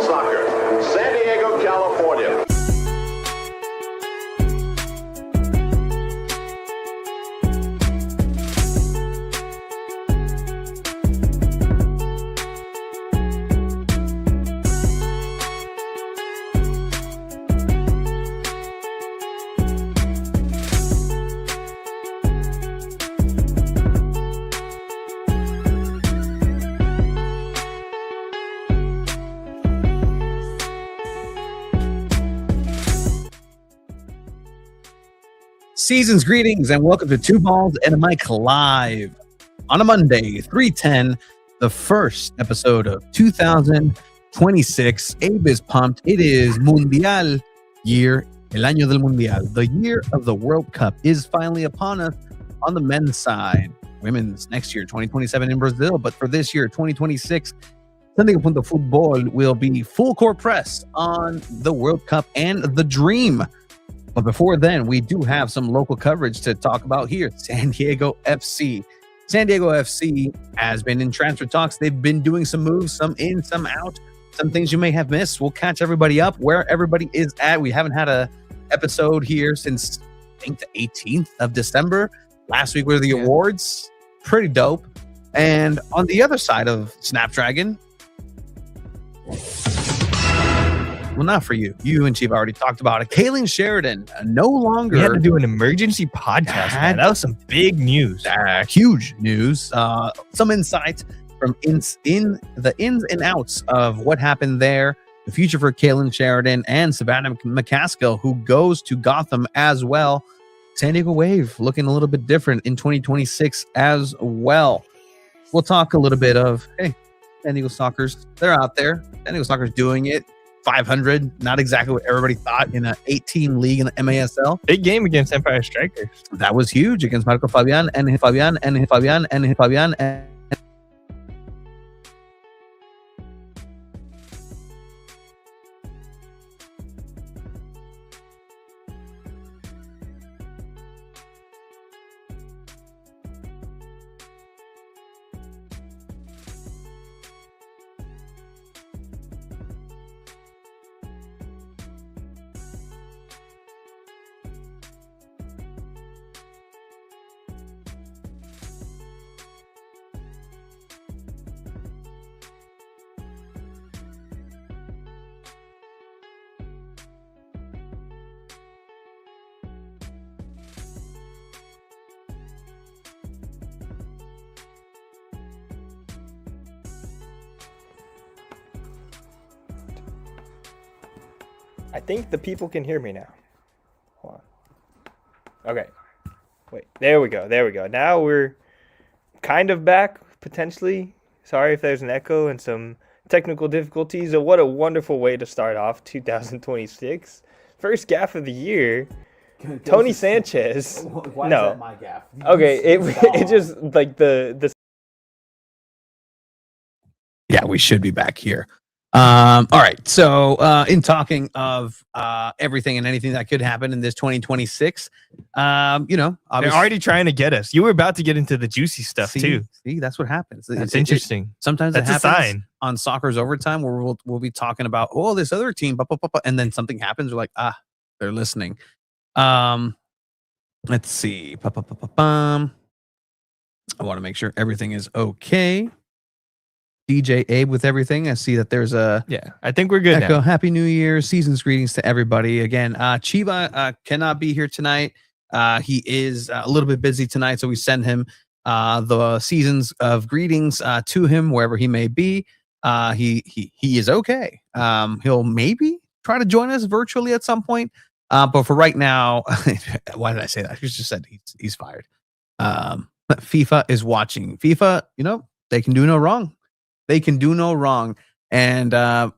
Soccer, San Diego, California. Season's greetings and welcome to Two Balls and a Mic Live on a Monday, 3/10, the first episode of 2026. Abe is pumped. It is Mundial year, el año del Mundial. The year of the World Cup is finally upon us on the men's side. Women's next year, 2027 in Brazil, but for this year, 2026, SanDiego.Futbol will be full court press on the World Cup and the dream. But before then, we do have some local coverage to talk about here. San Diego FC. San Diego FC has been in transfer talks. They've been doing some moves, some in, some out, some things you may have missed. We'll catch everybody up where everybody is at. We haven't had a episode here since, I think, the 18th of December. Last week were the awards. Pretty dope. And on the other side of Snapdragon, well, not for you. You and Chief already talked about it. Kaylin Sheridan no longer. We had to do an emergency podcast. Man. That was some big news. Huge news. Some insight from in the ins and outs of what happened there. The future for Kaylin Sheridan and Savannah McCaskill, who goes to Gotham as well. San Diego Wave looking a little bit different in 2026 as well. We'll talk a little bit of, hey, San Diego Soccer's, they're out there. San Diego Soccer's doing it. 500, not exactly what everybody thought in an 18 league in the MASL. Big game against Empire Strikers. That was huge against Marco Fabian and Fabian and Fabian and Fabian and I think the people can hear me now. Hold on. Okay. Wait. There we go. Now we're kind of back, potentially. Sorry if there's an echo and some technical difficulties. So what a wonderful way to start off 2026. First gaff of the year. Tony Sanchez. Why no. Is that my gaff? Okay. It just like the. Yeah, we should be back here. All right. So in talking of everything and anything that could happen in this 2026 they're already trying to get us. You were about to get into the juicy stuff too. See, that's what happens. That's interesting. Sometimes that's it happens a sign on Soccer's Overtime where we'll be talking about, oh, this other team, and then something happens. We're like, they're listening. Let's see. I want to make sure everything is okay. DJ Abe with everything. I see that there's a I think we're good echo. now. Happy New Year, season's greetings to everybody. Again, Chiba cannot be here tonight. He is a little bit busy tonight, so we send him the seasons of greetings to him wherever he may be. He is okay. He'll maybe try to join us virtually at some point. But for right now, why did I say that? He just said he's fired. FIFA is watching. FIFA, they can do no wrong. They can do no wrong. And I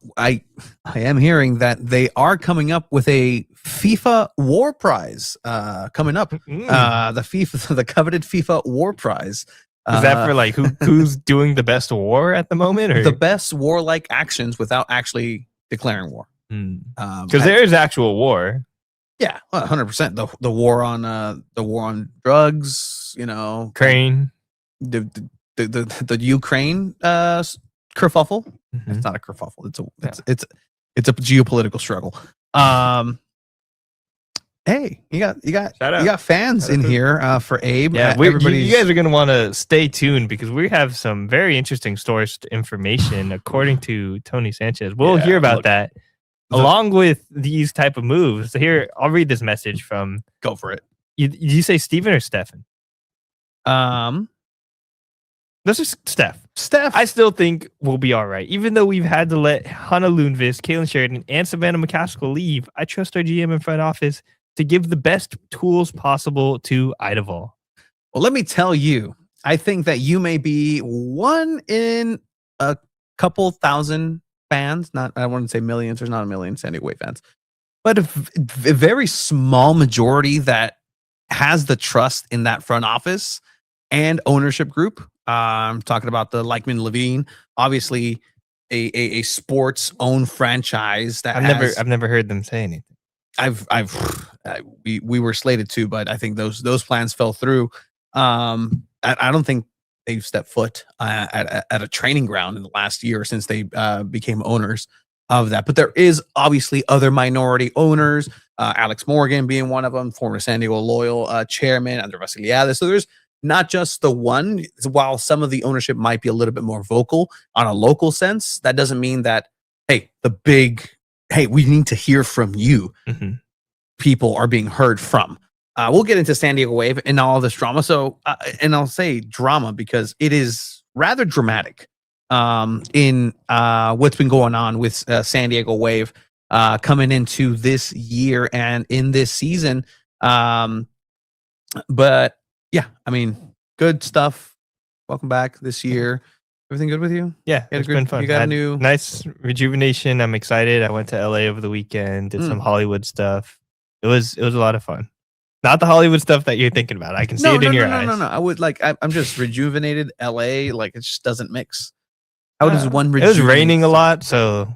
am hearing that they are coming up with a FIFA War Prize coming up. The coveted FIFA War Prize. Is that for like who's doing the best war at the moment, or the best warlike actions without actually declaring war? Because there is actual war. Yeah, 100%. The war on drugs. Ukraine. The Ukraine kerfuffle. Mhm. It's not a kerfuffle. It's a geopolitical struggle. Hey, you got fans in here for Abe. Yeah, everybody's you guys are going to want to stay tuned because we have some very interesting sourced information according to Tony Sanchez. We'll hear about that along with these type of moves. So here, I'll read this message from. Go for it. Did you say Steven or Stefan? This is Steph. I still think we'll be all right. Even though we've had to let Hannah Lundqvist, Caitlin Sheridan, and Savannah McCaskill leave, I trust our GM and front office to give the best tools possible to Eidevall. Well, let me tell you, I think that you may be one in a couple thousand fans. I wouldn't say millions. There's not a million San Diego Wave fans, but a very small majority that has the trust in that front office and ownership group. I'm talking about the Leichman Levine, obviously a sports owned franchise that I've never heard them say anything. We were slated to, but I think those plans fell through. I don't think they've stepped foot at a training ground in the last year since they became owners of that. But there is obviously other minority owners, Alex Morgan being one of them, former San Diego Loyal chairman, Andre Vasiliades. So there's not just the one. While some of the ownership might be a little bit more vocal on a local sense, that doesn't mean that, hey, we need to hear from you. Mm-hmm. People are being heard from. We'll get into San Diego Wave and all this drama. So, and I'll say drama because it is rather dramatic in what's been going on with San Diego Wave coming into this year and in this season. But yeah, I mean, good stuff. Welcome back this year. Everything good with you? Yeah, it's been fun. You got a new nice rejuvenation. I'm excited. I went to LA over the weekend, did some Hollywood stuff. It was a lot of fun. Not the Hollywood stuff that you're thinking about. I can see it in your eyes. No. I would I'm just rejuvenated. LA, like it just doesn't mix. How does one rejuvenate? It was raining a lot, so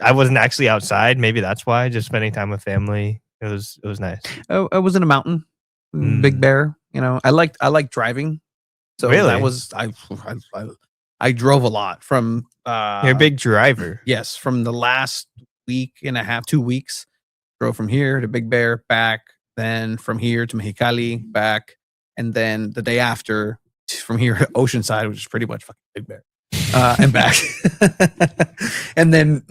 I wasn't actually outside. Maybe that's why. Just spending time with family. It was nice. I was in a mountain, Big Bear. You know, I like driving. So really? That was I drove a lot from you're a big driver. Yes, from the last week and a half, 2 weeks. Drove from here to Big Bear, back, then from here to Mexicali, back, and then the day after from here to Oceanside, which is pretty much fucking Big Bear, and back. And then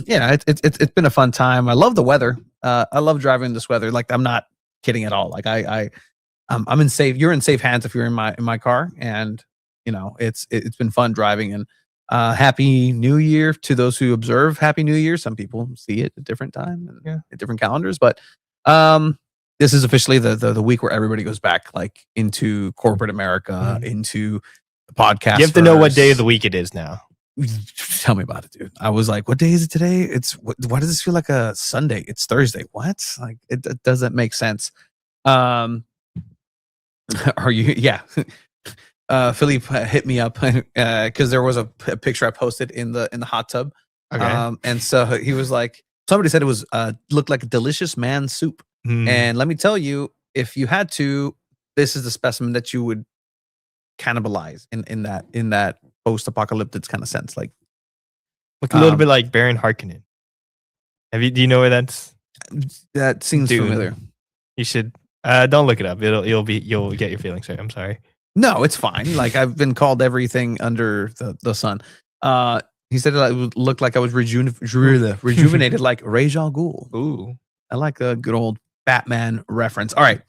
yeah, it's been a fun time. I love the weather. I love driving this weather. Like I'm not kidding at all. Like I'm in safe. You're in safe hands if you're in my car, and you know it's been fun driving. And Happy New Year to those who observe Happy New Year. Some people see it at different time and at different calendars, but this is officially the week where everybody goes back like into corporate America, into the podcast. You have to know what day of the week it is now. Tell me about it, dude. I was like, what day is it today? Why does this feel like a Sunday? It's Thursday. What? Like it doesn't make sense. Are you? Yeah. Philippe hit me up because there was a picture I posted in the hot tub. Okay. And so he was like, somebody said it was looked like a delicious man soup. And let me tell you, if you had to, this is the specimen that you would cannibalize in that post-apocalyptic kind of sense. Like look a little bit like Baron Harkonnen. Do you know where that's? That seems familiar. You should don't look it up. You'll get your feelings hurt. I'm sorry. No, it's fine. Like I've been called everything under the sun. He said it would look like I was rejuvenated like Ra's al Ghul. Ooh, I like a good old Batman reference. All right,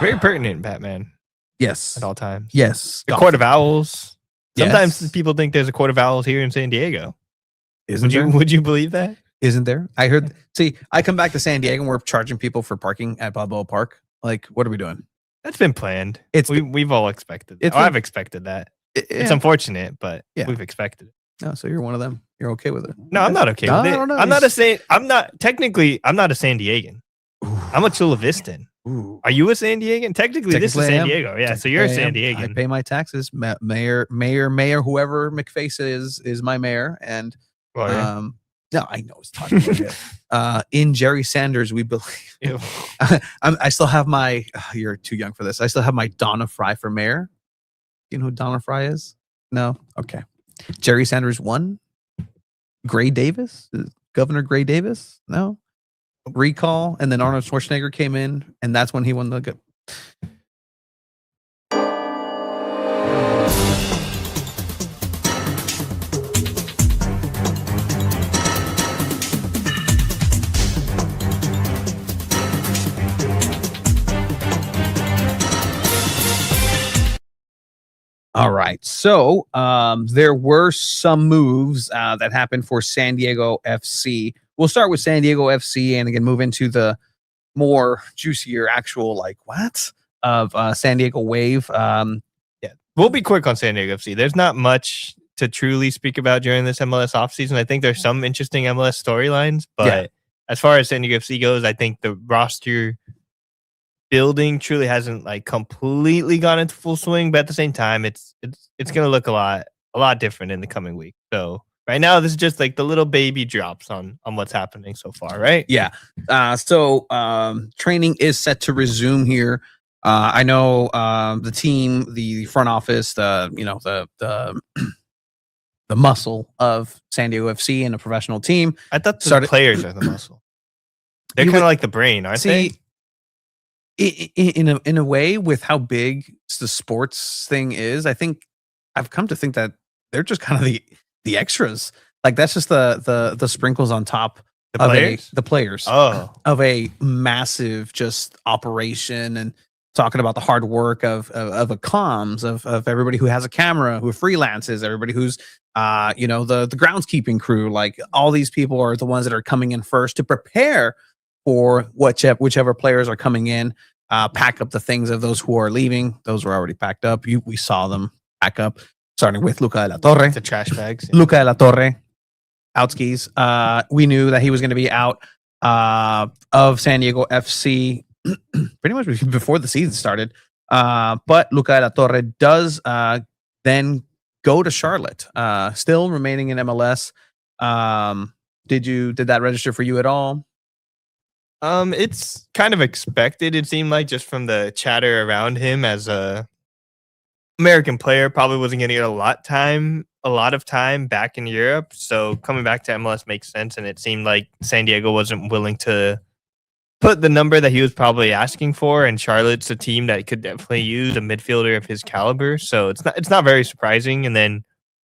very pertinent Batman. Yes, at all times. Yes, the Court of Owls. Sometimes yes. people think there's a Court of Owls here in San Diego. Would you believe that? Isn't there? I heard. See, I come back to San Diego and we're charging people for parking at Balboa Park. Like, what are we doing? That's been planned. We've all expected that. I've expected that. It's unfortunate, but we've expected it. No, so you're one of them. You're okay with it. No, I'm not okay with it. I'm not a San Diegan. Ooh. I'm a Chula Vistan. Ooh. Are you a San Diegan? Technically this is San Diego. Yeah, so you're a San Diegan. I pay my taxes. Mayor, whoever McFace is my mayor. And no, I know it's talking about it. In Jerry Sanders, we believe. I still have my. You're too young for this. I still have my Donna Fry for mayor. You know who Donna Fry is? No. Okay. Jerry Sanders won. Gray Davis, Governor Gray Davis, no recall, and then Arnold Schwarzenegger came in, and that's when he won the. All right. So there were some moves that happened for San Diego FC. We'll start with San Diego FC and again move into the more juicier actual of San Diego Wave. We'll be quick on San Diego FC. There's not much to truly speak about during this MLS offseason. I think there's some interesting MLS storylines, but as far as San Diego FC goes, I think the roster building truly hasn't completely gone into full swing, but at the same time it's going to look a lot different in the coming week. So right now this is just the little baby drops on what's happening so far, right? So training is set to resume here. I know the team, the front office, the muscle of San Diego FC and a professional team. I thought the players are the muscle. They're kind of like the brain, aren't they? In a way, with how big the sports thing is, I think I've come to think that they're just kind of the extras. That's just the sprinkles on top of the players of a massive just operation, and talking about the hard work of a comms of everybody who has a camera, who freelances, everybody who's the groundskeeping crew. All these people are the ones that are coming in first to prepare for whichever players are coming in, pack up the things of those who are leaving. Those were already packed up. We saw them pack up, starting with Luca de la Torre. The trash bags. Luca de la Torre, out skis. We knew that he was going to be out of San Diego FC pretty much before the season started. But Luca de la Torre does then go to Charlotte, still remaining in MLS. Did that register for you at all? It's kind of expected. It seemed like just from the chatter around him as a American player, probably wasn't going to get a lot of time back in Europe. So coming back to MLS makes sense. And it seemed like San Diego wasn't willing to put the number that he was probably asking for. And Charlotte's a team that could definitely use a midfielder of his caliber. So it's not very surprising. And then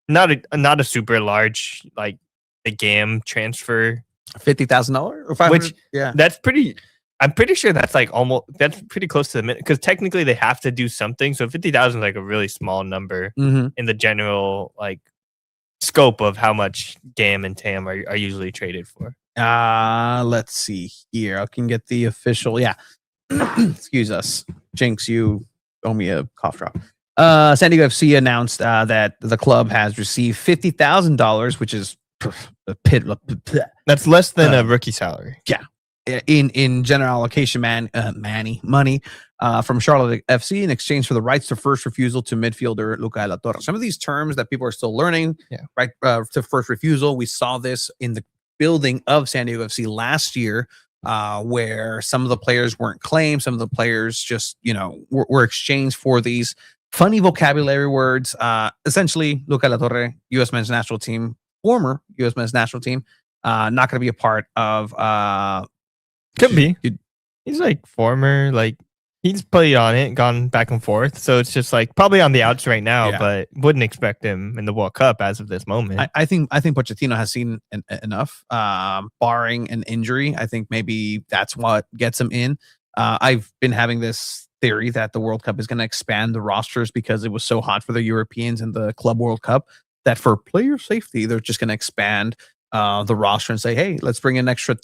not a super large the GAM transfer. $50,000 or $500? Which that's pretty. I'm pretty sure that's that's pretty close to the minute, because technically they have to do something. So 50,000 is a really small number in the general scope of how much GAM and TAM are usually traded for. Let's see here. I can get the official. Yeah, excuse us, Jinx. You owe me a cough drop. San Diego FC announced that the club has received $50,000, which is a pit. That's less than a rookie salary. Yeah, in general allocation, money from Charlotte FC in exchange for the rights to first refusal to midfielder Luca de la Torre. Some of these terms that people are still learning, right? To first refusal, we saw this in the building of San Diego FC last year, where some of the players weren't claimed, some of the players just were exchanged for these funny vocabulary words. Essentially, Luca de la Torre, U.S. men's national team. Former U.S. men's national team, not going to be a part of. Could be. He's former, he's played on it, gone back and forth. So it's just probably on the outs right now, but wouldn't expect him in the World Cup as of this moment. I think Pochettino has seen enough, barring an injury. I think maybe that's what gets him in. I've been having this theory that the World Cup is going to expand the rosters because it was so hot for the Europeans in the Club World Cup, that for player safety, they're just going to expand the roster and say, hey, let's bring an extra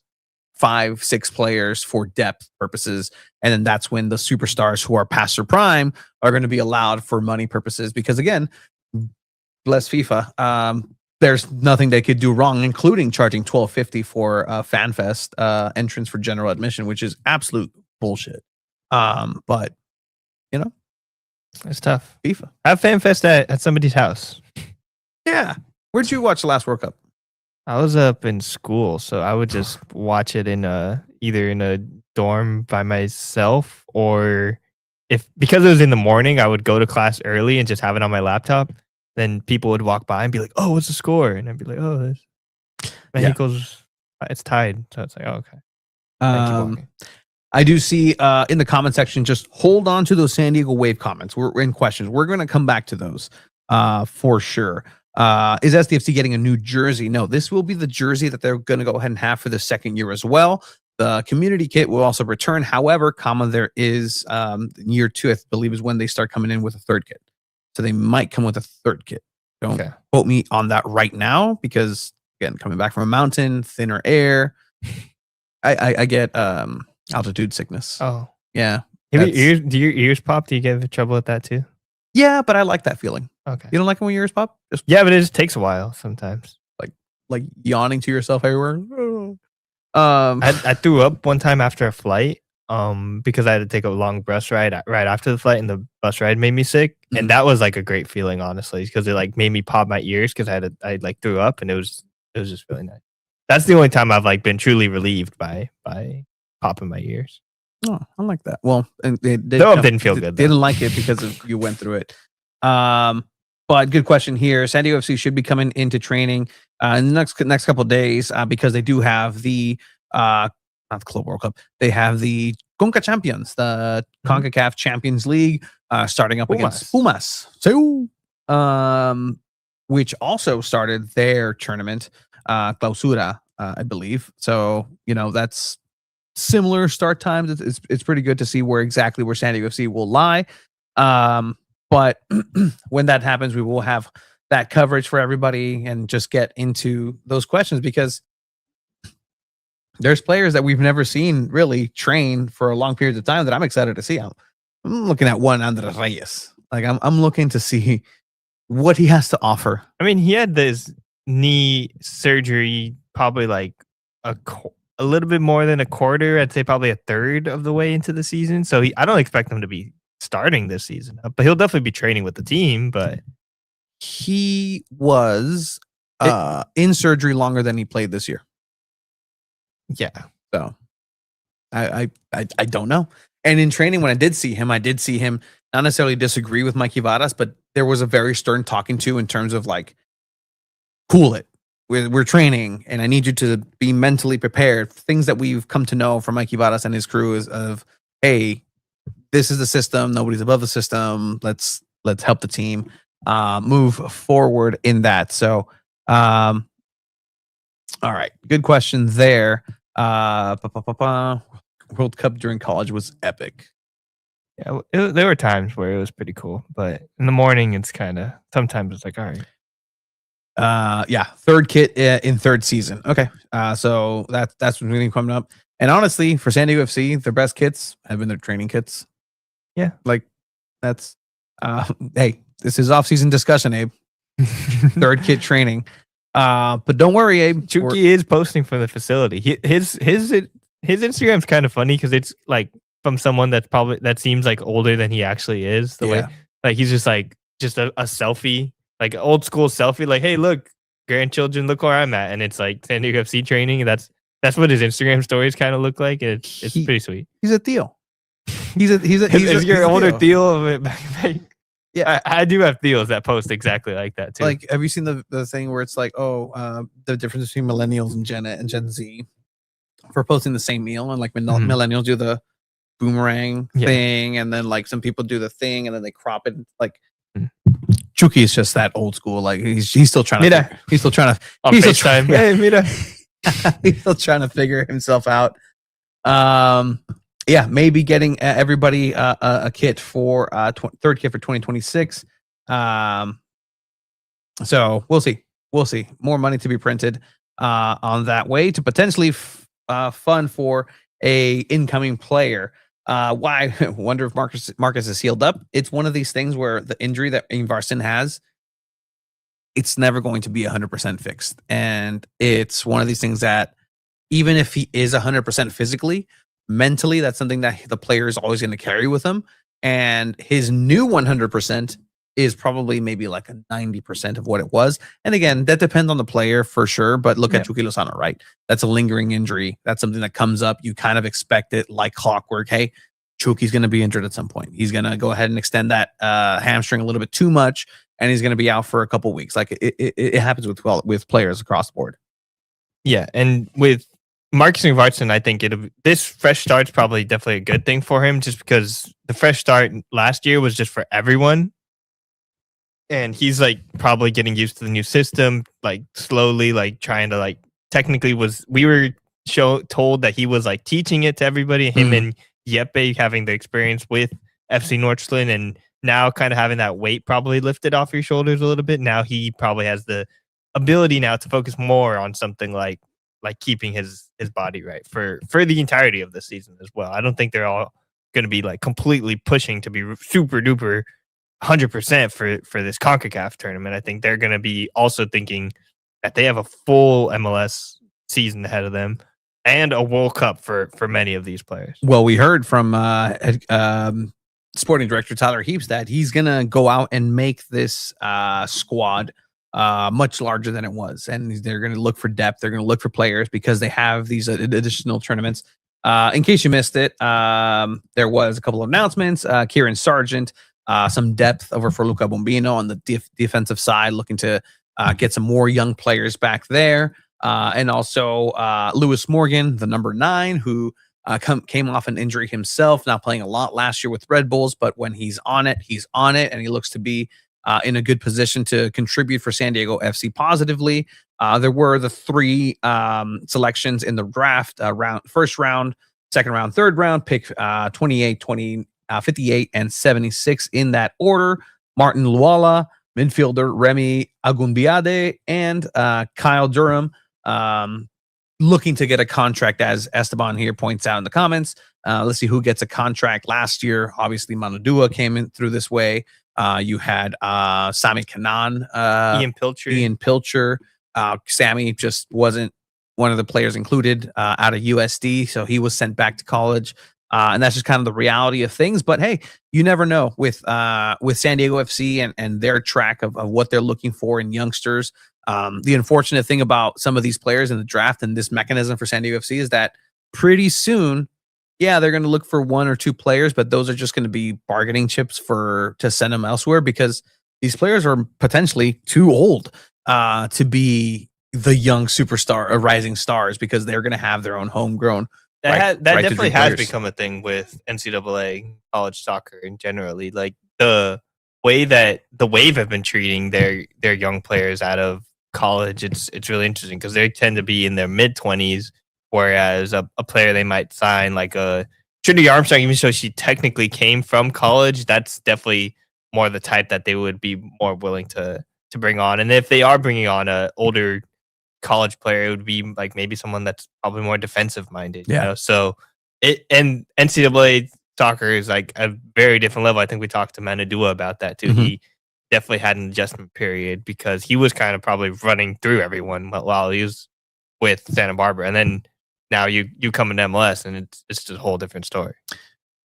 5-6 players for depth purposes. And then that's when the superstars who are past their prime are going to be allowed for money purposes. Because again, bless FIFA, there's nothing they could do wrong, including charging $12.50 for a FanFest entrance for general admission, which is absolute bullshit. But, it's tough. FIFA. Have FanFest at somebody's house. Yeah. Where'd you watch the last World Cup? I was up in school, so I would just watch it either in a dorm by myself, or because it was in the morning, I would go to class early and just have it on my laptop. then people would walk by and be like, "Oh, what's the score?" And I'd be like, "Oh, Mexico's it's tied." So it's like, "Oh, okay." And keep walking. I do see in the comment section, just hold on to those San Diego Wave comments. We're in questions. We're going to come back to those for sure. Is SDFC getting a new jersey? No, this will be the jersey that they're going to go ahead and have for the second year as well. The community kit will also return. However, there is year 2, I believe, is when they start coming in with a third kit. So they might come with a third kit. Don't quote me on that right now because, again, coming back from a mountain, thinner air, I get altitude sickness. Oh, yeah. Do your ears pop? Do you get trouble with that too? Yeah, but I like that feeling. Okay. You don't like it when your ears pop? Yeah, but it just takes a while sometimes. Like yawning to yourself everywhere. I threw up one time after a flight because I had to take a long bus ride right after the flight, and the bus ride made me sick. And that was like a great feeling, honestly, because it like made me pop my ears because I like threw up, and it was just really nice. That's the only time I've like been truly relieved by popping my ears. Oh, I like that. Well, and didn't feel good. They didn't like it because you went through it. But good question here. San Diego FC should be coming into training in the next couple of days because they do have the not the Club World Cup. They have the CONCACAF Champions, the CONCACAF Champions League, starting up against Pumas. So, which also started their tournament, Clausura, I believe. So that's similar start times. It's pretty good to see where San Diego FC will lie. But when that happens, we will have that coverage for everybody and just get into those questions because there's players that we've never seen really train for a long period of time that I'm excited to see. I'm looking at one Andres Reyes. Like I'm looking to see what he has to offer. I mean, he had this knee surgery probably like a little bit more than a quarter. I'd say probably a third of the way into the season. So I don't expect him to be starting this season, but he'll definitely be training with the team. But he was in surgery longer than he played this year. Yeah. So I don't know. And in training, when I did see him not necessarily disagree with Mikey Varas, but there was a very stern talking to in terms of like, cool it. We're training, and I need you to be mentally prepared. Things that we've come to know from Mikey Varas and his crew is of, hey, this is the system. Nobody's above the system. Let's help the team move forward in that. So, all right, good question there. World Cup during college was epic. Yeah, there were times where it was pretty cool, but in the morning, it's kind of sometimes it's like, all right. Third kit in third season. Okay, so that's what's really coming up. And honestly, for San Diego FC, their best kits have been their training kits. Yeah, like that's hey, this is off-season discussion, Abe. Third kit training. But don't worry, Abe. Chucky is posting from the facility. His Instagram's kind of funny because it's like from someone that seems like older than he actually is. The way like he's just a selfie, like an old school selfie, like, hey, look, grandchildren, look where I'm at, and it's like San Diego FC training. And that's what his Instagram stories kind of look like. It's pretty sweet. He's a Theo. He's your older Theo. Yeah, I do have Theos that post exactly like that too. Like, have you seen the thing where it's like, the difference between millennials and Gen Z for posting the same meal, and like millennials do the boomerang thing, and then like some people do the thing, and then they crop it. Like Chucky is just that old school. Like he's still trying to. He's still trying to figure himself out. Maybe getting everybody a kit for third kit for 2026. So we'll see. More money to be printed on that way to potentially fund for a incoming player. Why? I wonder if Marcus is healed up. It's one of these things where the injury that Invarson has, it's never going to be 100% fixed. And it's one of these things that even if he is 100% physically, mentally, that's something that the player is always going to carry with him. And his new 100% is probably maybe like a 90% of what it was. And again, that depends on the player for sure. But look at Chucky Lozano, right? That's a lingering injury. That's something that comes up. You kind of expect it like clockwork. Hey, Chucky's going to be injured at some point. He's going to go ahead and extend that hamstring a little bit too much. and he's going to be out for a couple weeks. Like it happens with players across the board. Yeah, and with Marcus Ingvarsson, I think this fresh start's probably definitely a good thing for him, just because the fresh start last year was just for everyone. And he's like probably getting used to the new system, like slowly, like trying to like technically we were told that he was like teaching it to everybody, him and Jeppe having the experience with FC Nordsjælland, and now kind of having that weight probably lifted off your shoulders a little bit. Now he probably has the ability now to focus more on something like keeping his body right for the entirety of the season as well. I don't think they're all going to be like completely pushing to be super duper 100% for this CONCACAF tournament. I think they're going to be also thinking that they have a full MLS season ahead of them and a World Cup for many of these players. Well, we heard from sporting director Tyler Heaps that he's going to go out and make this squad much larger than it was. And they're going to look for depth. They're going to look for players because they have these additional tournaments. In case you missed it, there was a couple of announcements. Kieran Sargent, some depth over for Luca Bombino on the defensive side, looking to get some more young players back there. And also Lewis Morgan, the number 9, who came off an injury himself, not playing a lot last year with Red Bulls, but when he's on it, and he looks to be in a good position to contribute for San Diego FC positively. There were the 3 selections in the draft, first round, second round, third round, pick 28, 20, 58, and 76 in that order. Martin Luala, midfielder Remy Agunbiade, and Kyle Durham, looking to get a contract, as Esteban here points out in the comments. Let's see who gets a contract last year. Obviously, Manudua came in through this way. You had Sami Kanan, Ian Pilcher. Sammy just wasn't one of the players included out of USD, so he was sent back to college. And that's just kind of the reality of things. But hey, you never know with San Diego FC and their track of what they're looking for in youngsters. The unfortunate thing about some of these players in the draft and this mechanism for San Diego FC is that pretty soon, yeah, they're going to look for 1 or 2 players, but those are just going to be bargaining chips to send them elsewhere, because these players are potentially too old to be the young superstar or rising stars, because they're going to have their own homegrown. That definitely has become a thing with NCAA college soccer and generally, like the way that the Wave have been treating their young players out of college. It's really interesting because they tend to be in their mid-20s, whereas a player they might sign like a Trinity Armstrong, even though she technically came from college, that's definitely more the type that they would be more willing to bring on. And if they are bringing on a older college player, it would be like maybe someone that's probably more defensive minded. Yeah. You know? So and NCAA soccer is like a very different level. I think we talked to Manudua about that too. Mm-hmm. He definitely had an adjustment period because he was kind of probably running through everyone while he was with Santa Barbara, and then now you come in MLS and it's just a whole different story.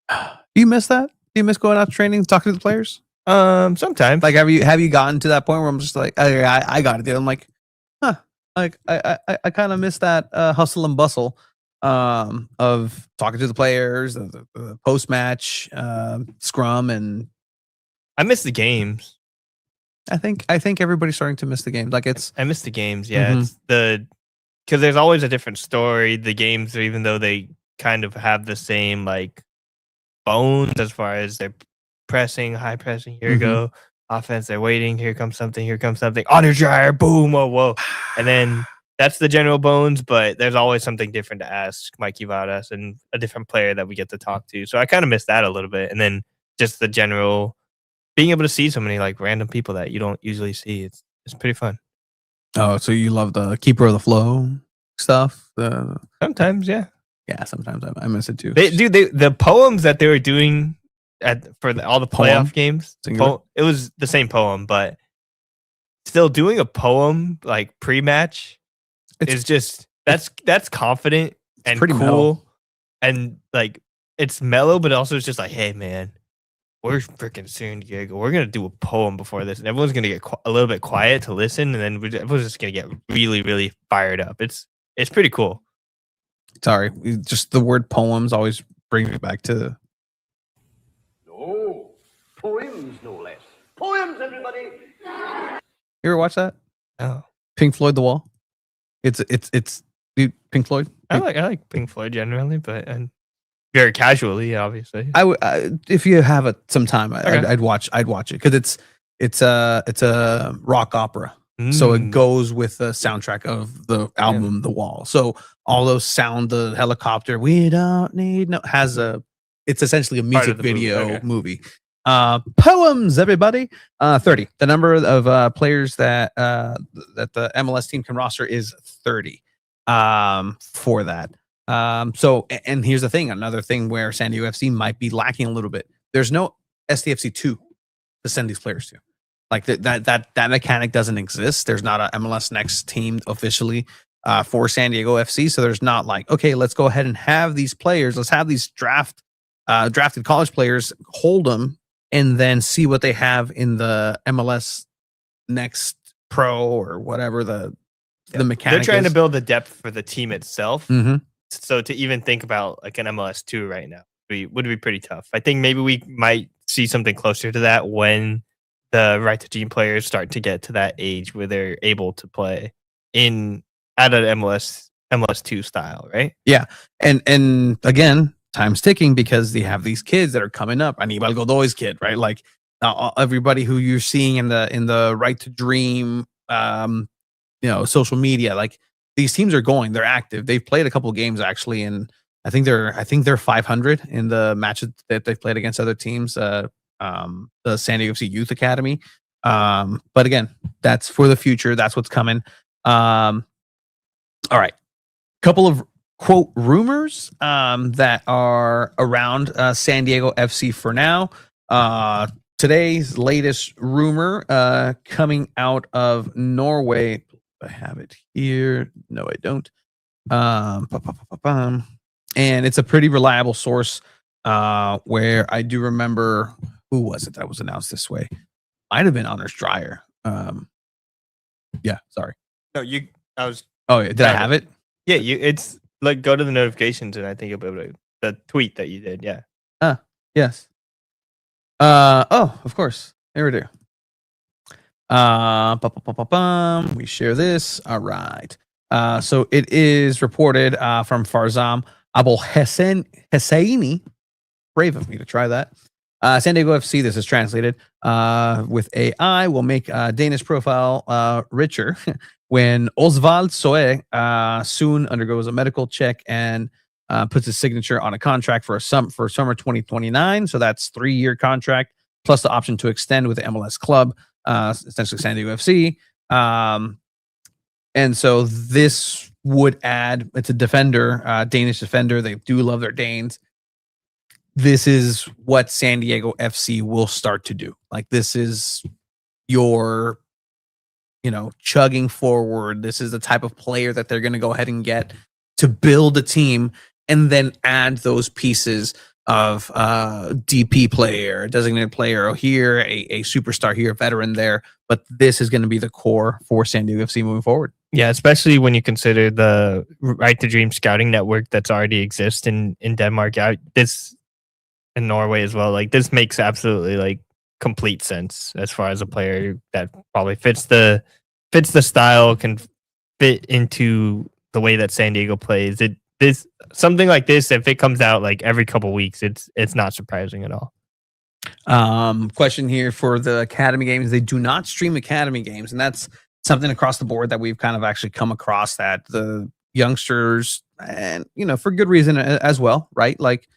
Do you miss that? Do you miss going out to training, talking to the players? Sometimes. Like, have you gotten to that point where I'm just like, I got it, dude. I'm like, huh. Like I kind of miss that hustle and bustle of talking to the players, the post match scrum, and I miss the games. I think everybody's starting to miss the games. Like I miss the games. Yeah, It's because there's always a different story. The games, even though they kind of have the same like bones as far as they're pressing, high pressing. Here we go. Offense, they're waiting. Here comes something. On your dryer, boom, whoa. And then that's the general bones, but there's always something different to ask Mikey Vadas and a different player that we get to talk to. So I kind of miss that a little bit. And then just the general being able to see so many like random people that you don't usually see. It's pretty fun. Oh, so you love the keeper of the flow stuff? Sometimes, yeah. Yeah, sometimes I miss it too. The poems that they were doing all the playoff games, it was the same poem, but still doing a poem like pre-match is just that's confident and cool mellow. And like it's mellow, but also it's just like, hey man, we're freaking SanDiego. We're gonna do a poem before this, and everyone's gonna get a little bit quiet to listen, and then everyone's just gonna get really, really fired up. It's pretty cool. Sorry, just the word poems always brings me back to. No, poems no less. Poems, everybody. You ever watch that? Oh, Pink Floyd, The Wall. It's dude, Pink Floyd. I like Pink Floyd generally, but and very casually, obviously. I would if you have some time, Okay. I'd watch it because it's a rock opera. So it Mm. goes with the soundtrack of the album The Wall. So all those sound, the helicopter, we don't need no it's essentially a Part music of the movie, video okay. movie. Poems, everybody. 30. The number of players that the MLS team can roster is 30. For that. So and here's the thing, another thing where SanDiego FC might be lacking a little bit. There's no SDFC 2 to send these players to. Like that mechanic doesn't exist. There's not a MLS Next team officially for SanDiego FC. So there's not like, okay, let's go ahead and have these players. Let's have these drafted college players, hold them, and then see what they have in the MLS Next Pro or whatever the mechanic. They're trying is. to build the depth for the team itself. Mm-hmm. So to even think about like an MLS 2 right now would be pretty tough. I think maybe we might see something closer to that when the right to dream players start to get to that age where they're able to play at an MLS 2 style, right? Yeah. And again, time's ticking because they have these kids that are coming up. Eidevall Godoy's kid, right? Like everybody who you're seeing in the right to dream social media, like these teams are going, they're active. They've played a couple of games actually, and I think they're 500 in the matches that they've played against other teams. The SanDiego FC Youth Academy. But again, that's for the future. That's what's coming. All right. Couple of quote rumors that are around SanDiego FC for now. Today's latest rumor coming out of Norway. I have it here. No, I don't. And it's a pretty reliable source where I do remember, who was it that was announced this way? Might have been Anders Dreyer. Yeah, sorry. No, I was. Oh, yeah, did I have it? Yeah, it's like go to the notifications and I think you'll be able to the tweet that you did. Yeah. Yes. Of course. There we do. We share this. All right. So it is reported from Farzam Abul Hesseini. Brave of me to try that. SanDiego FC, this is translated with AI, will make Danish profile richer when Osvald Soe soon undergoes a medical check and puts his signature on a contract for summer 2029. So that's 3-year contract plus the option to extend with the MLS club, essentially SanDiego FC. And so this would add, it's a defender, Danish defender. They do love their Danes. This is what SanDiego FC will start to do. Like this is your, chugging forward. This is the type of player that they're going to go ahead and get to build a team and then add those pieces of DP player, designated player here, a superstar here, a veteran there. But this is going to be the core for SanDiego FC moving forward. Yeah, especially when you consider the Right to Dream scouting network that's already exists in Denmark. This in Norway as well. Like this makes absolutely like complete sense as far as a player that probably fits the style, can fit into the way that SanDiego plays. Something like this, if it comes out like every couple weeks, it's not surprising at all. Question here for the Academy games. They do not stream Academy games, and that's something across the board that we've kind of actually come across, that the youngsters, and for good reason as well, right? Like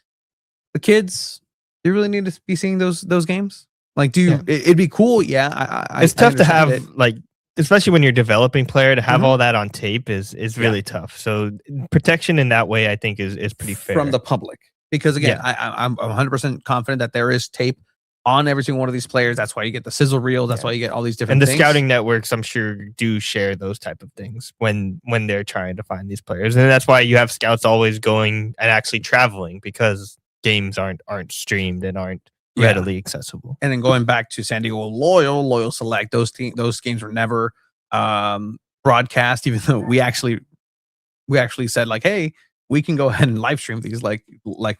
the kids, they really need to be seeing those games. Like, it'd be cool. Yeah. It's tough to have it. like, especially when you're developing player, to have all that on tape is really tough. So protection in that way, I think is pretty fair from the public, because again, I'm 100% confident that there is tape on every single one of these players. That's why you get the sizzle reel. That's why you get all these different and the things. scouting networks, I'm sure, do share those type of things when they're trying to find these players. And that's why you have scouts always going and actually traveling, because games aren't streamed and aren't readily accessible. And then going back to SanDiego Loyal Select, those games were never broadcast, even though we actually said like, hey, we can go ahead and live stream these like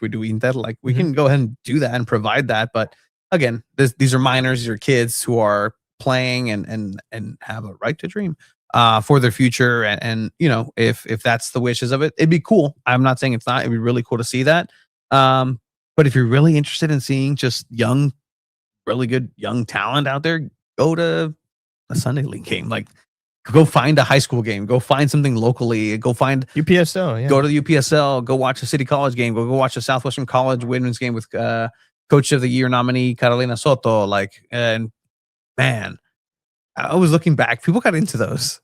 we do Inter. Like we can go ahead and do that and provide that. But again, these are minors, these are kids who are playing and have a right to dream for their future. And you know, if that's the wishes of it, it'd be cool. I'm not saying it's not. It'd be really cool to see that. But if you're really interested in seeing just young, really good young talent out there, go to a Sunday league game. Like, go find a high school game. Go find something locally. Go find UPSL. Yeah. Go to the UPSL. Go watch a City College game. Go watch a Southwestern College women's game with Coach of the Year nominee Carolina Soto. Like, and man, I was looking back. People got into those.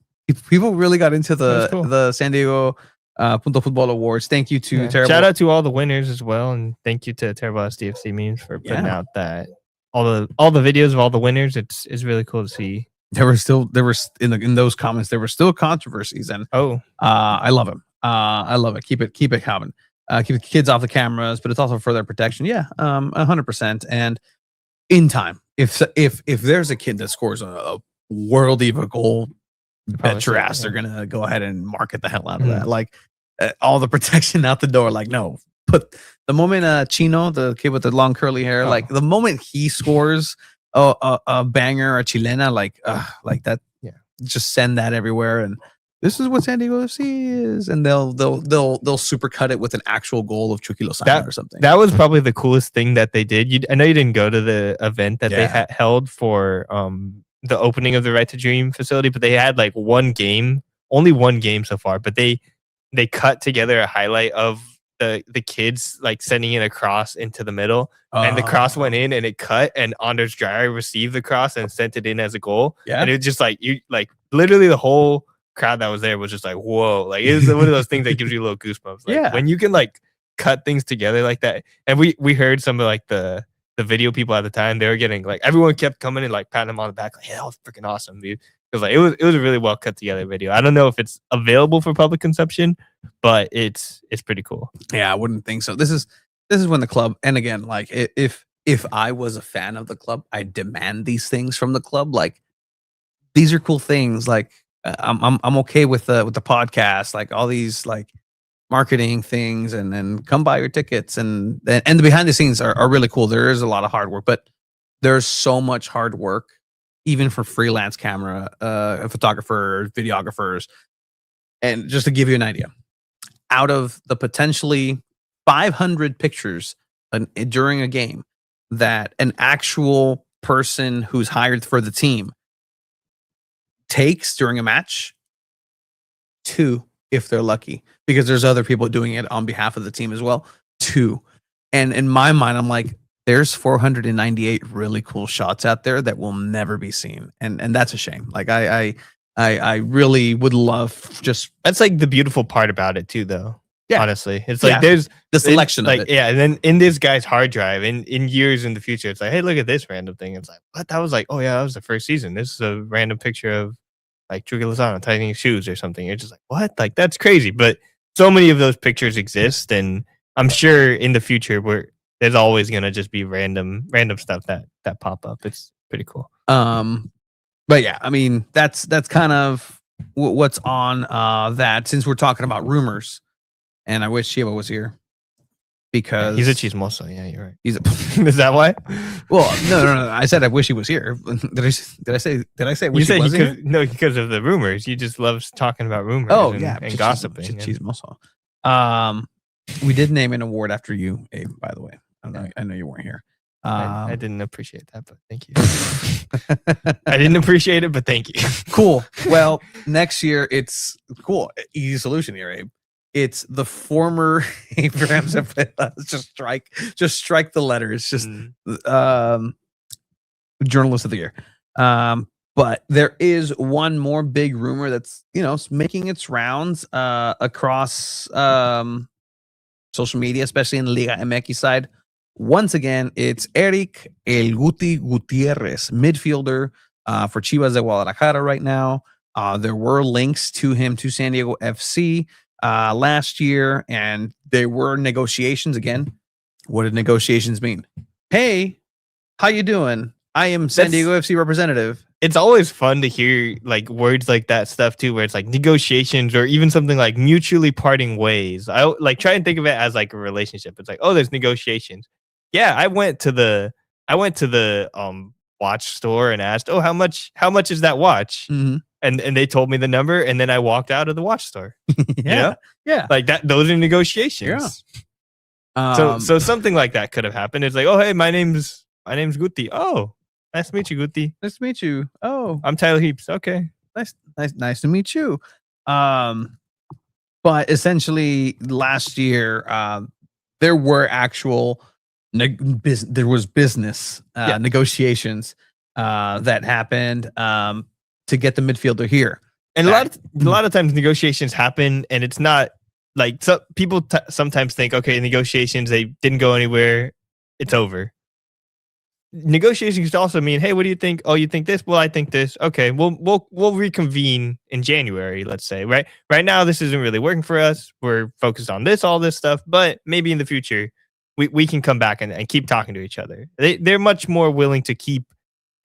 People really got into the San Diego.Futbol awards. Thank you to Terrible. Shout out to all the winners as well, and thank you to Terrible SDFC memes for putting out that all the videos of all the winners. It's really cool to see. There were in those comments there were still controversies, and I love them. I love it. Keep it coming. Keep the kids off the cameras, but it's also for their protection. Yeah, 100%. And in time, if there's a kid that scores a world of a goal, bet your ass they're gonna go ahead and market the hell out of that. Like, all the protection out the door. Like, no, put the moment Chino, the kid with the long curly hair, like the moment he scores a banger, a chilena, like that, just send that everywhere. And this is what San Diego FC is, and they'll supercut it with an actual goal of Chucky Lozano or something. That was probably the coolest thing that they did. I know you didn't go to the event that they held for the opening of the Right to Dream facility, but they had like only one game so far, but they cut together a highlight of the kids like sending it across into the middle, and the cross went in and it cut, and Anders Dreyer received the cross and sent it in as a goal. And it just like literally the whole crowd that was there was just like, whoa, like it was one of those things that gives you a little goosebumps. Like, when you can like cut things together like that. And we heard some of like the video people at the time, they were getting like, everyone kept coming and like patting them on the back, like, yeah, that was freaking awesome, dude. Because like it was a really well cut together video. I don't know if it's available for public consumption, but it's pretty cool. Yeah, I wouldn't think so. This is when the club, and again, like if I was a fan of the club, I demand these things from the club. Like, these are cool things. Like, I'm okay with the podcast, like all these like marketing things, and then come buy your tickets, and the behind the scenes are really cool. There is a lot of hard work, but there's so much hard work even for freelance camera photographers, videographers. And just to give you an idea, out of the potentially 500 pictures during a game that an actual person who's hired for the team takes during a match, 2 if they're lucky, because there's other people doing it on behalf of the team as well. 2. And in my mind, I'm like, there's 498 really cool shots out there that will never be seen, and that's a shame. Like, I really would love just. That's like the beautiful part about it too, though. Yeah, honestly, it's like there's the selection of it. Yeah, and then in this guy's hard drive, in years in the future, it's like, hey, look at this random thing. It's like, what? That was like, oh yeah, that was the first season. This is a random picture of like Chucky Lozano tightening shoes or something. You're just like, what? Like, that's crazy. But so many of those pictures exist, and I'm sure in the future there's always gonna just be random stuff that pop up. It's pretty cool. But yeah, I mean, that's kind of what's on that, since we're talking about rumors. And I wish Shiva was here, because he's a chismoso. Yeah, you're right. Is that why? Well, no. I said I wish he was here. Did I say I wish he was here? No, because of the rumors. He just loves talking about rumors. And gossiping. Chismoso. We did name an award after you, Abe, by the way. I know you weren't here. I didn't appreciate that, but thank you. I didn't appreciate it, but thank you. Cool. Well, next year it's cool. Easy solution here, Abe. It's the former Abrahams. Just strike the letters. Just journalist of the year. But there is one more big rumor that's making its rounds across social media, especially in the Liga MX side. Once again, it's Eric El Guti Gutierrez, midfielder for Chivas de Guadalajara right now. There were links to him to San Diego FC last year, and there were negotiations again. What did negotiations mean? Hey, how you doing? I am San Diego FC representative. It's always fun to hear like words like that stuff too, where it's like negotiations or even something like mutually parting ways. I like try and think of it as like a relationship. It's like, oh, there's negotiations. Yeah, I went to the watch store and asked, "Oh, how much is that watch?" Mhm. And they told me the number, and then I walked out of the watch store. Yeah. Yeah. Like that. Those are negotiations. Yeah. So something like that could have happened. It's like, oh, hey, my name's Guti. Oh, nice to meet you, Guti. Nice to meet you. Oh, I'm Tyler Heaps. Okay. nice to meet you. But essentially last year, there were actual there was business negotiations that happened to get the midfielder here. And a lot of times negotiations happen, and it's not like people sometimes think, okay, negotiations, they didn't go anywhere, it's over. Negotiations also mean, hey, what do you think? Oh, you think this? Well, I think this. Okay, we'll reconvene in January, let's say. Right now, this isn't really working for us. We're focused on all this stuff, but maybe in the future, we can come back and keep talking to each other. They're much more willing to keep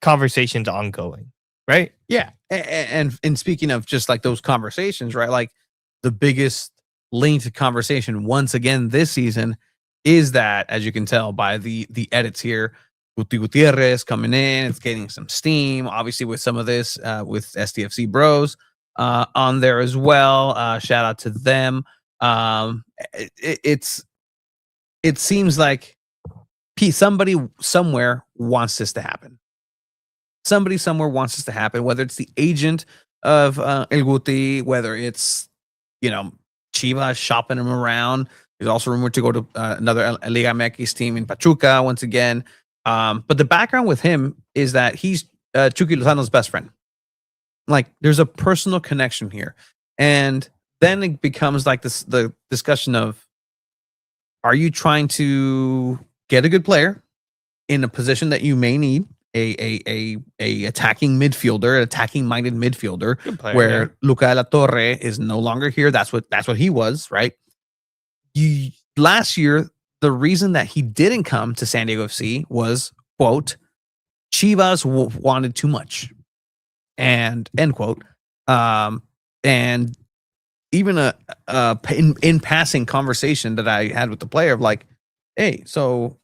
conversations ongoing, right? Yeah, and speaking of just like those conversations, right? Like the biggest linked conversation once again this season is that, as you can tell by the edits here, Guti Gutierrez coming in, it's getting some steam, obviously with some of this with SDFC Bros on there as well. Shout out to them. It seems like somebody somewhere wants this to happen. Somebody somewhere wants this to happen, whether it's the agent of El Guti, whether it's, Chivas shopping him around. He's also rumored to go to another Liga MX team in Pachuca once again. But the background with him is that he's Chucky Lozano's best friend. Like, there's a personal connection here. And then it becomes like the discussion of, are you trying to get a good player in a position that you may need? A attacking midfielder, an attacking minded midfielder, Player, where Luca de la Torre is no longer here. That's what he was, right? Last year, the reason that he didn't come to San Diego FC was, quote, Chivas wanted too much, and end quote. And even a in passing conversation that I had with the player of like, hey, so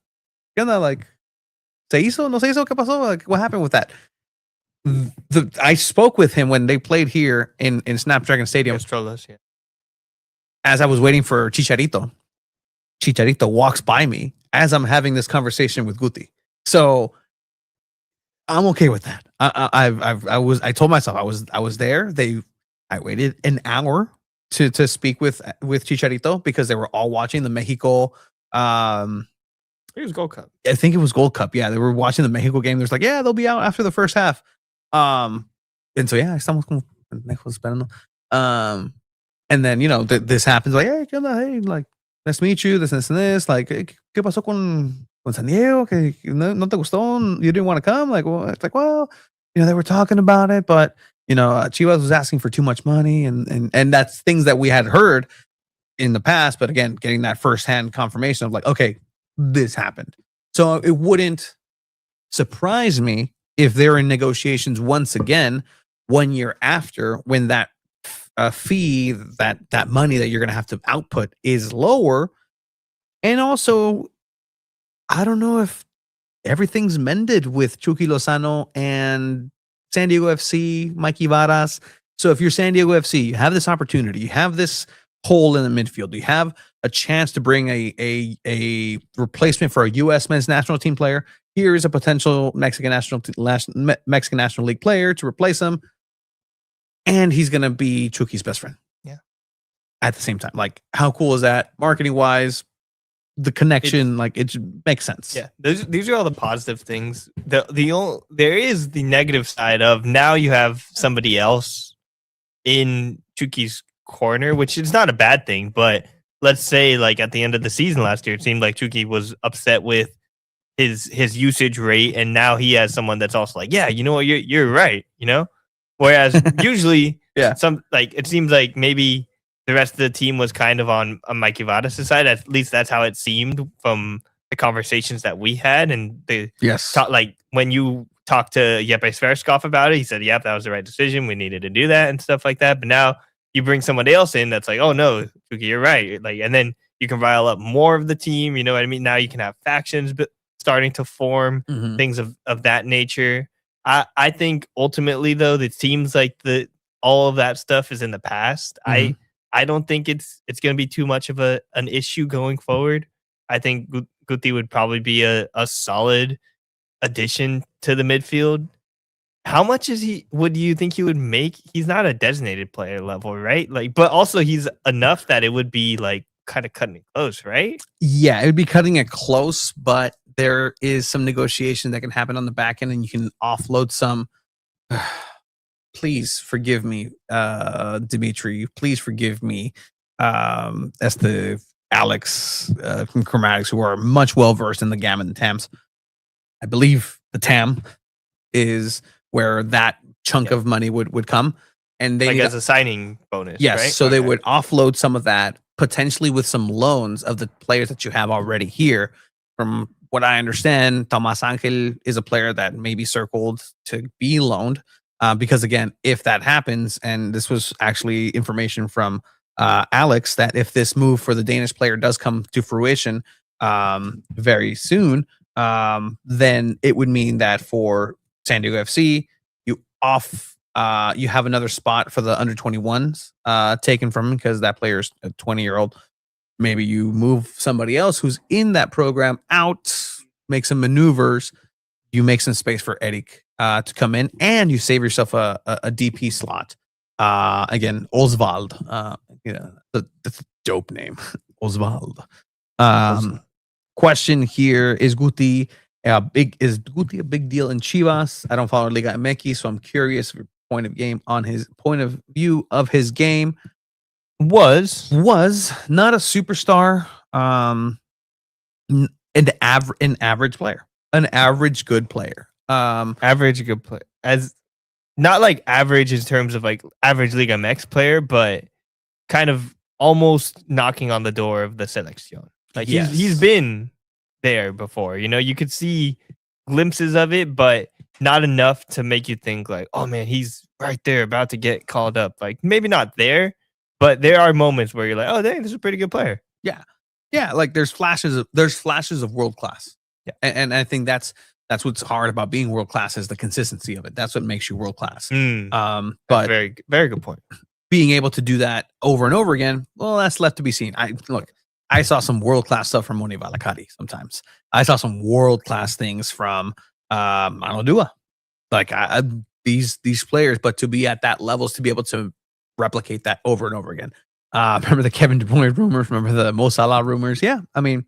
like, ¿se hizo? ¿No se hizo? ¿Qué pasó? Like, what happened with that? I spoke with him when they played here in Snapdragon Stadium. Yeah. As I was waiting for Chicharito walks by me as I'm having this conversation with Guti. So I'm okay with that. I told myself I was there. I waited an hour to speak with Chicharito because they were all watching the Mexico. It was Gold Cup. I think it was Gold Cup. Yeah, they were watching the Mexico game. There's like, yeah, they'll be out after the first half. And so yeah, estamos como pendejos esperando. And then this happens. Like, hey, like, nice to meet you. This and this. Like, ¿qué pasó con SanDiego? Que no te gustó? You didn't want to come? Like, well, it's like, well, they were talking about it, but Chivas was asking for too much money, and that's things that we had heard in the past. But again, getting that firsthand confirmation of like, okay, this happened. So it wouldn't surprise me if they're in negotiations once again 1 year after, when that fee, that money that you're going to have to output is lower. And also, I don't know if everything's mended with Chucky Lozano and San Diego FC, Mikey Varas. So if you're San Diego FC, you have this opportunity, you have this hole in the midfield, you have a chance to bring a replacement for a U.S. men's national team player. Here is a potential Mexican National League player to replace him, and he's going to be Chucky's best friend. Yeah. At the same time, like, how cool is that? Marketing wise, the connection, it makes sense. Yeah, these are all the positive things. There is the negative side of, now you have somebody else in Chucky's corner, which is not a bad thing, but let's say like at the end of the season last year, it seemed like Chucky was upset with his usage rate, and now he has someone that's also like, yeah, you know what, you're right, whereas usually it seems like maybe the rest of the team was kind of on Mikey Vadas' side. At least that's how it seemed from the conversations that we had. And when you talked to Jeppe Sverskov about it, he said, yep, that was the right decision, we needed to do that and stuff like that. But now you bring somebody else in that's like, oh no, Chucky, you're right. Like, and then you can rile up more of the team. You know what I mean? Now you can have factions starting to form, things of that nature. I think ultimately though, it seems like all of that stuff is in the past. I don't think it's going to be too much of an issue going forward. I think Guti would probably be a solid addition to the midfield. How much would you think he would make? He's not a designated player level, right? Like, but also he's enough that it would be like kind of cutting it close, right? Yeah, it would be cutting it close, but there is some negotiation that can happen on the back end, and you can offload some. Please forgive me, Dimitri. Please forgive me. That's the Alex from Chromatics, who are much well versed in the gamut and TAMs. I believe the TAM is where that chunk of money would come, and they like as a signing bonus. Yes, right? so they would offload some of that potentially with some loans of the players that you have already here. From what I understand, Tomas Angel is a player that may be circled to be loaned. Because again, if that happens, and this was actually information from Alex, that if this move for the Danish player does come to fruition very soon, then it would mean that for SanDiego FC, you have another spot for the under 21s taken from him because that player's a 20-year-old. Maybe you move somebody else who's in that program out, make some maneuvers, you make some space for Eric to come in, and you save yourself a DP slot. Again, Oswald. That's a dope name. Oswald. Question here, is Guti a big deal in Chivas? I don't follow Liga MX, so I'm curious of your point of view of his game. Was not a superstar, an average player, an average good player. Average good player, as not like average in terms of like average Liga MX player, but kind of almost knocking on the door of the Selección. Like he's been there before, you could see glimpses of it, but not enough to make you think like, oh man, he's right there about to get called up. Like maybe not there, but there are moments where you're like, oh dang, this is a pretty good player. Yeah, like there's flashes of world class. Yeah, and I think that's what's hard about being world class, is the consistency of it. That's what makes you world class. But very, very good point. Being able to do that over and over again, well, that's left to be seen. I saw some world class stuff from Moni Valakari. Sometimes I saw some world class things from Mano Dua. Like these players, but to be at that levels, to be able to replicate that over and over again. Remember the Kevin De Bruyne rumors? Remember the Mo Salah rumors? Yeah, I mean,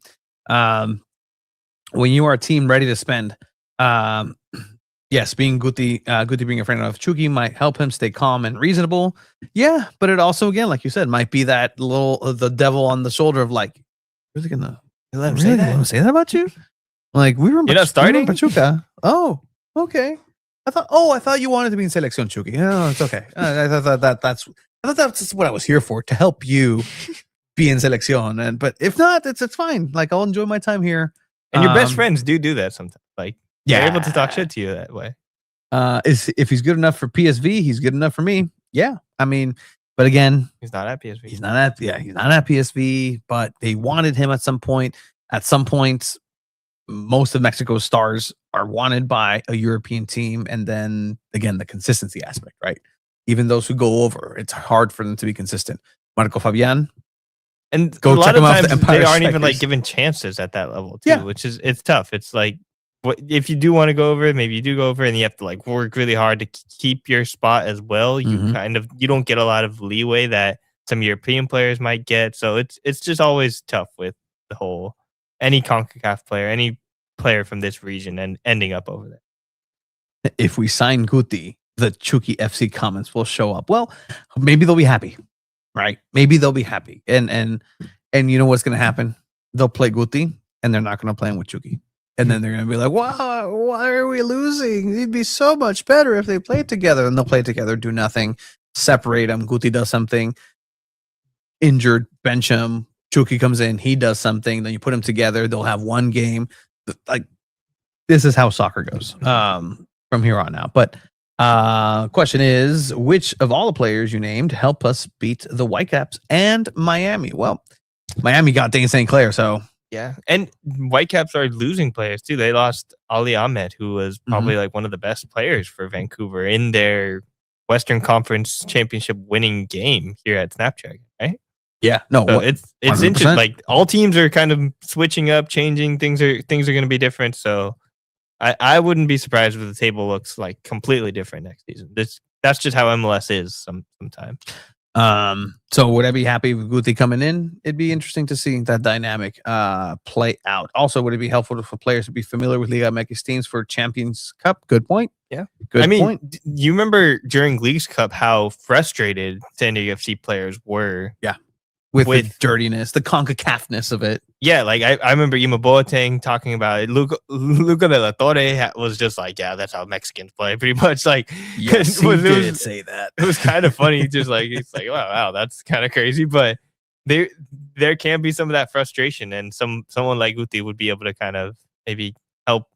when you are a team ready to spend, yes, being Guti being a friend of Chucky might help him stay calm and reasonable. Yeah, but it also, again, like you said, might be that the devil on the shoulder of like, really gonna let him say that? Want to say that about you? Like we were, you're not starting Pachuca. Oh, okay. I thought you wanted to be in Selección, Chucky. No, it's okay. I thought that's what I was here for, to help you be in Selección. But if not, it's fine. Like I'll enjoy my time here. And your best friends do that sometimes. Like they're able to talk shit to you that way. If he's good enough for PSV, he's good enough for me. Yeah, I mean, but again, he's not at PSV. He's not at PSV. But they wanted him at some point. At some point, most of Mexico's stars are wanted by a European team, and then again, the consistency aspect, right? Even those who go over, it's hard for them to be consistent. Marco Fabian, and a lot of times they aren't even like given chances at that level too, which is, it's tough. It's like, if you do want to go over, maybe you do go over, and you have to like work really hard to keep your spot as well. You you don't get a lot of leeway that some European players might get. So it's just always tough with the whole, any CONCACAF player, any player from this region and ending up over there. If we sign Guti, the Chucky FC comments will show up. Well, maybe they'll be happy, right? Maybe they'll be happy. And you know what's going to happen? They'll play Guti, and they're not going to play him with Chucky. And then they're going to be like, wow, why are we losing? It'd be so much better if they played together. And they'll play together, do nothing, separate them. Guti does something, injured, bench him. Chucky comes in, he does something. Then you put them together. They'll have one game. Like, this is how soccer goes from here on out. But question is, which of all the players you named help us beat the Whitecaps and Miami? Well, Miami got Dane St. Clair, so Yeah, and Whitecaps are losing players too. They lost Ali Ahmed, who was probably like one of the best players for Vancouver in their Western Conference Championship winning game here at Snapchat, right? Yeah, no, So it's 100%. interesting. Like all teams are kind of switching up, changing things. Are going to be different. So I wouldn't be surprised if the table looks like completely different next season. That's just how MLS is sometimes. So would I be happy with Guti coming in? It'd be interesting to see that dynamic play out. Also, would it be helpful for players to be familiar with Liga MX teams for Champions Cup? Good point. Yeah. Good point. You remember during Leagues Cup how frustrated SanDiego FC players were? Yeah. With the dirtiness, the CONCACAFness of it. Yeah, like I remember Ima Boateng talking about it. Luca de la Torre was just like, yeah, that's how Mexicans play, pretty much. Like, yes, he did say that. It was kind of funny, just like it's like, wow, that's kind of crazy. But there can be some of that frustration, and someone like Guti would be able to kind of maybe help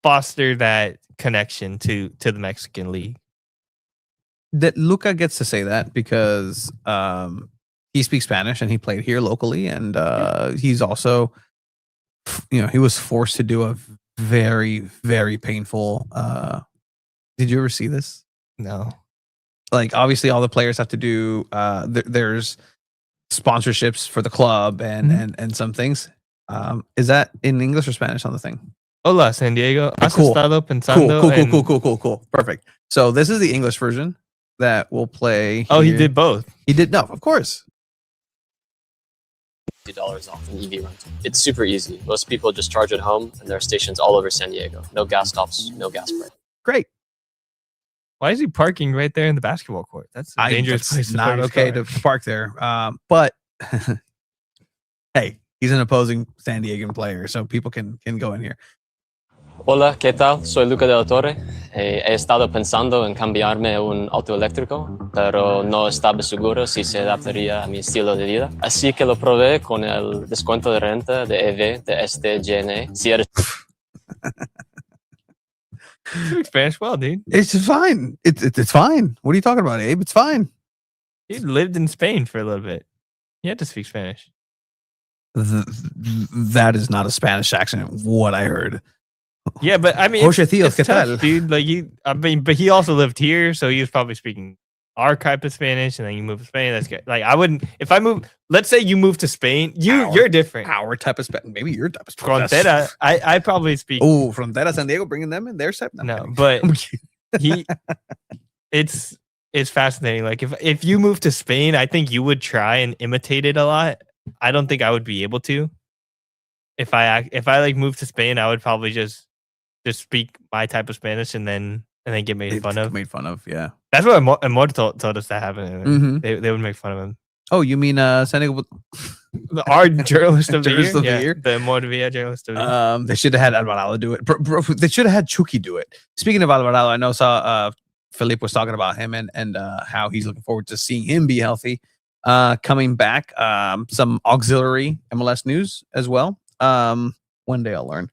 foster that connection to the Mexican league. That Luca gets to say that because he speaks Spanish and he played here locally, and he's also, he was forced to do a very, very painful. Did you ever see this? No. Like, obviously, all the players have to do. There's sponsorships for the club and some things. Is that in English or Spanish on the thing? Hola, SanDiego. Has Cool. estado pensando Cool. Perfect. So this is the English version that we'll play. Oh, here. he did both. He did. No, of course. $50 off an EV rental. It's super easy. Most people just charge at home, and there are stations all over San Diego. No gas stops, no gas price. Great. Why is he parking right there in the basketball court? That's a dangerous place. It's not okay to park there. But hey, he's an opposing San Diegan player, so people can go in here. Hola, ¿qué tal? Soy Luca de la Torre. He estado pensando en cambiarme a un auto eléctrico, pero no estaba seguro si se adaptaría a mi estilo de vida. Así que lo probé con el descuento de renta de EV de SDGN. Si eres... You speak Spanish well, dude. It's just fine. It's fine. What are you talking about, Abe? It's fine. He lived in Spain for a little bit. He had to speak Spanish. That is not a Spanish accent. What I heard. Yeah, but I mean, Oye, tío, ¿qué tough, tal? dude. Like but he also lived here, so he was probably speaking our type of Spanish, and then you move to Spain. That's good. Like I wouldn't. If I move, let's say you move to Spain, you're different. Our type of Spanish. Maybe your type of Spanish. Frontera. I probably speak. Oh, Frontera, San Diego, bringing them in their set. No, but it's fascinating. Like if you move to Spain, I think you would try and imitate it a lot. I don't think I would be able to. If I like moved to Spain, I would probably just speak my type of Spanish and then get made fun of. Made fun of, yeah. That's what Amor told us that happened. Mm-hmm. They would make fun of him. Oh, you mean San Diego? Our journalist of the Journalist year? of the year? The Amor de Villa journalist of the year. They should have had Alvarado do it. Bro, they should have had Chucky do it. Speaking of Alvarado, I know Felipe was talking about him and how he's looking forward to seeing him be healthy. Coming back, some auxiliary MLS news as well. One day I'll learn.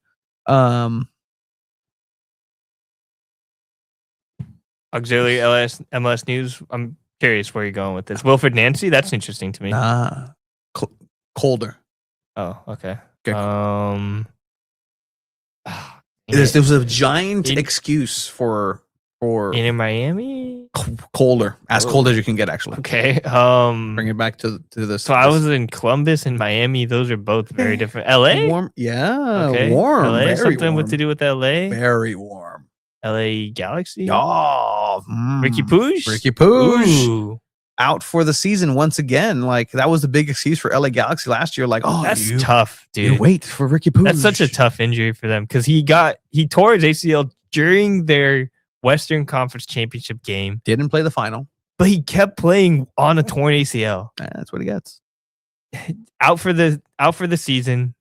Auxiliary MLS news. I'm curious where you're going with this. Wilfred Nancy? That's interesting to me. Colder. Oh, okay. There was a giant excuse for in Miami. Colder, as cold as you can get, actually. Okay. Bring it back to this. So I was in Columbus and Miami. Those are both very different. LA? Warm. Yeah. Okay. Warm. LA, very something warm. to do with LA. Very warm. LA Galaxy. Oh, Ricky Pooch. Ricky Pooch. Ooh. Out for the season once again. Like, that was the big excuse for LA Galaxy last year. Like, oh, that's tough, dude. You wait for Ricky Pooch. That's such a tough injury for them because he tore his ACL during their Western Conference Championship game. Didn't play the final, but he kept playing on a torn ACL. That's what he gets. Out for the season,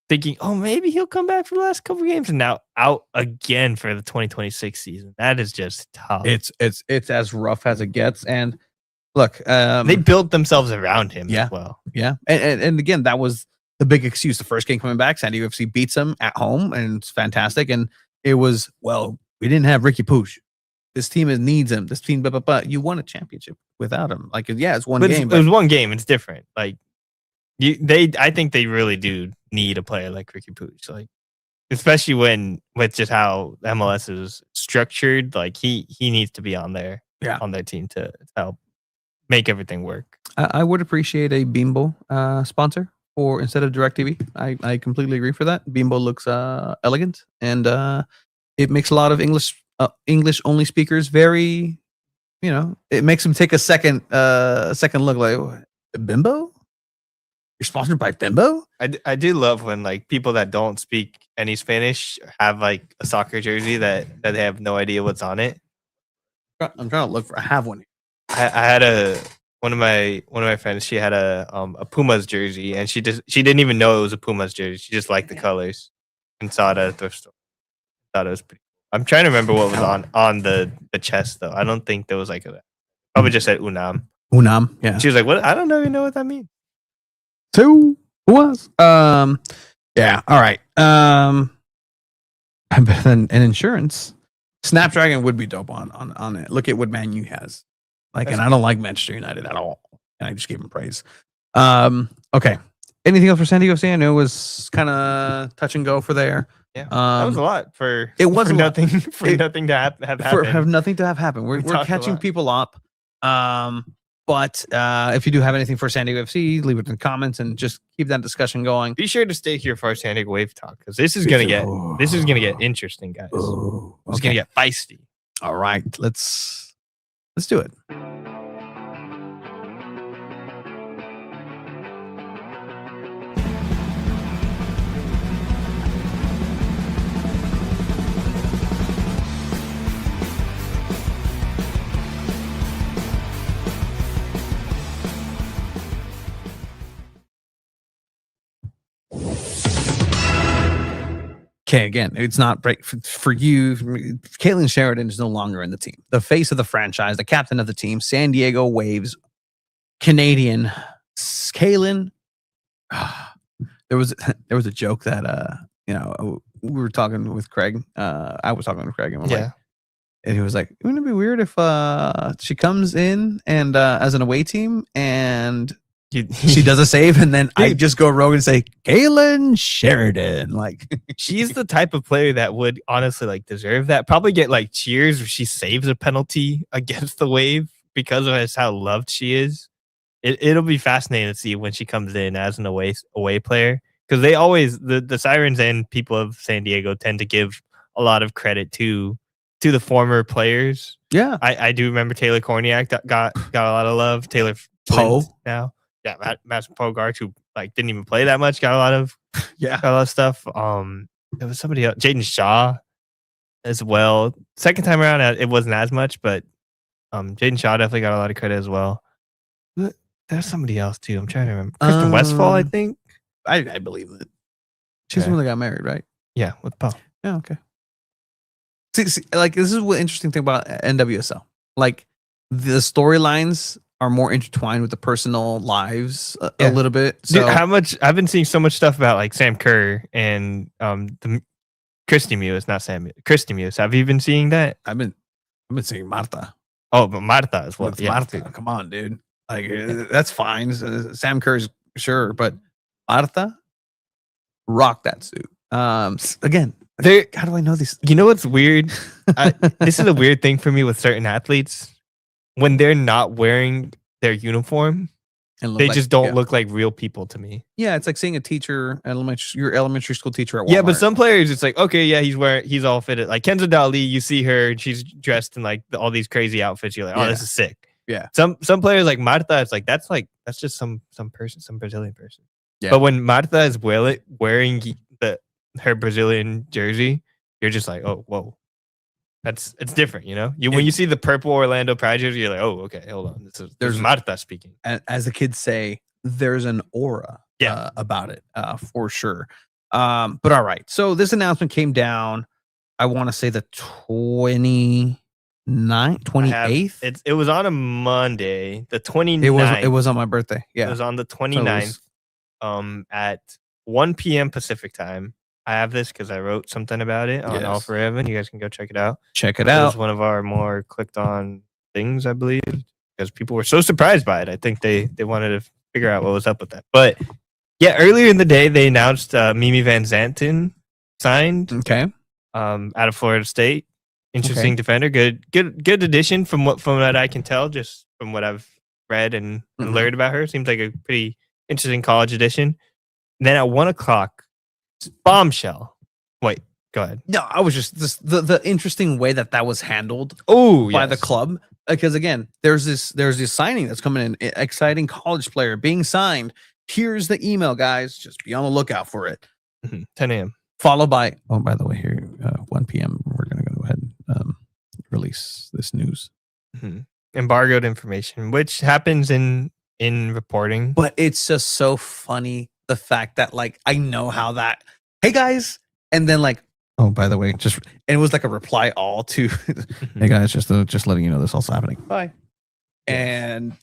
thinking, oh, maybe he'll come back for the last couple of games, and now out again for the 2026 season. That is just tough. It's as rough as it gets. And look, they built themselves around him as well. Yeah, and again, that was the big excuse. The first game coming back, SanDiego FC beats them at home, and it's fantastic. And it was, well, we didn't have Ricky Pooch. This team needs him. This team, you won a championship without him. Like, yeah, it's one game. It was one game. It's different. Like, I think they really do need a player like Ricky Puig, like especially with just how MLS is structured. Like he needs to be on their team to help make everything work. I would appreciate a Bimbo sponsor or instead of DirecTV. I completely agree for that. Bimbo looks elegant and it makes a lot of English only speakers very, it makes them take a second look like Bimbo. You're sponsored by Bimbo? I do love when like people that don't speak any Spanish have like a soccer jersey that they have no idea what's on it. I'm trying to look for. I have one. I had one of my friends. She had a Pumas jersey, and she didn't even know it was a Pumas jersey. She just liked the colors and saw it at a thrift store. Thought it was pretty. I'm trying to remember what was on the chest though. I don't think there was like probably just said Unam. Unam, yeah. She was like, "What? I don't even know what that means." Who was? Yeah. All right. Better than an insurance. Snapdragon would be dope on it. Look at what Man U has. And I don't like Manchester United at all. And I just gave him praise. Okay. Anything else for SanDiego FC? I know it was kind of touch and go for there. Yeah, that was a lot for nothing to have happened. Have nothing to have happen. We're catching people up. But if you do have anything for SanDiego FC, leave it in the comments and just keep that discussion going. Be sure to stay here for our SanDiego Wave talk because this is gonna get interesting, guys. It's gonna get feisty. All right, let's do it. Okay, again, it's not break for you. Caitlin Sheridan is no longer in the team. The face of the franchise, the captain of the team, SanDiego Waves, Canadian Caitlin. There was a joke that we were talking with Craig. I was talking with Craig, and and he was like, "Wouldn't it be weird if she comes in and as an away team and." She does a save, and then I just go rogue and say, Caitlin Sheridan. Like, she's the type of player that would honestly deserve that. Probably get cheers if she saves a penalty against the Wave because of how loved she is. It'll be fascinating to see when she comes in as an away player because they always the Sirens and people of SanDiego tend to give a lot of credit to the former players. Yeah, I do remember Taylor Korniak that got a lot of love. Taylor Poe now. Yeah, Matt Pogart, who didn't even play that much, got a lot of stuff. There was somebody else, Jaden Shaw, as well. Second time around, it wasn't as much, but Jaden Shaw definitely got a lot of credit as well. There's somebody else too. I'm trying to remember. Kristen Westfall, I think. I believe it. She's the one that got married, right? Yeah, with Paul. Yeah, okay. See, this is what interesting thing about NWSL. The storylines are more intertwined with the personal lives a little bit. So dude, how much I've been seeing so much stuff about Sam Kerr and the Christy Muse, not Sam Christy Muse. Have you been seeing that? I've been seeing Marta. Oh, but Marta as well. Yeah, Marta, come on, dude. That's fine. Sam Kerr's sure, but Marta, rock that suit. Again, how do I know this? You know what's weird? This is a weird thing for me with certain athletes. When they're not wearing their uniform, they just don't look like real people to me. Yeah, it's like seeing a teacher, your elementary school teacher at Walmart. Yeah, but some players, it's okay, yeah, he's all fitted. Like Kenza Dali, you see her, she's dressed in all these crazy outfits. You're like, oh, this is sick. Yeah. Some players like Marta, it's that's just some person, some Brazilian person. Yeah. But when Marta is wearing her Brazilian jersey, you're just like, oh, whoa. It's different, when you see the purple Orlando Pride jersey, you're like, oh, okay, hold on. There's Marta speaking. As the kids say, there's an aura about it, for sure. But all right. So this announcement came down, I want to say the 28th. It was on a Monday, the 29th. It was on my birthday. Yeah. It was on the 29th at 1 p.m. Pacific time. I have this because I wrote something about it on All for Evan. You guys can go check it out. It was one of our more clicked on things, I believe, because people were so surprised by it. I think they wanted to figure out what was up with that. But Yeah, earlier in the day they announced Mimi Van Zanten signed Okay. out of Florida State. Interesting defender. Good addition from what I can tell, just from what I've read and learned about her. Seems like a pretty interesting college addition. And then at 1 o'clock, bombshell. Wait, go ahead. No, I was just the interesting way that was handled by the club, because again, there's this signing that's coming in, exciting college player being signed. Here's the email, guys. Just be on the lookout for it. 10 a.m. Followed by, oh, by the way, here 1 p.m. We're gonna go ahead and release this news. Embargoed information, which happens in reporting. But it's just so funny the fact that like I know how that. Hey guys, and then like, oh, by the way, and it was like a reply all to, hey guys, just letting you know this all's happening. Bye. And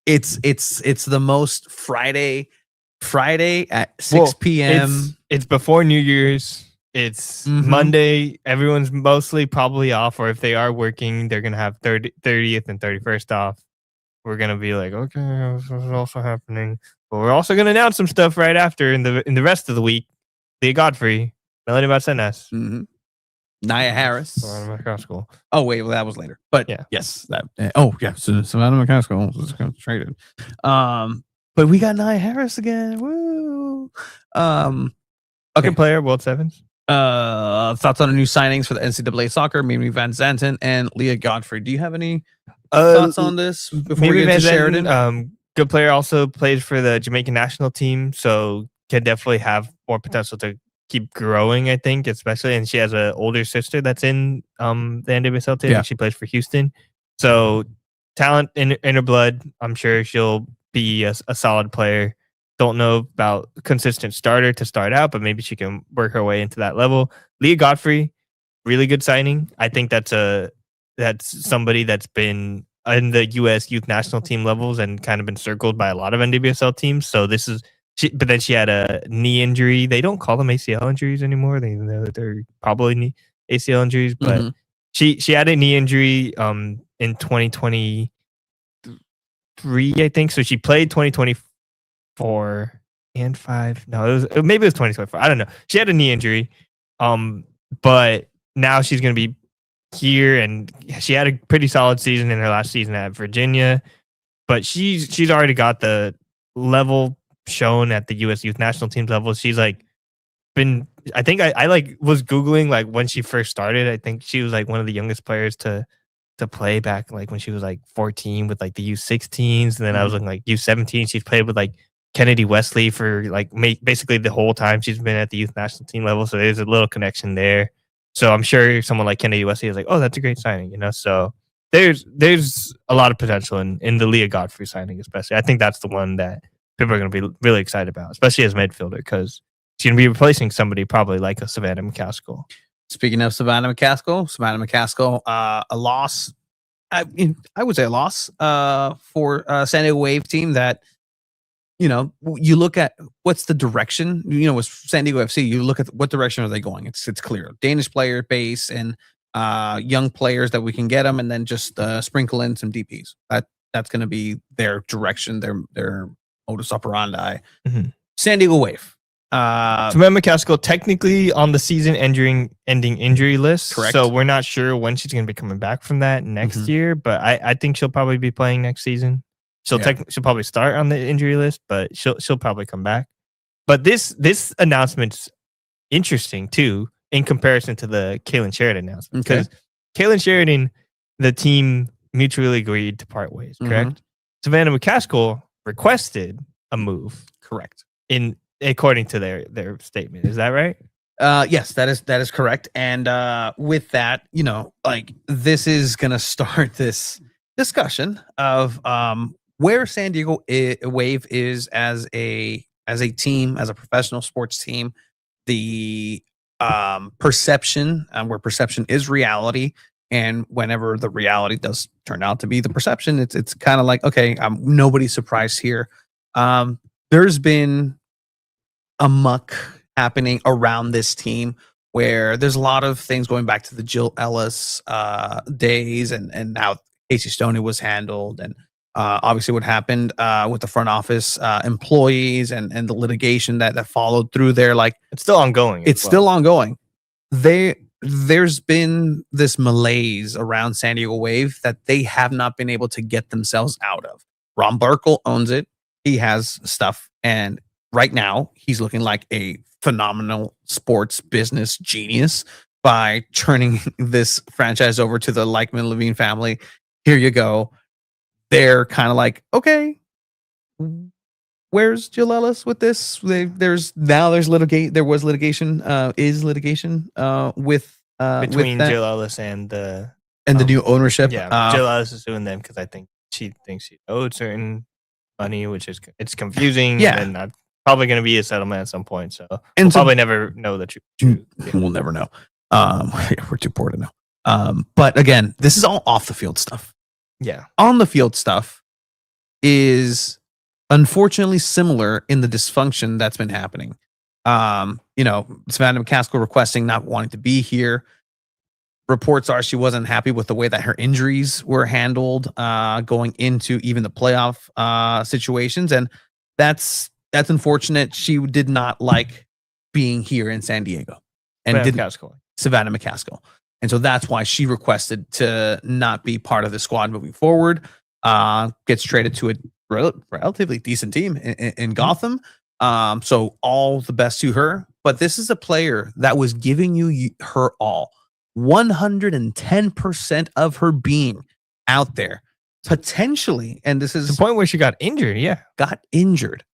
it's the most Friday at 6 p.m. It's before New Year's. It's Monday. Everyone's mostly probably off, or if they are working, they're gonna have 30th and 31st off. We're gonna be like, okay, this is also happening, but we're also gonna announce some stuff right after in the rest of the week. Leah Godfrey, Melanie Martinez, Nia Harris, Savannah McCaskill. Oh wait, well that was later, but yeah, yes, that. So Savannah McCaskill was traded. But we got Nia Harris again. Woo. Okay. Good player, World Sevens. Thoughts on the new signings for the NCAA soccer? Mimi Van Zanten and Leah Godfrey. Do you have any thoughts on this before we get to Sheridan? Good player, also plays for the Jamaican national team, so can definitely have more potential to keep growing, I think, especially. And she has an older sister that's in the NWSL team. Yeah. She plays for Houston. So talent in her blood. I'm sure she'll be a solid player. Don't know about consistent starter to start out, but maybe she can work her way into that level. Leah Godfrey, really good signing. I think that's somebody that's been in the U.S. youth national team levels and kind of been circled by a lot of NWSL teams. So this is, but then she had a knee injury. They don't call them ACL injuries anymore. They're probably knee ACL injuries, but she had a knee injury in 2023, I think. So she played 2024 and 5. No, maybe it was 2024. I don't know. She had a knee injury, but now she's going to be here, and she had a pretty solid season in her last season at Virginia. But she's already got the level shown at the U.S. youth national team level. She's like been. I think I like was Googling like when she first started. I think she was like one of the youngest players to play back like when she was like 14 with like the U16s, and then I was looking like U17. She's played with like Kennedy Wesley for like basically the whole time she's been at the youth national team level. So there's a little connection there. So I'm sure someone like Kennedy Wesley is like, oh, that's a great signing, you know. So there's a lot of potential in the Leah Godfrey signing, especially. I think that's the one that people are going to be really excited about, especially as midfielder, because she's going to be replacing somebody probably like a Savannah McCaskill. Speaking of Savannah McCaskill, a loss. I would say a loss for SanDiego Wave team that, you know, you look at what's the direction, you know, with SanDiego FC, you look at what direction are they going? It's clear. Danish player base and young players that we can get them, and then just sprinkle in some DPs. That's going to be their direction, their modus operandi. SanDiego Wave. Savannah McCaskill technically on the season ending injury list. Correct. So we're not sure when she's going to be coming back from that next year, but I think she'll probably be playing next season. She'll probably start on the injury list, but she'll probably come back. But this announcement's interesting too in comparison to the Kaylin Sheridan announcement, because Kaylin Sheridan, the team mutually agreed to part ways. Correct. Savannah McCaskill requested a move. Correct. According to their statement. Is that right? Yes, that is correct. And with that, you know, like this is gonna start this discussion of where SanDiego Wave is as a team, as a professional sports team, the perception, where perception is reality, and whenever the reality does turn out to be the perception, it's kind of like, okay, nobody's surprised here. There's been a muck happening around this team where there's a lot of things going back to the Jill Ellis days and how Casey Stoney was handled, and Obviously, what happened with the front office employees and the litigation that followed through there, like It's still ongoing. it's still ongoing. There's been this malaise around San Diego Wave that they have not been able to get themselves out of. Ron Burkle owns it. He has stuff, and right now he's looking like a phenomenal sports business genius by turning this franchise over to the Leichman Levine family. Here you go. They're kind of like, okay, where's Jill Ellis with this? There was litigation, with between that Jill Ellis and the new ownership. Yeah, Jill Ellis is suing them because I think she thinks she owed certain money, which is it's confusing. Yeah. And not probably going to be a settlement at some point. So And we'll so- probably never know the truth. We'll never know. We're too poor to know. But again, this is all off the field stuff. Yeah. On the field stuff is unfortunately similar in the dysfunction that's been happening. Savannah McCaskill requesting not wanting to be here. Reports are she wasn't happy with the way that her injuries were handled going into even the playoff situations. And that's unfortunate. She did not like being here in San Diego. And Savannah McCaskill. And so that's why she requested to not be part of the squad moving forward. Gets traded to a relatively decent team in Gotham. So all the best to her. But this is a player that was giving you her all. 110% of her being out there. Potentially, and this is The point where she got injured. Yeah. got injured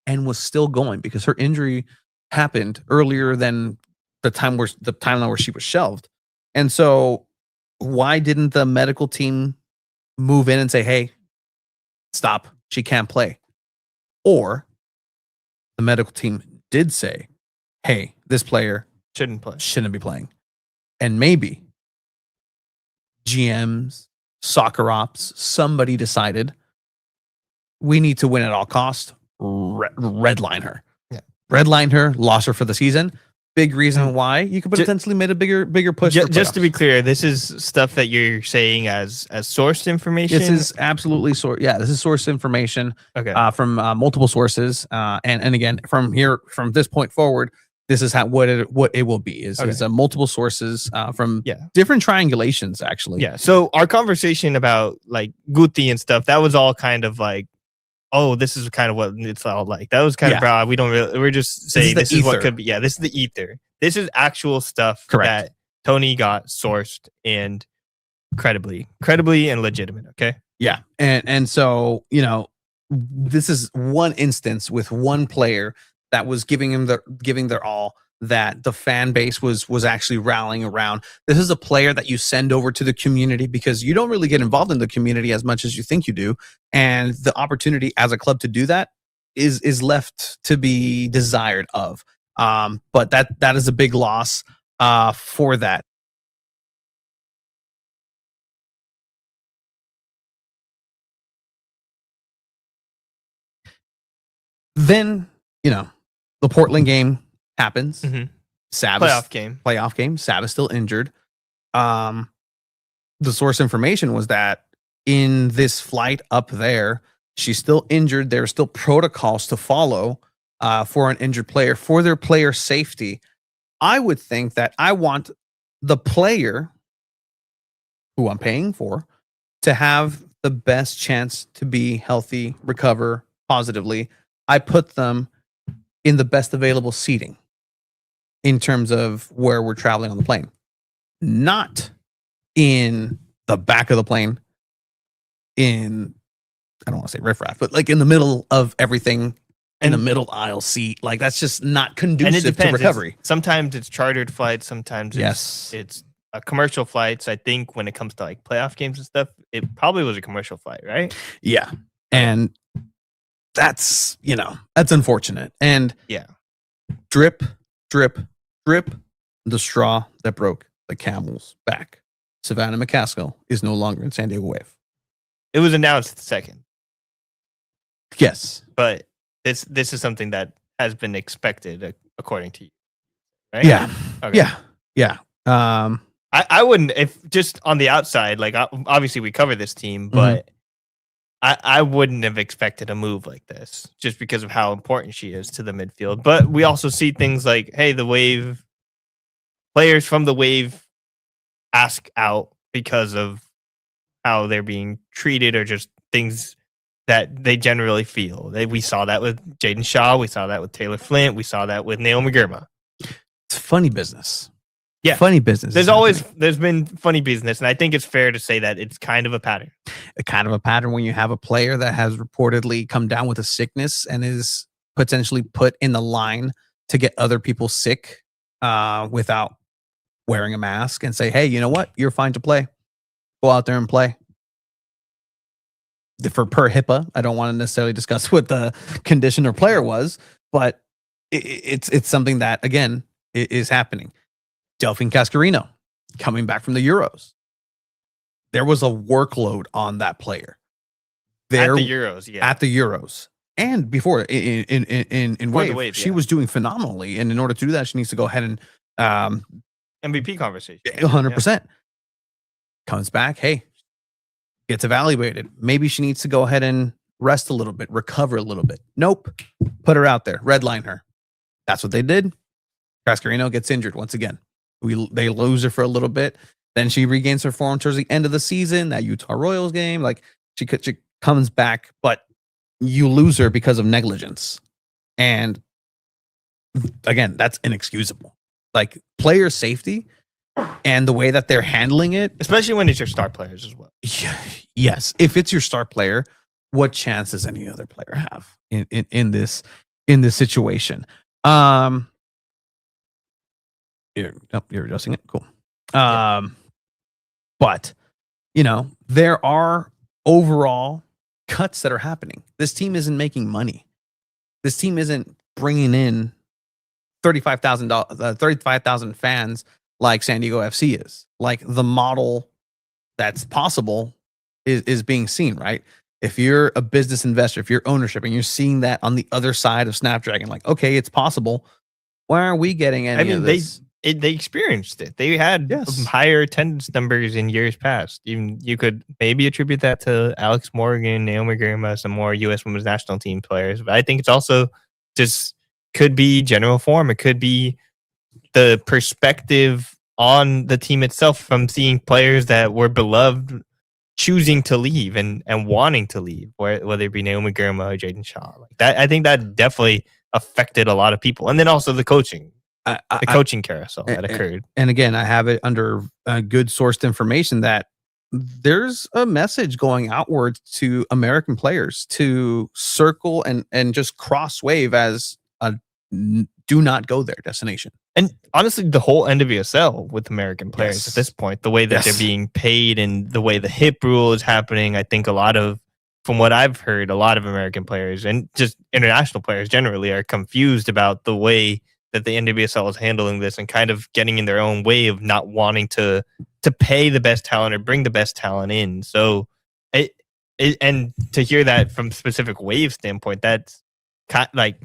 and was still going because her injury happened earlier than the timeline where she was shelved. And so why didn't the medical team move in and say, hey, stop, she can't play? Or the medical team did say, hey, this player shouldn't be playing. And maybe GMs, soccer ops, somebody decided we need to win at all costs, redline her. Yeah. Redline her, lost her for the season. Big reason why you could potentially made a bigger push. Just to be clear, this is stuff that you're saying as sourced information. This is absolutely this is source information. Okay. From multiple sources, and again from this point forward, this is what it will be is multiple sources from different triangulations actually. Yeah. So our conversation about like Guti and stuff, that was all kind of like, oh, this is kind of what it's all like. That was kind of broad. We're just saying this is what could be. Yeah, this is the ether. This is actual stuff that Tony got sourced and credibly and legitimate. Okay. Yeah. And so, this is one instance with one player that was giving their all, that the fan base was actually rallying around. This is a player that you send over to the community because you don't really get involved in the community as much as you think you do. And the opportunity as a club to do that is left to be desired of. But that is a big loss for that. Then, the Portland game happens. Mm-hmm. Playoff game. Sav is still injured. The source information was that in this flight up there, she's still injured. There are still protocols to follow for an injured player, for their player safety. I would think that I want the player who I'm paying for to have the best chance to be healthy, recover positively. I put them in the best available seating in terms of where we're traveling on the plane, not in the back of the plane, I don't want to say riffraff, but like in the middle of everything, in the middle aisle seat. Like that's just not conducive to recovery. Sometimes it's chartered flights. Sometimes it's commercial flights. I think when it comes to like playoff games and stuff, it probably was a commercial flight, right? Yeah. And that's unfortunate. And drip, the straw that broke the camel's back. Savannah McCaskill is no longer in San Diego Wave. It was announced second. Yes. But this is something that has been expected according to you, right? Yeah. Okay. Yeah. I wouldn't, if just on the outside, like obviously we cover this team, but I wouldn't have expected a move like this just because of how important she is to the midfield. But we also see things like, hey, the Wave players from the Wave ask out because of how they're being treated or just things that they generally feel. We saw that with Jaden Shaw. We saw that with Taylor Flint. We saw that with Naomi Girma. It's funny business. Yeah. Funny business. There's been funny business, and I think it's fair to say that it's kind of a pattern. A kind of a pattern when you have a player that has reportedly come down with a sickness and is potentially put in the line to get other people sick without wearing a mask and say, hey, you know what? You're fine to play. Go out there and play. For per HIPAA, I don't want to necessarily discuss what the condition or player was, but it's something that, again, is happening. Delphine Cascarino coming back from the Euros. There was a workload on that player. At the Euros, yeah. At the Euros. And before in Wave, she was doing phenomenally. And in order to do that, she needs to go ahead and MVP conversation. 100%. Yeah. Comes back, hey, gets evaluated. Maybe she needs to go ahead and rest a little bit, recover a little bit. Nope. Put her out there, redline her. That's what they did. Cascarino gets injured once again. They lose her for a little bit. Then she regains her form towards the end of the season, that Utah Royals game. Like she comes back, but you lose her because of negligence. And again, that's inexcusable. Like player safety and the way that they're handling it, especially when it's your star players as well. Yes, if it's your star player, what chance does any other player have in this situation? You're adjusting it. Cool. But there are overall cuts that are happening. This team isn't making money. This team isn't bringing in 35,000 fans like San Diego FC is. Like the model that's possible is being seen, right? If you're a business investor, if you're ownership and you're seeing that on the other side of Snapdragon, like, okay, it's possible. Why aren't we getting any of this? They experienced it. They had higher attendance numbers in years past. Even you could maybe attribute that to Alex Morgan, Naomi Girma, some more U.S. Women's National Team players. But I think it's also just could be general form. It could be the perspective on the team itself from seeing players that were beloved choosing to leave and wanting to leave, whether it be Naomi Girma or Jaden Shaw. Like that, I think that definitely affected a lot of people. And then also the coaching. The coaching carousel that occurred. And again, I have it under good sourced information that there's a message going outwards to American players to circle and just cross Wave as a do not go there destination. And honestly, the whole NWSL with American players at this point, the way that they're being paid and the way the HIP rule is happening, I think from what I've heard, a lot of American players and just international players generally are confused about the way that the NWSL is handling this and kind of getting in their own way of not wanting to pay the best talent or bring the best talent in. So, and to hear that from specific Wave standpoint, that's kind of like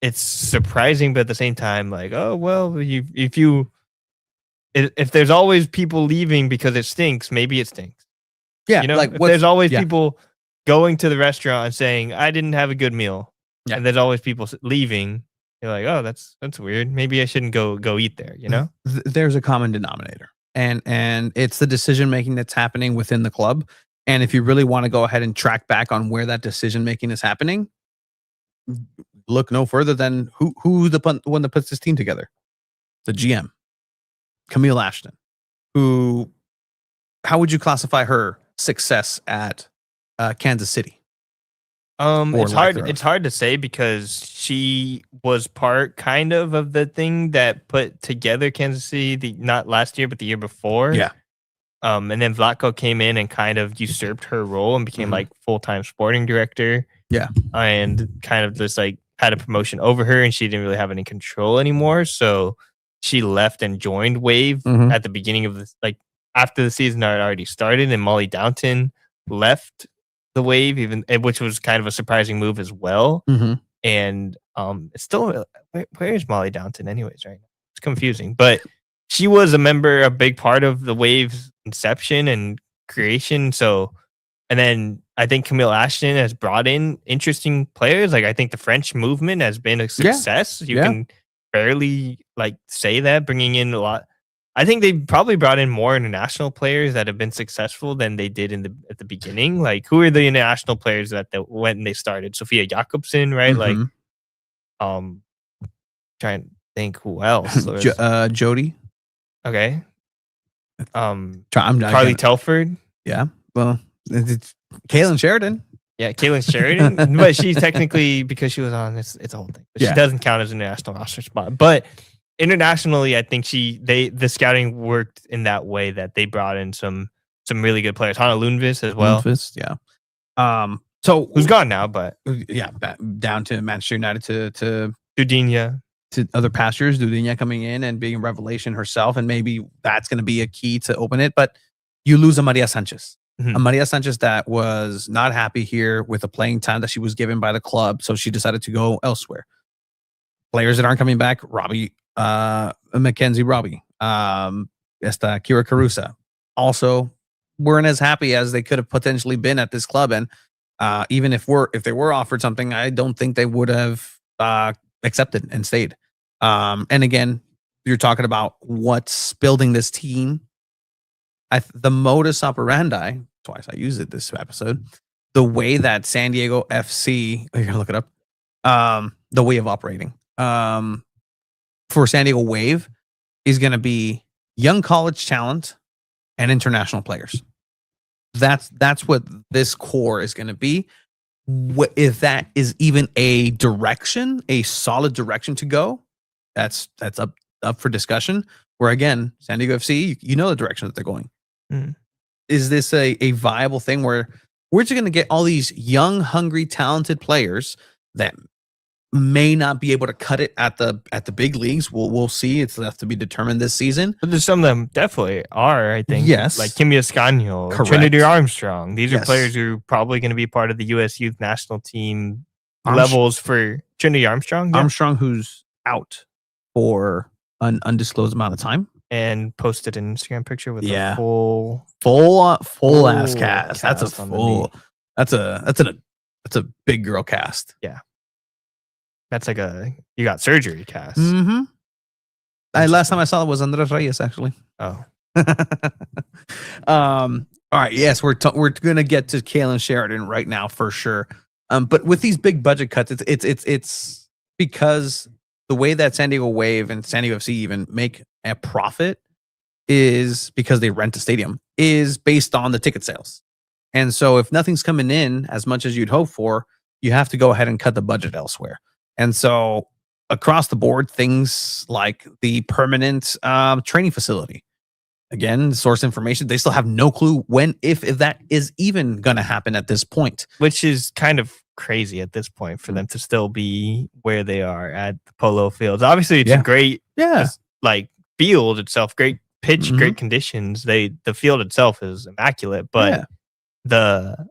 it's surprising, but at the same time, like, oh well, if there's always people leaving because it stinks, maybe it stinks. Yeah, like there's always people going to the restaurant and saying I didn't have a good meal, and there's always people leaving. You're like, oh, that's weird. Maybe I shouldn't go eat there, There's a common denominator. And it's the decision making that's happening within the club. And if you really want to go ahead and track back on where that decision making is happening, look no further than who's the one that puts this team together. The GM, Camille Ashton, how would you classify her success at Kansas City? It's hard to say because she was part kind of the thing that put together Kansas City not last year but the year before. Yeah. And then Vlatko came in and kind of usurped her role and became like full-time sporting director. Yeah. And kind of just like had a promotion over her and she didn't really have any control anymore. So she left and joined Wave at the beginning of this, like after the season had already started, and Molly Downton left the Wave, which was kind of a surprising move as well. And it's still where is Molly Downton anyways right now? It's confusing, but she was a big part of the Wave's inception and creation. So, and then I think Camille Ashton has brought in interesting players. Like I think the French movement has been a success. You can barely like say that, bringing in a lot. I think they probably brought in more international players that have been successful than they did at the beginning. Like who are the international players that when they started? Sophia Jakobsen, right? Like, trying to think who else. Jody. Okay. Carly Telford. Yeah. Well, it's Kaylin Sheridan. Yeah, Kaylin Sheridan. But she's technically, because she was on, it's a whole thing. But she doesn't count as an international roster spot. But internationally, I think the scouting worked in that way that they brought in some really good players. Hannah Lundqvist as well. Lundqvist, yeah. So who's gone now, but down to Manchester United to Dudinya. To other pastures, Dudinya coming in and being a revelation herself, and maybe that's going to be a key to open it. But you lose a Maria Sanchez. A Maria Sanchez that was not happy here with the playing time that she was given by the club, so she decided to go elsewhere. Players that aren't coming back, Mackenzie Robbie, Kira Carusa, also weren't as happy as they could have potentially been at this club. And even if they were offered something, I don't think they would have accepted and stayed. And again, you're talking about what's building this team. The modus operandi, twice I used it this episode, the way that San Diego FC, you're going to look it up, the way of operating for San Diego Wave is going to be young college talent and international players. That's what this core is going to be. If that is even a solid direction to go, that's up for discussion. Where again, San Diego FC, you know the direction that they're going. Is this a viable thing where we're just going to get all these young, hungry, talented players that may not be able to cut it at the big leagues? We'll see. It's left to be determined this season. But there's some of them definitely are, I think. Yes. Like Kimmy Escanio, Trinity Armstrong. These are players who are probably going to be part of the U.S. youth national team levels for Trinity Armstrong. Armstrong, who's out for an undisclosed amount of time. And posted an Instagram picture with a full ass cast. That's a full. That's a big girl cast. Yeah, that's like you got surgery cast. Last time I saw it was Andres Reyes actually. Oh. All right. Yes, we're gonna get to Kaylin Sheridan right now for sure. But with these big budget cuts, it's because the way that San Diego Wave and San Diego FC even make a profit is because they rent a stadium, is based on the ticket sales. And so if nothing's coming in as much as you'd hope for, you have to go ahead and cut the budget elsewhere. And so across the board, things like the permanent training facility, again, source information, they still have no clue when, if that is even going to happen at this point. Which is kind of crazy at this point for them to still be where they are at the Polo Fields. Obviously, it's a great like field itself, great pitch, great conditions. The field itself is immaculate, but the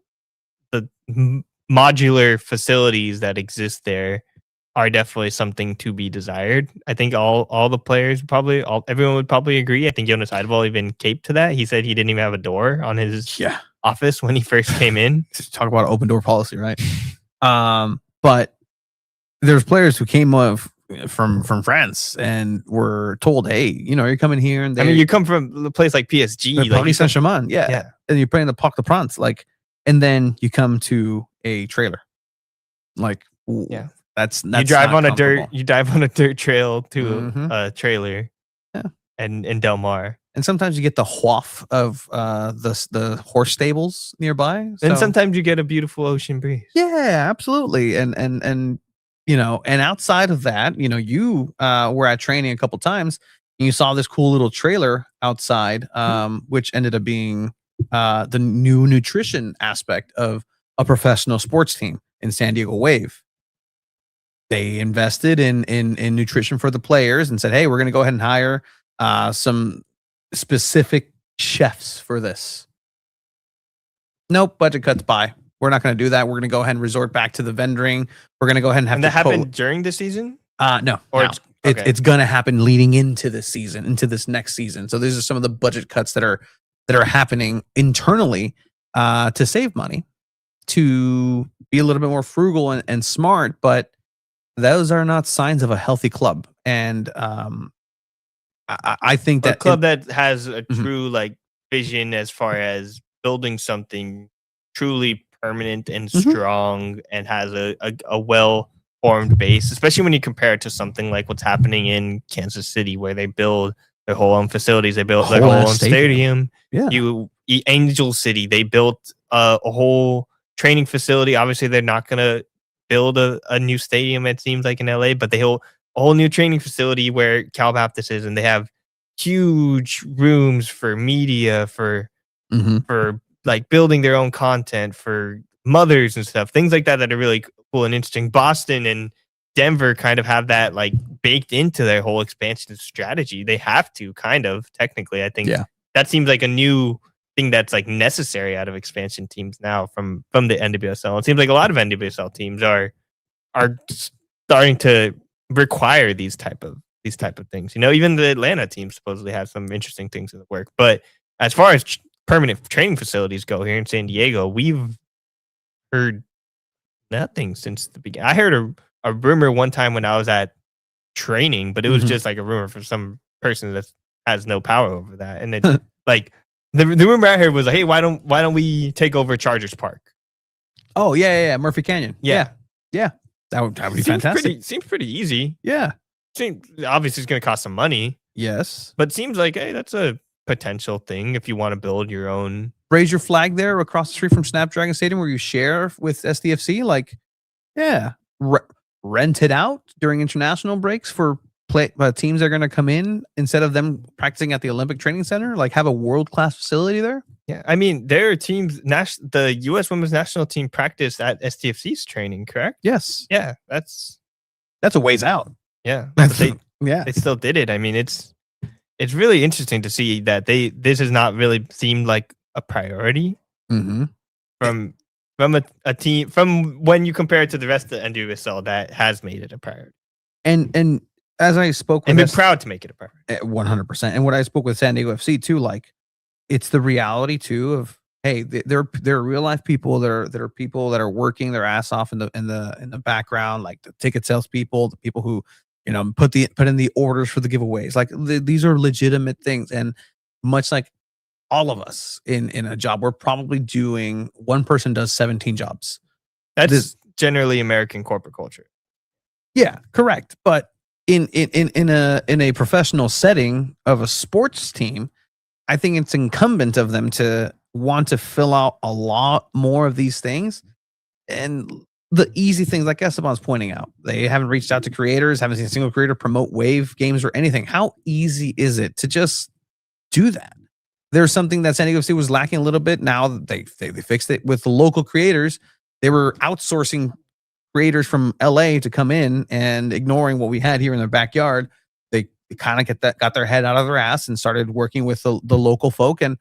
modular facilities that exist there are definitely something to be desired. I think all the players everyone would probably agree. I think Jonas Eidevall even caped to that. He said he didn't even have a door on his office when he first came in. Talk about open door policy, right? But there's players who came from France and were told, hey, you're coming here, and you come from a place like PSG, like Paris Saint-Germain, and you're playing the Parc des Princes, and then you come to a trailer, that's you drive on a dirt trail to a trailer, and in Del Mar. And sometimes you get the woof of the horse stables nearby. And sometimes you get a beautiful ocean breeze. Yeah, absolutely. And outside of that, you were at training a couple times and you saw this cool little trailer outside, which ended up being the new nutrition aspect of a professional sports team in San Diego Wave. They invested in nutrition for the players and said, hey, we're going to go ahead and hire some specific chefs for this. Nope, budget cuts by. We're not going to do that. We're going to go ahead and resort back to the vendoring. We're going to go ahead and have that happened during the season? No. It's going to happen leading into this season, into this next season. So these are some of the budget cuts that are happening internally to save money, to be a little bit more frugal and smart, but those are not signs of a healthy club. And I think A that club that has a Mhm. true like vision as far as building something truly permanent and Mhm. strong, and has a well formed base, especially when you compare it to something like what's happening in Kansas City, where they build their whole own facilities, they built their Whole whole ass own stadium. stadium. Yeah. Angel City, they built a whole training facility. Obviously, they're not gonna build a new stadium, it seems like, in LA, but they hold a whole new training facility where Cal Baptist is, and they have huge rooms for media, Mm-hmm. for like building their own content for mothers and stuff, things like that that are really cool and interesting. Boston and Denver kind of have that like baked into their whole expansion strategy. They have to kind of technically. I think Yeah. that seems like a new thing that's like necessary out of expansion teams now from the NWSL. It seems like a lot of NWSL teams are starting to require these type of things. You know, even the Atlanta team supposedly has some interesting things in the work. But as far as permanent training facilities go here in San Diego, we've heard nothing since the beginning. I heard a rumor one time when I was at training, but it was Mhm. just like a rumor from some person that has no power over that. And it like the rumor I heard was like, hey, why don't we take over Chargers Park? Oh yeah. Murphy Canyon. Yeah. Yeah. That would be fantastic. Seems pretty easy. Yeah. Obviously, it's going to cost some money, Yes. but seems like, hey, that's a potential thing if you want to build your own. Raise your flag there across the street from Snapdragon Stadium where you share with SDFC. Like, yeah. Rent it out during international breaks for teams that are going to come in instead of them practicing at the Olympic Training Center. Like, have a world-class facility there. Yeah, I mean, there are teams. The U.S. Women's National Team practiced at SDFC's training, correct? Yes. Yeah, that's a ways out. yeah. But they Yeah. still did it. I mean, it's really interesting to see that this has not really seemed like a priority Mm-hmm. from a team, from when you compare it to the rest of the NWSL that has made it a priority And as I spoke with and been proud to make it a priority. 100%. And what I spoke with San Diego FC too, like, it's the reality too of, hey, they're real life people. There are people that are working their ass off in the background, like the ticket sales people, the people who, you know, put in the orders for the giveaways. Like, these are legitimate things. And much like all of us in a job, we're probably doing, one person does 17 jobs. That's generally American corporate culture. Yeah, correct. But in a professional setting of a sports team, I think it's incumbent of them to want to fill out a lot more of these things. And the easy things, like Esteban's pointing out, they haven't reached out to creators, haven't seen a single creator promote Wave games or anything. How easy is it to just do that? There's something that San Diego City was lacking a little bit. Now they fixed it with the local creators. They were outsourcing creators from LA to come in and ignoring what we had here in their backyard. They kind of got their head out of their ass and started working with the local folk, and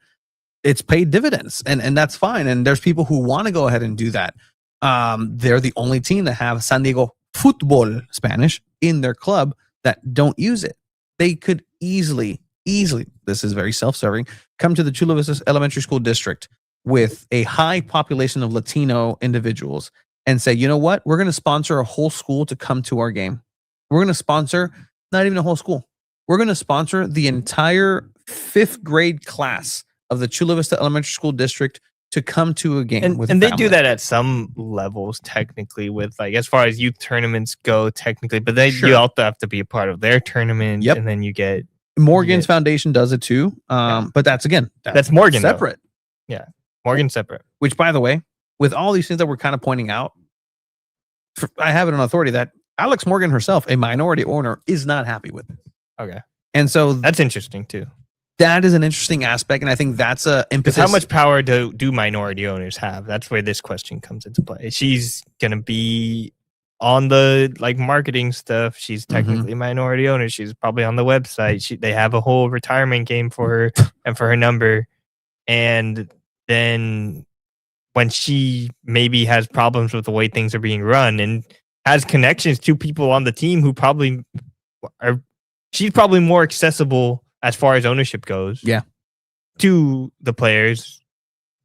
it's paid dividends, and that's fine. And there's people who want to go ahead and do that. They're the only team that have SanDiego.Futbol Spanish in their club that don't use it. They could easily, this is very self-serving, come to the Chula Vista Elementary School District with a high population of Latino individuals and say, you know what? We're going to sponsor a whole school to come to our game. We're going to sponsor not even a whole school. We're going to sponsor the entire 5th grade class of the Chula Vista Elementary School District to come to a game. And they do that at some levels, technically, with like as far as youth tournaments go, technically. But you also have to be a part of their tournament, and then you get Morgan's Foundation does it too. But that's Morgan separate. Though. Yeah, Morgan separate. Which, by the way, with all these things that we're kind of pointing out, I have it on authority that Alex Morgan herself, a minority owner, is not happy with it. Okay. And so that's interesting too. That is an interesting aspect, and I think that's a impetus. How much power do minority owners have? That's where this question comes into play. She's gonna be on the like marketing stuff. She's technically a minority owner. She's probably on the website. They have a whole retirement game for her and for her number. And then when she maybe has problems with the way things are being run and has connections to people on the team who probably she's probably more accessible as far as ownership goes, yeah, to the players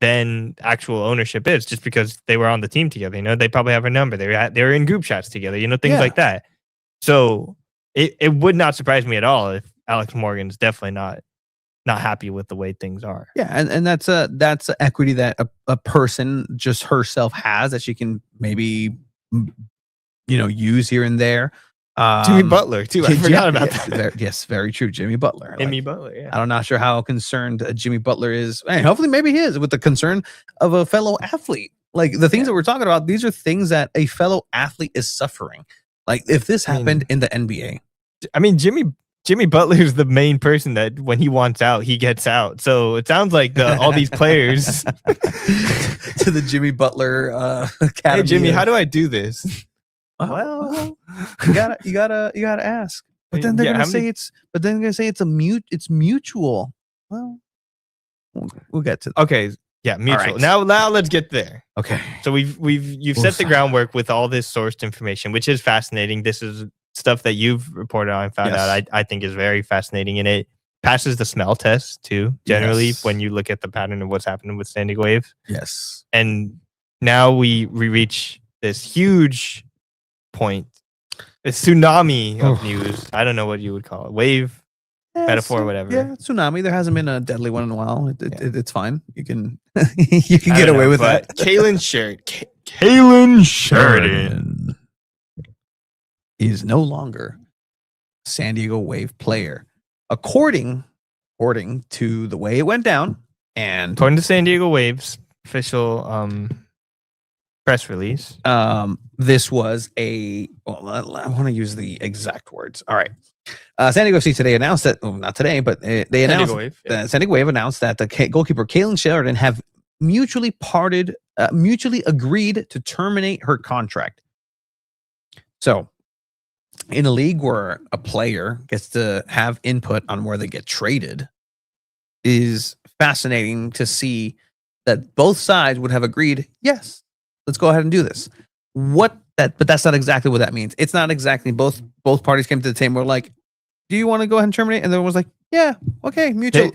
than actual ownership is, just because they were on the team together. You know, they probably have a number. They were in group chats together. You know, things like that. So it would not surprise me at all if Alex Morgan's definitely not happy with the way things are. Yeah, and that's a equity that a person just herself has that she can maybe use here and there. Jimmy Butler too. I forgot about that. Yes, very true. Jimmy Butler. Jimmy Butler. Yeah. I'm not sure how concerned Jimmy Butler is. Hey, hopefully, maybe he is with the concern of a fellow athlete. Like the things that we're talking about, these are things that a fellow athlete is suffering. Like if this happened in the NBA. I mean, Jimmy Butler is the main person that when he wants out, he gets out. So it sounds like all these players to the Jimmy Butler Academy. Hey Jimmy, how do I do this? Well, you gotta ask. But then they're gonna say it's mutual. Well, we'll get to that. Okay. Yeah, mutual. Right. Now let's get there. Okay. So you've set the groundwork with all this sourced information, which is fascinating. This is stuff that you've reported on and found out. I think is very fascinating, and it passes the smell test too. Generally, when you look at the pattern of what's happening with SanDiego Wave. Yes. And now we reach this huge point, a tsunami of news. I don't know what you would call it, wave, metaphor, whatever. Yeah, tsunami. There hasn't been a deadly one in a while. It's fine. You can you can get away with that. Kalen Sheridan is no longer SanDiego Wave player, according to the way it went down, and according to SanDiego Wave's official press release. This was I want to use the exact words. All right. SanDiego FC today announced that, not today, but they announced SanDiego Wave announced that the goalkeeper Kalen Sheridan have mutually agreed to terminate her contract. So, in a league where a player gets to have input on where they get traded, is fascinating to see that both sides would have agreed, yes, let's go ahead and do this. But that's not exactly what that means. It's not exactly both parties came to the table. We're like, do you want to go ahead and terminate? And then was like, yeah, okay, mutual.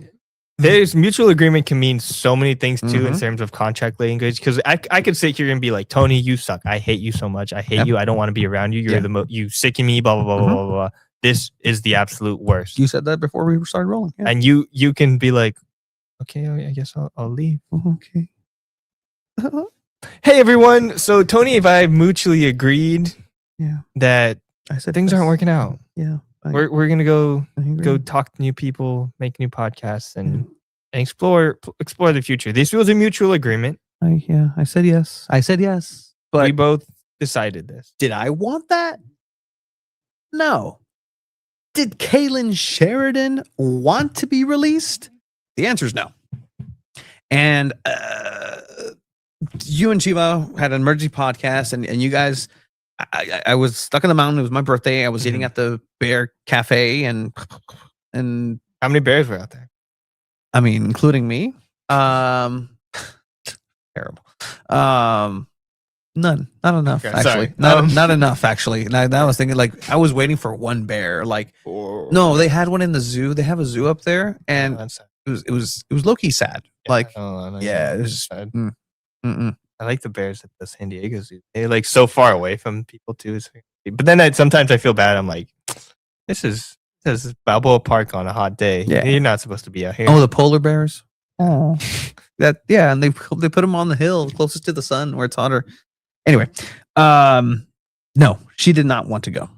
There's mutual agreement can mean so many things too in terms of contract language. Because I could sit here and be like, Tony, you suck. I hate you so much. I hate you. I don't want to be around you. You're you sicken me. Blah blah blah blah blah. This is the absolute worst. You said that before we started rolling, and you can be like, okay, I guess I'll leave. Okay. Hey everyone. So Tony and I mutually agreed that I said things aren't working out. Yeah. We're gonna go talk to new people, make new podcasts, and explore the future. This was a mutual agreement. I said yes. But we both decided this. Did I want that? No. Did Kalen Sheridan want to be released? The answer is no. And you and Chiva had an emergency podcast, and you guys. I was stuck in the mountain. It was my birthday. I was eating at the Bear Cafe, and how many bears were out there? I mean, including me. Terrible. None. Not enough. Okay, actually, not enough. Actually, and I was thinking like I was waiting for one bear. Like, no, they had one in the zoo. They have a zoo up there, and it was low-key sad. Yeah, like, it was sad. I like the bears at the SanDiego Zoo. They're like so far away from people too. But then sometimes I feel bad. I'm like, this is Balboa Park on a hot day. Yeah. You're not supposed to be out here. Oh, the polar bears. Oh, and they put them on the hill closest to the sun where it's hotter. Anyway, no, she did not want to go.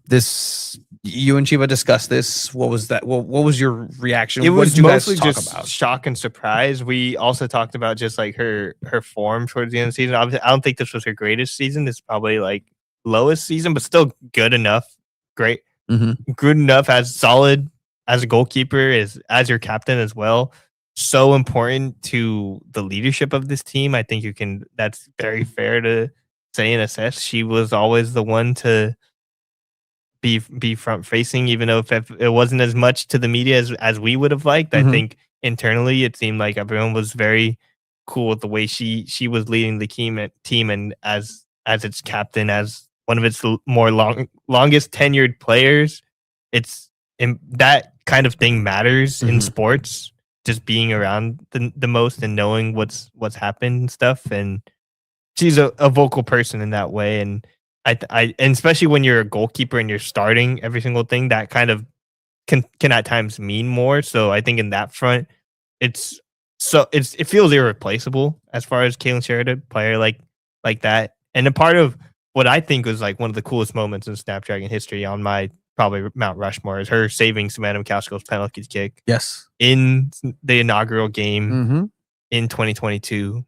This you and Chiva discussed this. What was that? What was your reaction? It was mostly just about? Shock and surprise. We also talked about just like her form towards the end of the season. Obviously, I don't think this was her greatest season. This is probably like lowest season, but still good enough. Great, good enough as solid as a goalkeeper, as your captain as well. So important to the leadership of this team. I think that's very fair to say and assess. She was always the one to be front facing, even though if it wasn't as much to the media as we would have liked. I think internally it seemed like everyone was very cool with the way she was leading the team and as its captain, as one of its more longest tenured players. That kind of thing matters in sports. just being around the most and knowing what's happened and stuff. And she's a vocal person in that way. And and especially when you're a goalkeeper and you're starting every single thing, that kind of can at times mean more. So I think in that front, it feels irreplaceable as far as Caitlin Sheridan, player like that. And a part of what I think was like one of the coolest moments in Snapdragon history on my probably Mount Rushmore is her saving Samantha McCaskill's penalty kick. Yes. In the inaugural game Mm-hmm. in 2022,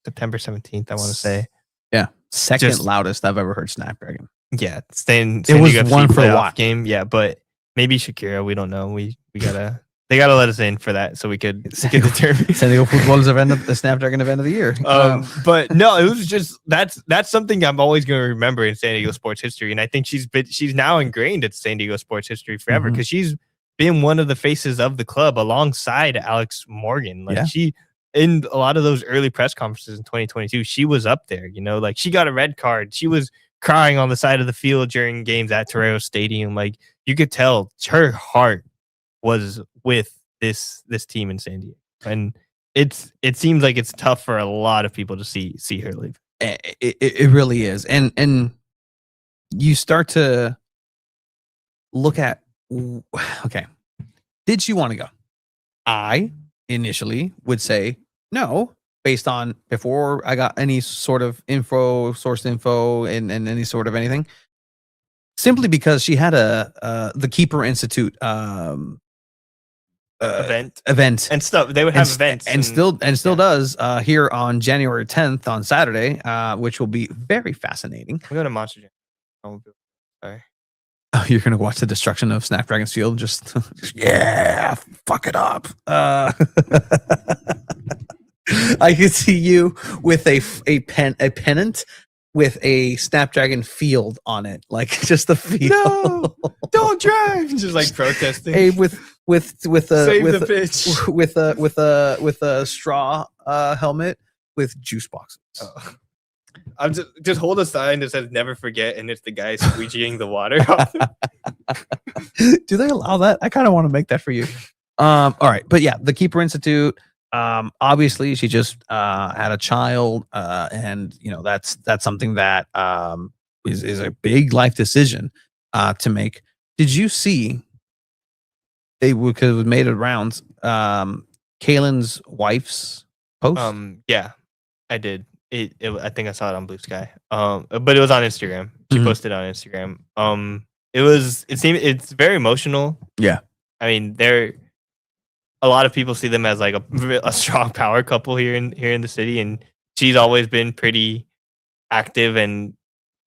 September 17th, I want to say. Yeah. Second loudest I've ever heard Snapdragon. Yeah. San It was Diego FC one for playoff what? game. Yeah, but maybe Shakira, we don't know. They gotta let us in for that so we could determine. SanDiego.Futbol's the Snapdragon event of the year. But no, it was just that's something I'm always going to remember in San Diego sports history, and I think she's now ingrained at San Diego sports history forever because she's been one of the faces of the club alongside Alex Morgan. Like she, in a lot of those early press conferences in 2022, she was up there. You know, like she got a red card. She was crying on the side of the field during games at Torero Stadium. Like you could tell her heart was with this team in San Diego, and it seems like it's tough for a lot of people to see her leave. It really is, and you start to look at, okay, did she want to go? I initially would say no, based on before I got any sort of source info, and any sort of anything, simply because she had the Keeper Institute event and stuff. They would have events and still does here on January 10th on Saturday, which will be very fascinating. We're going to Monster Jam. Sorry. Oh, you're gonna watch the destruction of Snapdragon's Field? Just yeah, fuck it up. I can see you with a pennant with a Snapdragon Field on it, like just the field. No, don't drive. Just like protesting. Hey, with a Save with the pitch. with a straw helmet with juice boxes. Oh. I'm just hold a sign that says "Never forget," and it's the guy squeeging the water. Do they allow that? I kind of want to make that for you. All right, but yeah, the Keeper Institute. Obviously, she just had a child, and you know that's something that is a big life decision to make. Did you see? Because it made it rounds. Kaylin's wife's post. Yeah, I did. I think I saw it on Blue Sky. But it was on Instagram. She posted on Instagram. It's very emotional. Yeah. I mean, a lot of people see them as like a strong power couple here in the city, and she's always been pretty active and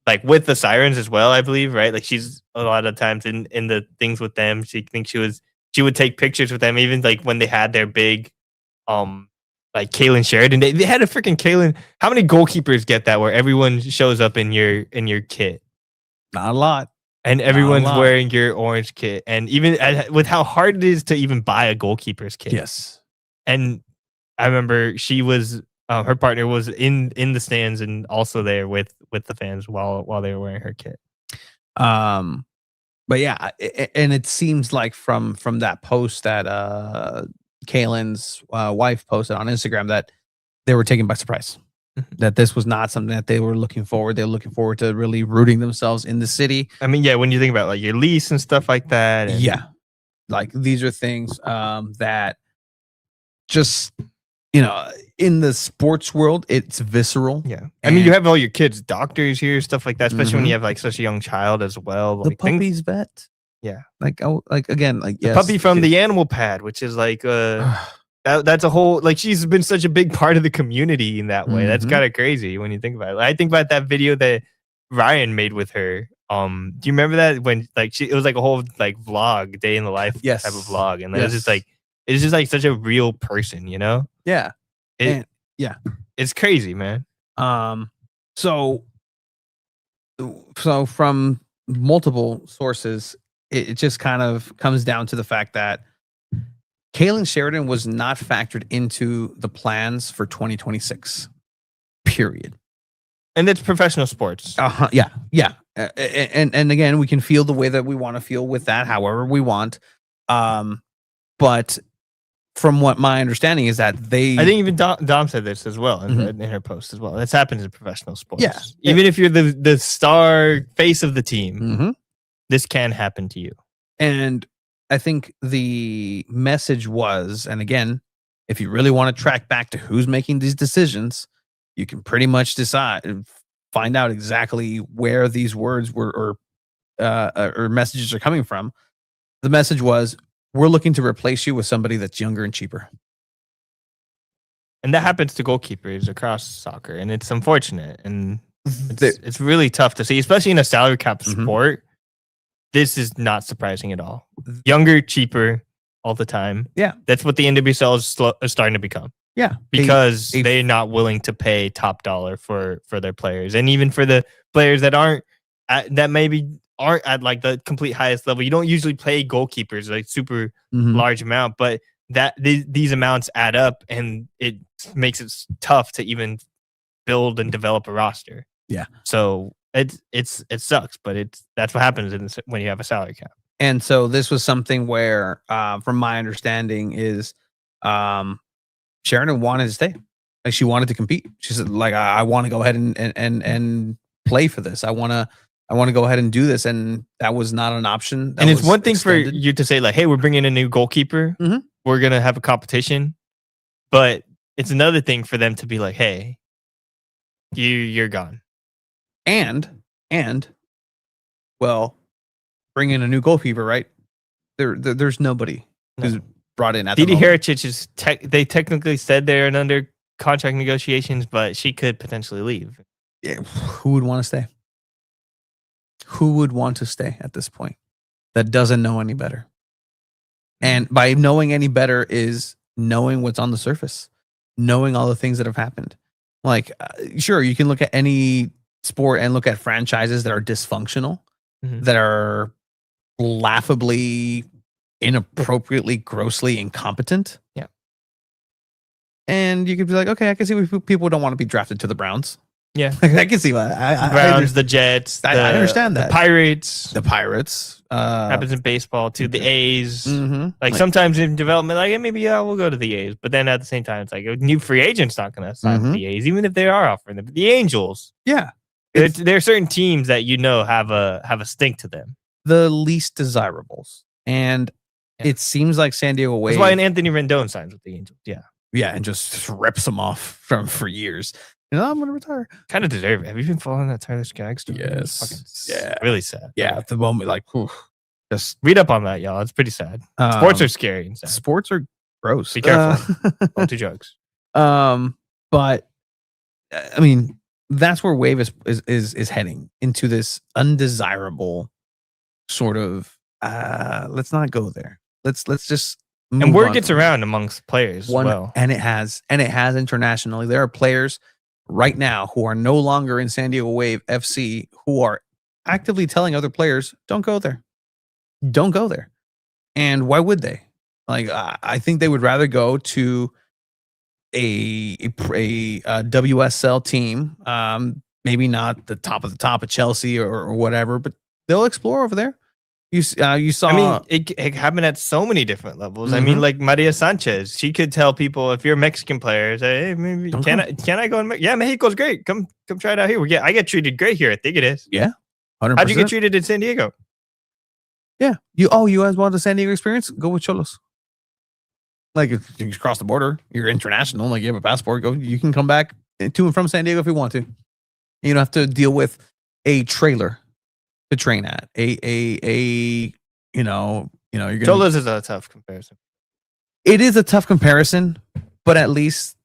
like with the Sirens as well, I believe, right? Like she's a lot of times in the things with them. She would take pictures with them, even like when they had their big like Caitlin Sheridan. They had a freaking Caitlin. How many goalkeepers get that where everyone shows up in your kit? Not a lot. And everyone's wearing your orange kit. And even with how hard it is to even buy a goalkeeper's kit. Yes. And I remember she was her partner was in the stands and also there with the fans while they were wearing her kit. But yeah, and it seems like from that post that Kaylin's wife posted on Instagram that they were taken by surprise. That this was not something that they were looking forward. They were looking forward to really rooting themselves in the city. I mean, yeah, when you think about like your lease and stuff like that. Yeah. Like these are things that just, you know, in the sports world, it's visceral. Yeah. I mean, you have all your kids' doctors here, stuff like that, especially when you have like such a young child as well. The like, puppy's vet. Yeah. Like, again, like, the puppy from the animal pad, which is like, that's a whole, like, she's been such a big part of the community in that way. That's kind of crazy when you think about it. I think about that video that Ryan made with her. Do you remember that when like it was like a whole like vlog, day in the life type of vlog, and it's just like such a real person, you know? Yeah. It's crazy, man. So from multiple sources, it just kind of comes down to the fact that Caitlin Sheridan was not factored into the plans for 2026. Period. And it's professional sports. Yeah. And again, we can feel the way that we want to feel with that, however we want. But from what my understanding is that they, I think even Dom said this as well Mhm. in her post as well. This happens in professional sports. Yeah. Even if you're the star face of the team, Mhm. this can happen to you. And I think the message was, and again, if you really want to track back to who's making these decisions, you can pretty much find out exactly where these words were or messages are coming from. The message was, we're looking to replace you with somebody that's younger and cheaper. And that happens to goalkeepers across soccer, and it's unfortunate. And The- it's really tough to see, especially in a salary cap Mhm. sport. This is not surprising at all. Younger, cheaper, all the time. Yeah. That's what the NWSL is starting to become. Yeah. Because A- they're not willing to pay top dollar for their players, and even for the players that maybe aren't at like the complete highest level. You don't usually pay goalkeepers like super Mhm. large amount, but these amounts add up, and it makes it tough to even build and develop a roster. Yeah. So it sucks, but that's what happens when you have a salary cap. And so this was something where, from my understanding, is Sheridan wanted to stay. Like, she wanted to compete. She said, like, I want to go ahead and play for this. I want to go ahead and do this. And that was not an option. That And it's was one thing extended. for you to say, like, hey, we're bringing a new goalkeeper. Mhm. We're going to have a competition. But it's another thing for them to be like, hey, you're gone. And well, bring in a new goalkeeper, right? There's nobody who's brought in at the Didi moment. Hericic is they technically said they're in under contract negotiations, but she could potentially leave. Yeah, who would want to stay? Who would want to stay at this point that doesn't know any better? And by knowing any better is knowing what's on the surface, knowing all the things that have happened. Like, sure, you can look at any sport and look at franchises that are dysfunctional, Mhm. that are laughably, inappropriately, grossly incompetent. Yeah. And you could be like, okay, I can see why people don't want to be drafted to the Browns. Yeah. I can see why. I Browns, the Jets, I understand that. The Pirates. The Pirates. Happens in baseball too. The A's. Mhm. Like sometimes in development, like maybe we'll go to the A's, but then at the same time, it's like a new free agent's not going to sign with the A's, even if they are offering them. The Angels, Yeah. there are certain teams that have a stink to them. The least desirables, and Yeah. it seems like San Diego Wave. That's why an Anthony Rendon signs with the Angels. Yeah, and just rips them off for years. I'm going to retire. kind of deserve it. Have you been following that Tyler Skaggs story? Yes. Yeah, really sad. Yeah, at the moment, like, whew, just Read up on that, y'all. It's pretty sad. Sports are scary and sad. sports are gross. Be careful. Don't do drugs. But I mean, that's where Wave is heading, into this undesirable sort of. Let's not go there. Let's just. And move word on gets from around amongst players as well. and it has internationally. There are players right now who are no longer in San Diego Wave FC who are actively telling other players, don't go there. Don't go there. And why would they? Like, I think they would rather go to a WSL team, maybe not the top of the top of Chelsea or whatever, but they'll explore over there. You saw. I mean, it happened at so many different levels. I mean, like Maria Sanchez, she could tell people, if you're a Mexican player, say, hey, maybe can I go? Yeah, Mexico's great. Come try it out here. I get treated great here. I think it is. Yeah, 100%. How'd you get treated in San Diego? Yeah, you guys want the San Diego experience? Go with Cholos. Like, if you cross the border, you're international. Like, you have a passport. Go. You can come back to and from San Diego if you want to. You don't have to deal with a trailer to train at. You're gonna. Cholos is a tough comparison. It is a tough comparison, but at least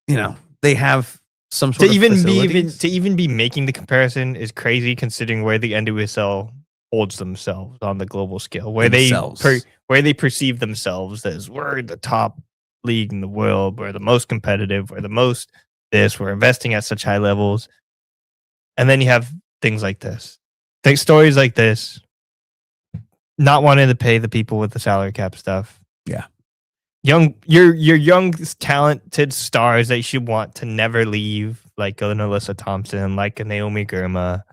they have some sort of facilities. To even be making the comparison is crazy, considering where the NWSL holds themselves on the global scale, where they perceive themselves as, we're the top league in the world, we're the most competitive, we're the most this, we're investing at such high levels, and then you have things like this, stories like this, not wanting to pay the people with the salary cap stuff. Yeah. Your young talented stars that you should want to never leave, like a Alyssa Thompson, like a Naomi Girma,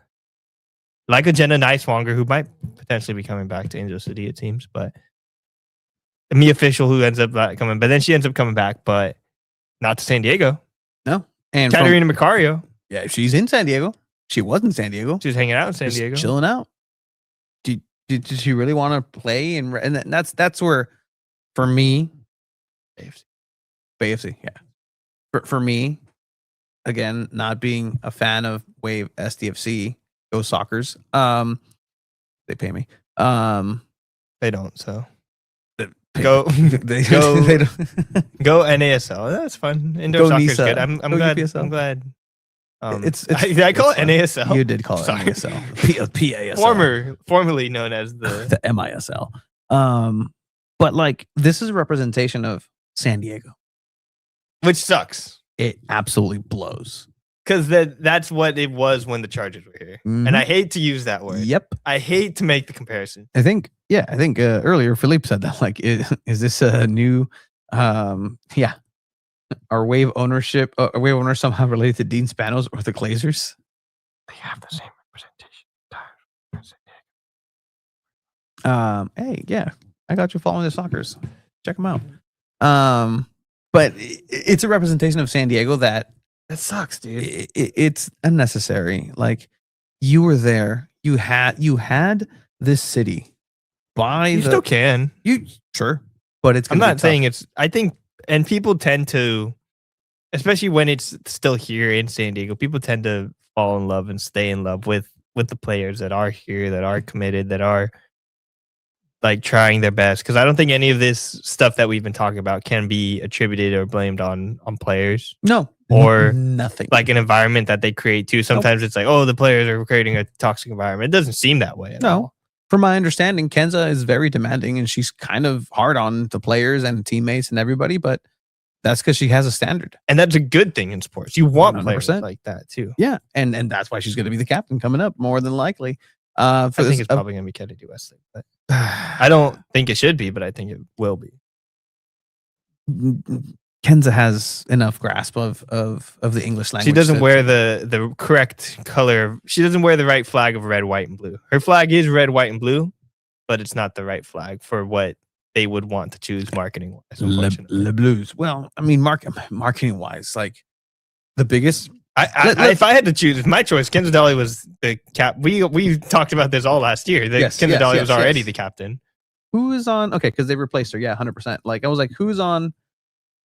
like a Jenna Neiswanger, who might potentially be coming back to Angel City, it seems, but me official who ends up coming, but then she ends up coming back, but not to San Diego. No. And Katerina Macario, yeah, she's in San Diego. She was in San Diego. she was hanging out in San Just Diego. chilling out. Did she really want to play? And that's where, for me, AFC, yeah. For me, again, not being a fan of Wave SDFC, Go Soccers. They pay me. They don't, so They- go they, go they don't. go NASL. That's fun. Indoor Go soccer is NISA. good. I'm Go glad. UPSL. I'm glad. Did I call it NASL? You did call it Sorry. NASL. PASL. Formerly known as the The MISL. But like, this is a representation of San Diego. which sucks It absolutely blows. because that's what it was when the Chargers were here, and I hate to use that word. Yep. I hate to make the comparison. I think earlier Philippe said that, like, is this a new our Wave ownership, Wave owner somehow related to Dean Spanos or the Glazers? They have the same representation. Hey, yeah, I got you following the Soccers. Check them out. But it's a representation of San Diego that sucks, dude. it's unnecessary. Like, you were there, you had this city by You the still can. you sure, but it's. I'm gonna be not tough. saying it's. I think, and people tend to, especially when it's still here in San Diego, people tend to fall in love and stay in love with the players that are here, that are committed, that are like trying their best. Because I don't think any of this stuff that we've been talking about can be attributed or blamed on players. No, Or nothing. Like an environment that they create too. Sometimes it's like, oh, the players are creating a toxic environment. It doesn't seem that way at all. From my understanding, Kenza is very demanding and she's kind of hard on the players and teammates and everybody, but that's because she has a standard. And that's a good thing in sports. You want 100%. players like that too. Yeah. And that's why she's going to be the captain coming up, more than likely. I think it's probably going to be Kennedy Westlake, but I don't think it should be, but I think it will be. Kenza has enough grasp of the English language. She doesn't to- wear the correct color. She doesn't wear the right flag of red, white, and blue. Her flag is red, white, and blue, but it's not the right flag for what they would want to choose marketing wise. Le Blues. Well, I mean, marketing wise, like the biggest. If I had to choose, if my choice, Kenzadali was the cap. We talked about this all last year. That Kenzadali was already the captain. Who is on? Okay, because they replaced her. Yeah, 100%. Like, I was like, who's on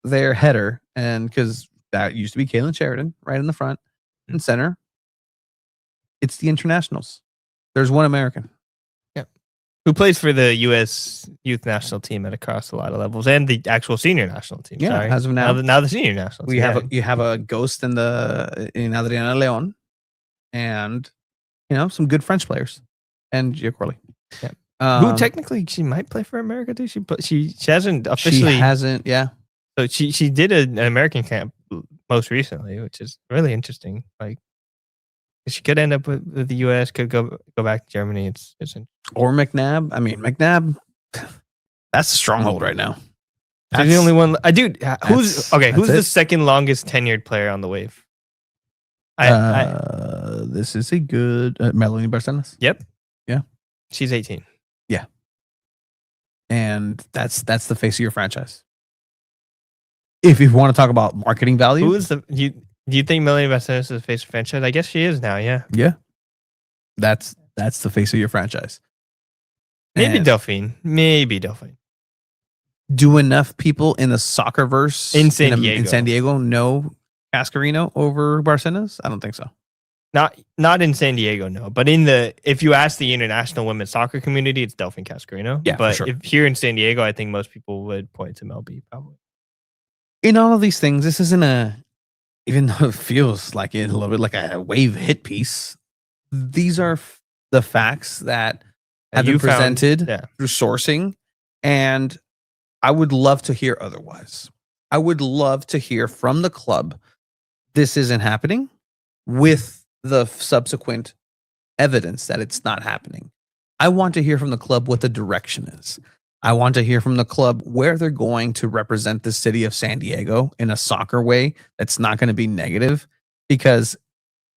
their header? And because that used to be Kaylin Sheridan right in the front and center. It's the internationals. There's one American. Who plays for the U.S. youth national team at across a lot of levels and the actual senior national team. Yeah, sorry. as of now. Now the senior national team. You have a ghost in Adriana Leon, and some good French players, and Gia Corley. Yeah. Who technically she might play for America too. She hasn't officially. She hasn't. Yeah. So she did an American camp most recently, which is really interesting. Like she could end up with the U.S. Could go back to Germany. It's or McNabb. I mean, McNabb. That's a stronghold right now. That's the only one. Dude, who's the it. second longest tenured player on the Wave? This is a good Melanie Barcenas. Yep. Yeah. She's 18. Yeah. And that's the face of your franchise. If you want to talk about marketing value, Who is do you think Melanie Barcenas is the face of franchise? I guess she is now. Yeah. Yeah. That's the face of your franchise. Maybe And Delphine. do enough people in the soccer verse In San Diego. in San Diego know Cascarino over Barcenas? I don't think so. Not in San Diego, no. But if you ask the international women's soccer community, it's Delphine Cascarino. Yeah, but for sure. if here in San Diego, I think most people would point to Mel B probably. In all of these things, this isn't even though it feels like it a little bit like a Wave hit piece, these are the facts that have been presented through sourcing, and I would love to hear otherwise. I would love to hear from the club this isn't happening with the subsequent evidence that it's not happening. I want to hear from the club what the direction is. I want to hear from the club where they're going to represent the city of San Diego in a soccer way that's not going to be negative, because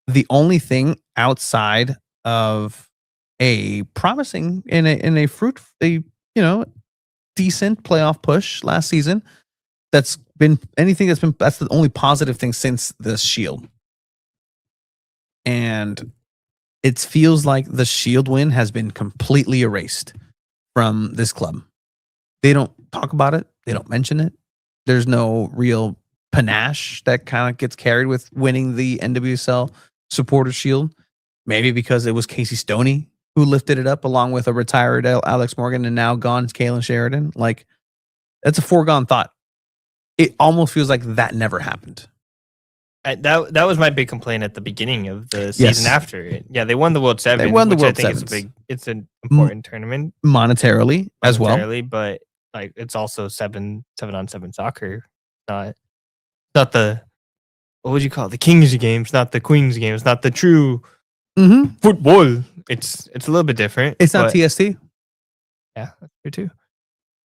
the only thing outside of a promising in a decent playoff push last season. That's the only positive thing since the Shield. And it feels like the Shield win has been completely erased from this club. They don't talk about it. They don't mention it. There's no real panache that kind of gets carried with winning the NWSL Supporter Shield. Maybe because it was Casey Stoney who lifted it up along with a retired Alex Morgan and now gone Kaylin Sheridan. Like, that's a foregone thought. It almost feels like that never happened. That was my big complaint at the beginning of the season after it. Yeah, they won the World Sevens. They won the World I think Sevens. it's an important tournament. Monetarily as well. But like it's also 7-on-7 soccer. Not the, what would you call it? The Kings games, not the Queens games, not the true football. It's a little bit different. It's not TST. Yeah, that's true too.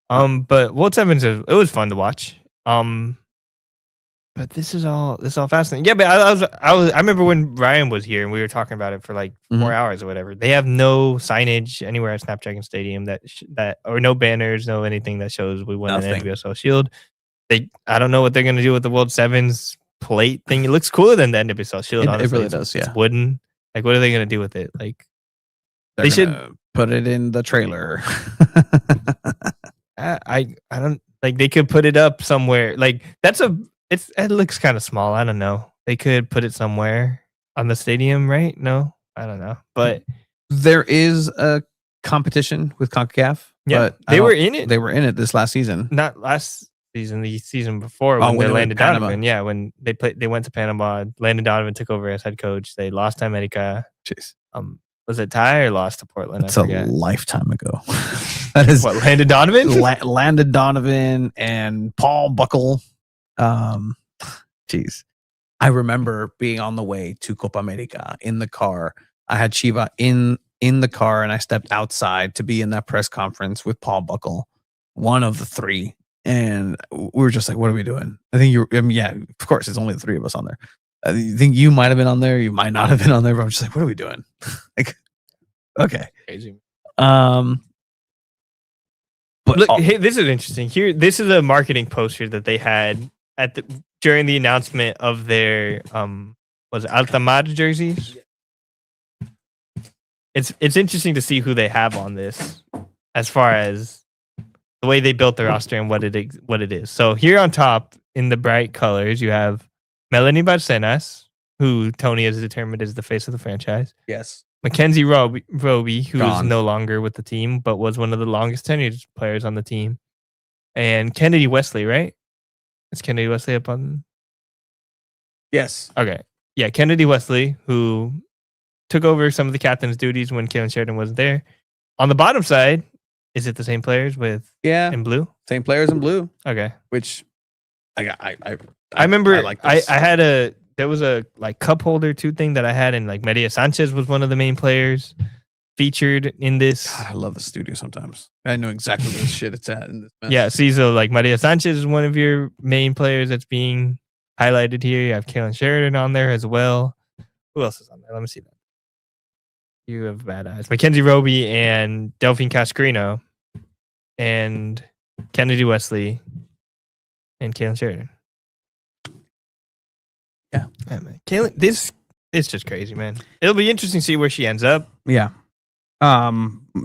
But World Sevens, it was fun to watch. But this is all fascinating. Yeah, but I remember when Ryan was here and we were talking about it for like 4 hours or whatever. They have no signage anywhere at Snapdragon Stadium that or no banners, no anything that shows we won an NWSL Shield. I don't know what they're gonna do with the World Sevens plate thing. It looks cooler than the NWSL Shield. Honestly, it really does. Yeah, it's wooden. Like, what are they gonna do with it? Like, they should put it in the trailer. I don't like. They could put it up somewhere. Like it looks kind of small. I don't know. They could put it somewhere on the stadium, right? No, I don't know. But there is a competition with CONCACAF. Yeah, but they were in it. They were in it this last season. Not last season, the season before when they landed Donovan. Yeah, when they went to Panama. Landon Donovan took over as head coach. They lost to America. Jeez. Was it tie or lost to Portland? It's a lifetime ago. That is what, Landon Donovan? Landon Donovan and Paul Buckle. Jeez. I remember being on the way to Copa America in the car. I had Chiva in the car and I stepped outside to be in that press conference with Paul Buckle, one of the three. And we were just like, what are we doing? I think of course, it's only the three of us on there. I think you might have been on there. You might not have been on there, but I'm just like, what are we doing? Like, okay. Crazy. But look, hey, this is interesting. Here, this is a marketing poster that they had during the announcement of their was it Altamar jerseys. It's interesting to see who they have on this, as far as the way they built their roster and what it is. So here on top in the bright colors, you have Melanie Barcenas, who Tony has determined is the face of the franchise. Yes. Mackenzie Roby, who is no longer with the team, but was one of the longest tenured players on the team. And Kennedy Wesley, right? Is Kennedy Wesley up on? Yes. Okay. Yeah, Kennedy Wesley, who took over some of the captain's duties when Kaylin Sheridan wasn't there. On the bottom side, is it the same players in blue? Same players in blue. Okay. Which I remember I had there was a like cup holder too thing that I had, and like Maria Sanchez was one of the main players featured in this. God, I love the studio sometimes. I know exactly where the shit it's at in this mess. Yeah, see, so like Maria Sanchez is one of your main players that's being highlighted here. You have Kaylin Sheridan on there as well. Who else is on there? Let me see that. You have bad eyes. Mackenzie Roby and Delphine Cascarino and Kennedy Wesley and Kaylin Sheridan. Yeah. Man. Kaylin, this is just crazy, man. It'll be interesting to see where she ends up. Yeah.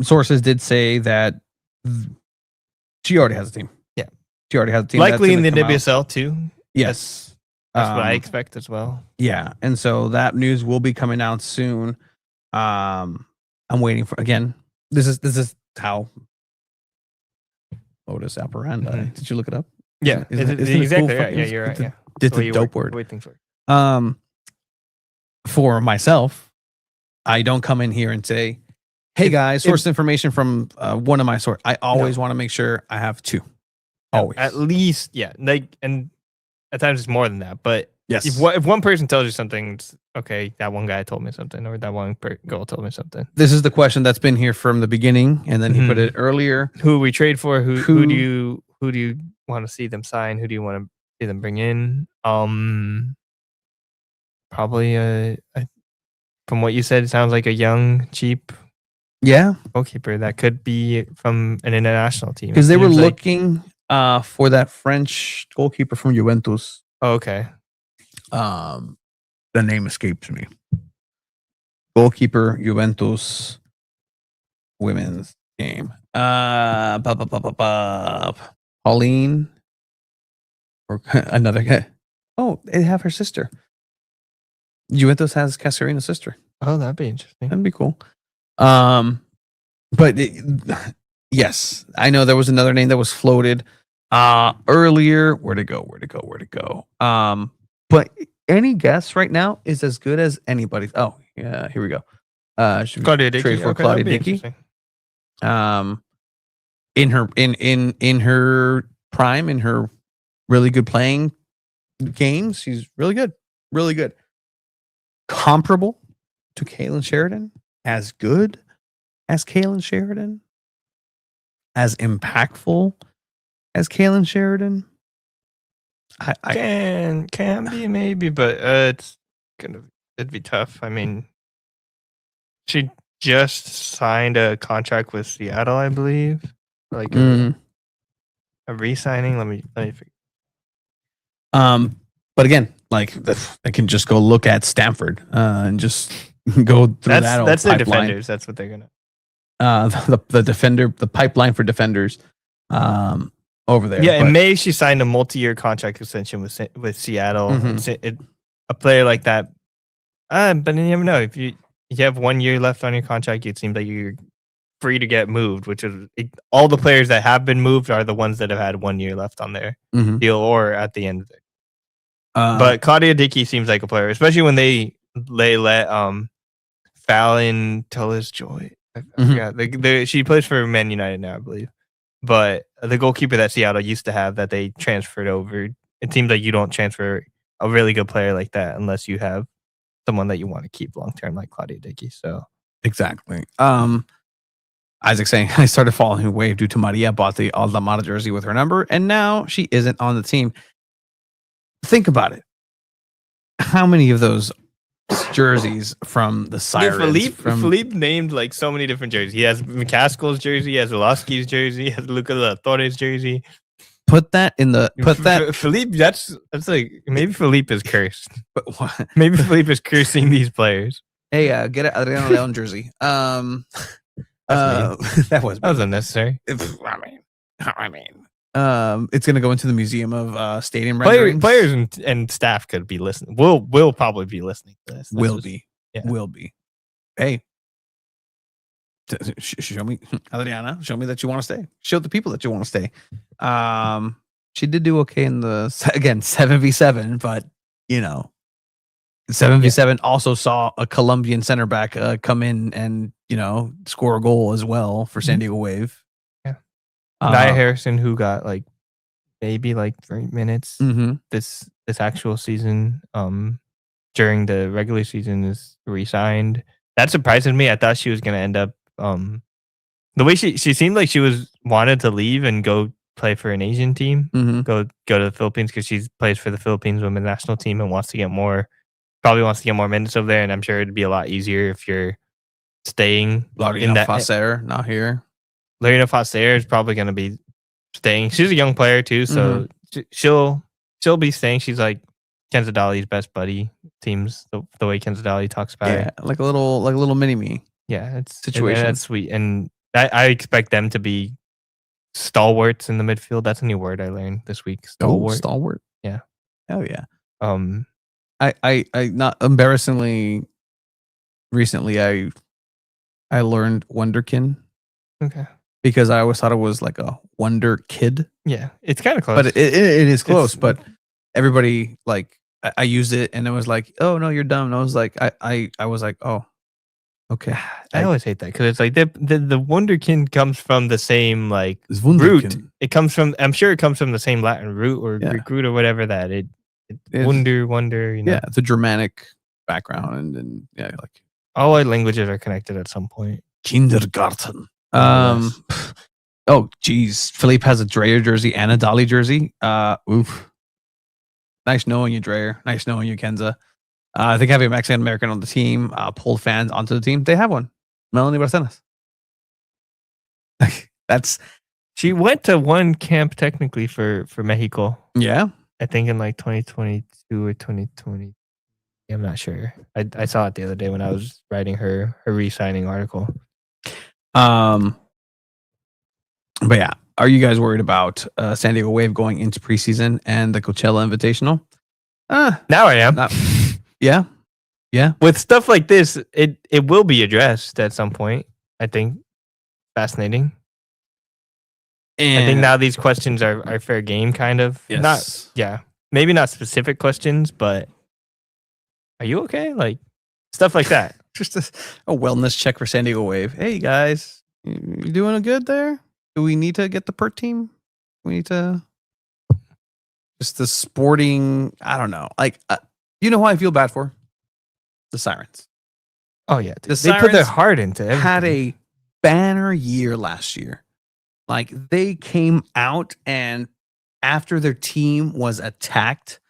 Sources did say that she already has a team. Yeah. She already has a team. Likely in the NWSL too. Yes. That's what I expect as well. Yeah. And so that news will be coming out soon. I'm waiting for, again, this is how modus operandi. Mm-hmm. Did you look it up? Yeah. Isn't it exactly cool? right. Yeah, you're right. Yeah. It's a dope word. Waiting for. For myself, I don't come in here and say, hey guys, source information from one of my sources. I always want to make sure I have two. Always. At least, yeah. Like, and at times it's more than that. But yes, if one person tells you something, it's okay, that one guy told me something, or that one girl told me something. This is the question that's been here from the beginning, and then he put it earlier. Who we trade for? Who do you want to see them sign? Who do you want to see them bring in? Probably from what you said, it sounds like a young, cheap Yeah, goalkeeper that could be from an international team. because It they were seems like- looking for that French goalkeeper from Juventus. Oh, okay. The name escapes me. Goalkeeper, Juventus, women's game. Pauline, or another guy. Oh, they have her sister. Juventus has Casarina's sister. Oh, that'd be interesting. That'd be cool. But yes, I know there was another name that was floated earlier. Where'd it go? But any guess right now is as good as anybody's. Oh, yeah, here we go. Should we Claudia trade Dickey. for Okay, Claudia that'd be Dickey? interesting. In her prime, in her really good playing games, she's really good. Really good. Comparable to Kaylin Sheridan, as good as Kaylin Sheridan, as impactful as Kaylin Sheridan. I Can be maybe, but it'd be tough. I mean, she just signed a contract with Seattle, I believe, like a re-signing. Let me figure. But again, like I can just go look at Stanford and just go through that. That's their pipeline. defenders. That's what they're gonna. The defender, the pipeline for defenders, over there. Yeah, in May she signed a multi-year contract extension with Seattle. Mhm. A player like that, but you never know. If you have 1 year left on your contract, it seems like you're free to get moved. Which is all the players that have been moved are the ones that have had 1 year left on their Mhm. deal or at the end of it. But Claudia Dickey seems like a player, especially when they let Fallon Tullis Joy. I forgot. She plays for Man United now, I believe. But the goalkeeper that Seattle used to have that they transferred over, it seems like you don't transfer a really good player like that unless you have someone that you want to keep long term, like Claudia Dickey. So exactly. Isaac saying I started following her wave due to Maria bought the Aldamada jersey with her number, and now she isn't on the team. Think about it. How many of those jerseys from the Sirens? Philippe named like so many different jerseys. He has McCaskill's jersey, he has Orlovsky's jersey, he has Luca La Torre's jersey. Put that in the Philippe. That's like maybe Philippe is cursed. But what? Maybe Philippe is cursing these players. Hey, get an Adriano Leon jersey. That was unnecessary. I mean, it's gonna go into the museum of stadium renderings. Players and staff could be listening. Will probably be listening to this. Will be. Hey, show me, Adriana. Show me that you want to stay. Show the people that you want to stay. She did do okay in the 7v7, but 7v7 also saw a Colombian center back come in and score a goal as well for San Diego Wave. Yeah, Nia Harrison, who got maybe 3 minutes this actual season. During the regular season is re-signed. That surprises me. I thought she was gonna end up. The way she seemed like she wanted to leave and go play for an Asian team, go to the Philippines because she plays for the Philippines women's national team and wants to get more minutes over there. And I'm sure it'd be a lot easier if you're staying in that. Facer, not here. Lorena Facer is probably going to be staying. She's a young player too, so she'll be staying. She's like Kenzadali's best buddy. Teams the way Kenzadali talks about it, like a little mini me. Yeah, it's situation. That's sweet, and I expect them to be stalwarts in the midfield. That's a new word I learned this week. Stalwart. Yeah. Oh yeah. I not embarrassingly recently I learned Wonderkin. Okay. Because I always thought it was like a Wonder Kid. Yeah, it's kind of close. But it is close. But everybody I used it and it was like, oh no, you're dumb. And I was like, I was like, oh, okay. I always hate that because it's like the Wonderkind comes from the same root. It comes from, I'm sure it comes from the same Latin root or Greek root or whatever that it wonder. Yeah, it's a Germanic background and all our languages are connected at some point. Kindergarten. Oh geez, Philippe has a Dreyer jersey and a Dali jersey. Oof. Nice knowing you, Dreyer. Nice knowing you, Kenza. I think having a Mexican American on the team pulled fans onto the team. They have one. Melanie Barcenas. That's She went to one camp technically for Mexico. yeah. I think in like 2022 or 2020. I'm not sure. I saw it the other day when I was writing her re-signing article. But yeah, are you guys worried about San Diego Wave going into preseason and the Coachella Invitational? Now I am. Yeah. With stuff like this, it will be addressed at some point. I think. Fascinating. And I think now these questions are fair game, kind of. yes. Maybe not specific questions, but are you okay? Like stuff like that. Just a wellness check for San Diego Wave. Hey guys, you doing good there? Do we need to get the PERT team? We need to just the sporting. I don't know. Like, you know who I feel bad for? The Sirens. Oh yeah, The they put their Sirens heart into everything. had a banner year last year. Like they came out and after their team was attacked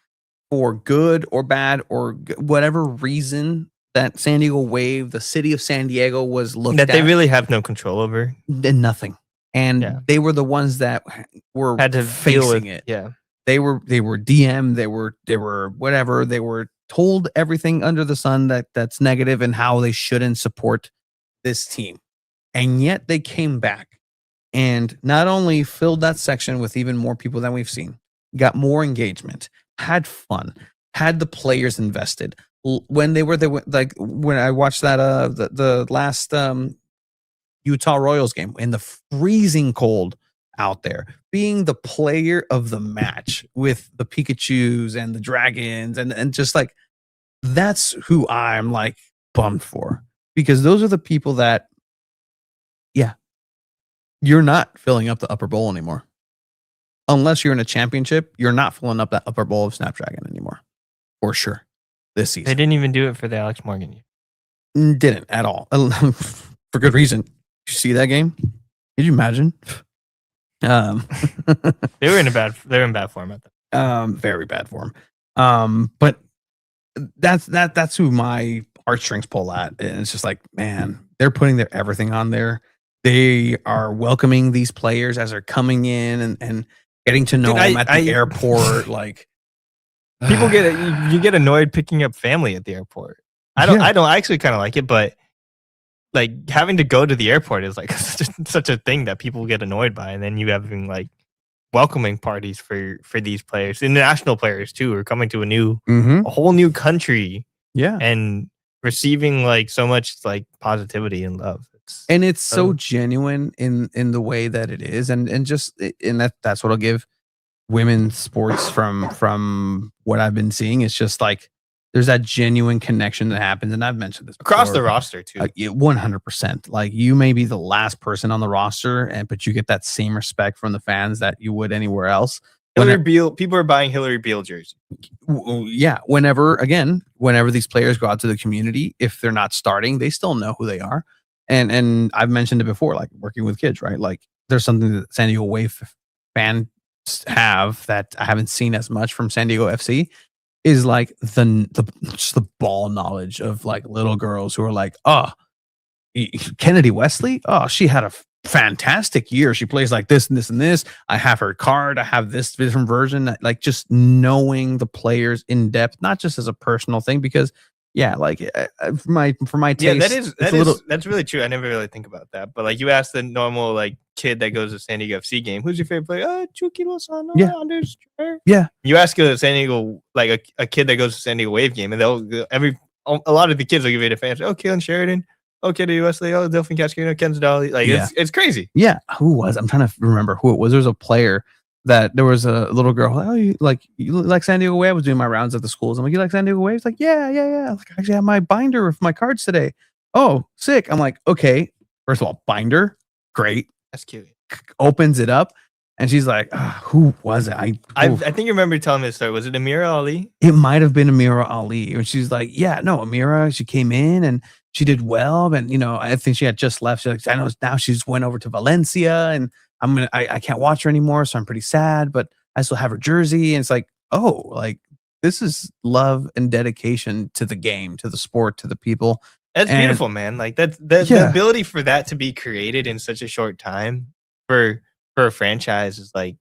for good or bad or whatever reason that San Diego Wave, the city of San Diego was looked that at. they really have no control over. Nothing. And they were the ones that were Had to deal facing with it. Yeah. They were DM'd, they were whatever, they were told everything under the sun that's negative and how they shouldn't support this team. And yet they came back and not only filled that section with even more people than we've seen, got more engagement, had fun, had the players invested. When they were there, like when I watched that the last Utah Royals game in the freezing cold out there, being the player of the match with the Pikachus and the Dragons and just like that's who I'm like bummed for, because those are the people that you're not filling up the upper bowl anymore. Unless you're in a championship, you're not filling up that upper bowl of Snapdragon anymore. For sure. This season. They didn't even do it for the Alex Morgan year. Didn't at all. For good reason. Did you see that game? Could you imagine? They were in bad form at that. Very bad form. But that's who my heartstrings pull at. And it's just like, man, they're putting their everything on there. They are welcoming these players as they're coming in and getting to know them at the airport. Like people you get annoyed picking up family at the airport. I don't actually kind of like it, but like having to go to the airport is like such a thing that people get annoyed by. And then you having like welcoming parties for these players, international players too, who are coming to a whole new country. Yeah. And receiving like so much like positivity and love. It's so genuine in the way that it is, and that's what I'll give women's sports from what I've been seeing. It's just like there's that genuine connection that happens, and I've mentioned this across the roster too. 100%. Like you may be the last person on the roster, but you get that same respect from the fans that you would anywhere else. Hillary Beale, people are buying Hillary Beale jerseys. Yeah, whenever these players go out to the community, if they're not starting, they still know who they are. And I've mentioned it before, like working with kids, right? Like there's something that San Diego Wave fans have that I haven't seen as much from San Diego FC is like the ball knowledge of like little girls who are like, oh, Kennedy Wesley, oh, she had a fantastic year. She plays like this and this and this. I have her card. I have this different version. Like just knowing the players in depth, not just as a personal thing, because like for my taste, that's really true. I never really think about that, but like you ask the normal like kid that goes to San Diego FC game, who's your favorite player? Chucky Lozano. Yeah. You ask a San Diego like a kid that goes to San Diego Wave game, and a lot of the kids will give you the fans. Oh, Kaylin Sheridan. Oh, Kennedy Wesley. Oh, Delphine Cascarino. Ken Zadali. Like it's crazy. Yeah. Who was? I'm trying to remember who it was. There was a player. That there was a little girl. Oh, you like San Diego Wave? I was doing my rounds at the schools. I'm like, you like San Diego Wave? It's like, yeah. Like, I actually have my binder with my cards today. Oh, sick. I'm like, okay. First of all, binder, great. That's cute. Opens it up, and she's like, who was it? I think you remember telling me the story. Was it Amira Ali? It might have been Amira Ali. And she's like, yeah, no, Amira. She came in and she did well, and I think she had just left. She's like, I know now she's went over to Valencia, and I can't watch her anymore, so I'm pretty sad, but I still have her jersey. And it's like, oh, like this is love and dedication to the game, to the sport, to the people. That's And- beautiful, man. Like the Yeah. ability for that to be created in such a short time for a franchise is like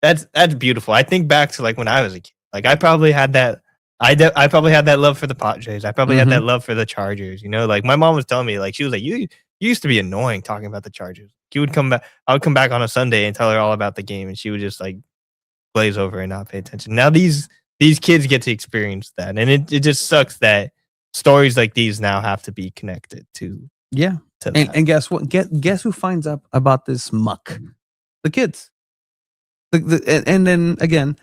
that's beautiful. I think back to like when I was a kid. Like I probably had that. I probably had that love for the Padres. I probably had that love for the Chargers. You know, like my mom was telling me, like she was like, you used to be annoying talking about the Chargers. You would come back. I would come back on a Sunday and tell her all about the game, and she would just like glaze over and not pay attention. Now these kids get to experience that, and it just sucks that stories like these now have to be connected to Yeah. that. And guess what? Guess who finds out about this muck? The kids. And then again,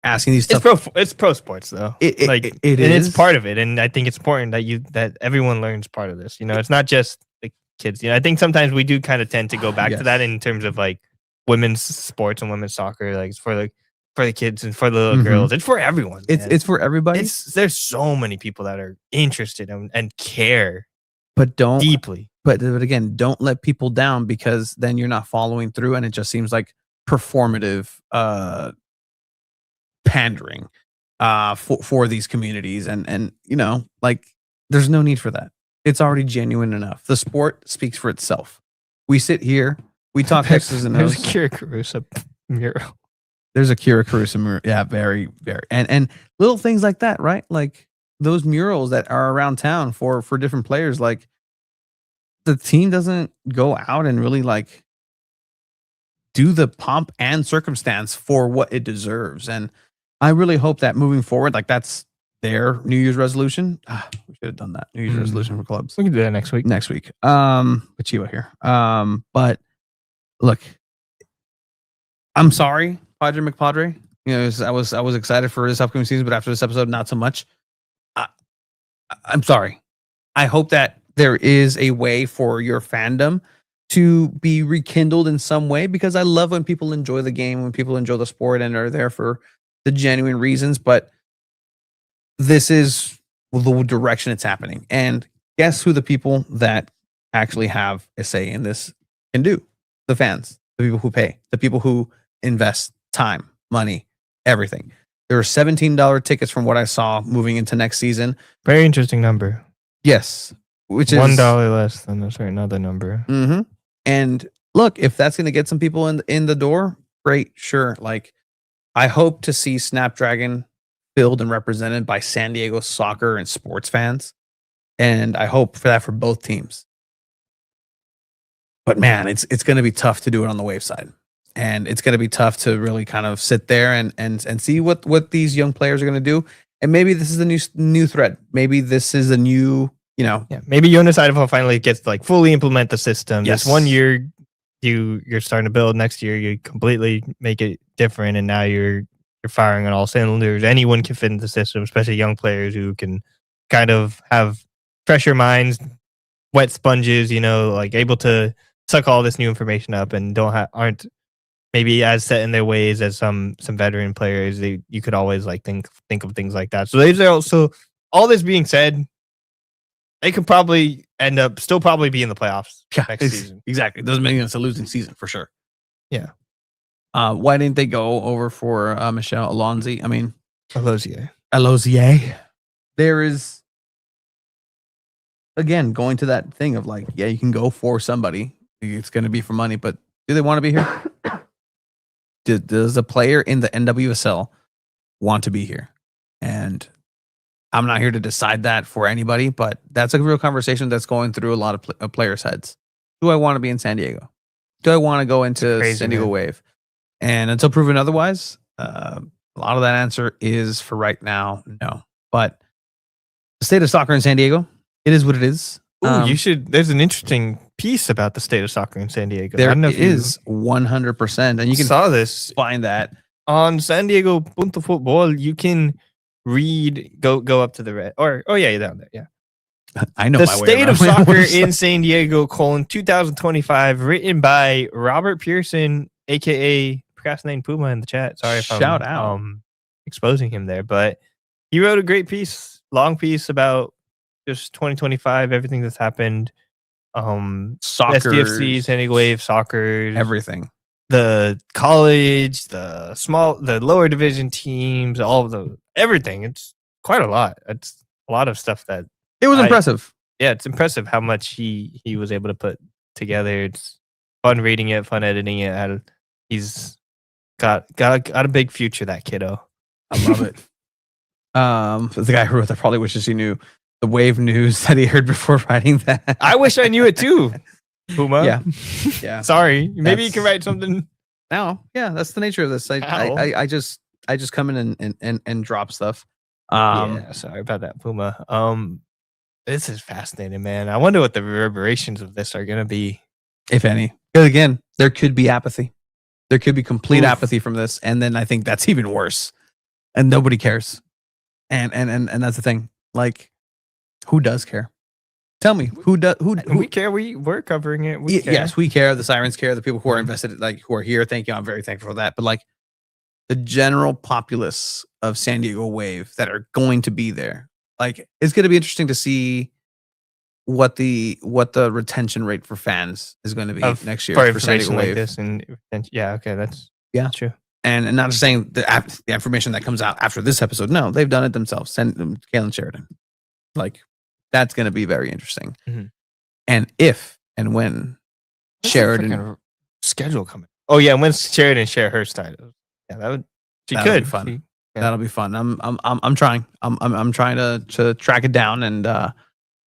asking these stuff. It's pro sports though. It and is. it's part of it, and I think it's important that everyone learns part of this. You know, it's not just the kids. You know, I think sometimes we do kind of tend to go back to Yes. that in terms of like women's sports and women's soccer. Like it's for the kids and for the little girls. It's for everyone. Man. It's for everybody. There's so many people that are interested and care But don't deeply. But again, don't let people down, because then you're not following through, and it just seems like performative pandering for these communities, and you know, like there's no need for that. It's already genuine enough. The sport speaks for itself. We sit here, we talk X's and There's O's. a Kira Caruso mural. There's a Kira Caruso mural. Yeah, very, very, and little things like that, right? Like those murals that are around town for different players. Like the team doesn't go out and really like do the pomp and circumstance for what it deserves. And I really hope that moving forward, like that's their New Year's resolution. We should have done that. New Year's resolution for clubs. We can do that next week. Next week. With Chiba here. But look, I'm sorry, Padre McPadre. You know, I was excited for this upcoming season, but after this episode, not so much. I'm sorry. I hope that there is a way for your fandom to be rekindled in some way, because I love when people enjoy the game, when people enjoy the sport and are there for the genuine reasons. But this is the direction it's happening. And guess who the people that actually have a say in this can do? The fans, the people who pay, the people who invest time, money, everything. There are $17 tickets from what I saw moving into next season. Very interesting number. Yes. Which is $1 less than a certain other number. Mm-hmm. And look, if that's going to get some people in the door, great, sure. Like, I hope to see Snapdragon filled and represented by San Diego soccer and sports fans, and I hope for that for both teams. But man, it's going to be tough to do it on the Wave side, and it's going to be tough to really kind of sit there and see what these young players are going to do. And maybe this is a new thread. Maybe this is a new. You know, Yeah, maybe Jonas Eidevall finally gets to like fully implement the system. Yes. This 1 year you're starting to build. Next year you completely make it different, and now you're firing on all cylinders. Anyone can fit into the system, especially young players who can kind of have fresher minds, wet sponges. You know, like able to suck all this new information up and aren't maybe as set in their ways as some veteran players. You could always like think of things like that. So these are also, all this being said, they could probably end up still probably be in the playoffs next season. Exactly. Doesn't make it a losing season for sure. Yeah. Why didn't they go over for Michelle Alonzi? I mean, Alozier. There is, again, going to that thing of like, yeah, you can go for somebody. It's going to be for money, but do they want to be here? Does a player in the NWSL want to be here? And I'm not here to decide that for anybody, but that's a real conversation that's going through a lot of players' heads. Do I want to be in San Diego? Do I want to go into crazy, San Diego man. Wave? And until proven otherwise, a lot of that answer is for right now, no. But the state of soccer in San Diego, it is what it is. Ooh, there's an interesting piece about the state of soccer in San Diego. I There don't know if is 100%. And you can saw this find that. on SanDiego.Futbol. You can read, go up to the red, you're down there. Yeah. I know The my way State of around my Soccer website. in San Diego, 2025, written by Robert Pearson, aka Procrastinating Puma in the chat. Sorry if Shout I'm out. exposing him there, but he wrote a great piece, long piece about just 2025, everything that's happened. Soccer, SDFC, San Diego Wave, soccer, everything. the college, the lower division teams, all of everything. It's quite a lot. It's a lot of stuff that It was impressive. it's impressive how much he was able to put together. It's fun reading it, fun editing it. And he's got a big future, that kiddo. I love it. The guy who wrote that probably wishes he knew the wave news that he heard before writing that. I wish I knew it too, Puma. Yeah. Sorry, maybe you That's- can write something. No, yeah, that's the nature of this. I just come in and drop stuff. Yeah, sorry about that, Puma. This is fascinating, man. I wonder what the reverberations of this are gonna be. If any. Because again, there could be apathy. There could be complete Oof. apathy from this, and then I think that's even worse. And nobody cares. And that's the thing. Like, who does care? Tell me, who does? Who We care. We're covering it. We care. Yes, we care. The Sirens care. The people who are invested, like who are here. Thank you. I'm very thankful for that. But like, the general populace of San Diego Wave that are going to be there, like, it's going to be interesting to see what the retention rate for fans is going to be next year for for San Diego information like Wave. this. And yeah, okay, that's true. And not just saying the information that comes out after this episode. No, they've done it themselves. Send them Kalen Sheridan. Like, that's going to be very interesting. Mhm. And if and when Sheridan, Freaking schedule coming. Oh yeah, when Sheridan share her title. Yeah, that would. She That'll could be fun. Yeah. That'll be fun. I'm trying. I'm trying to track it down and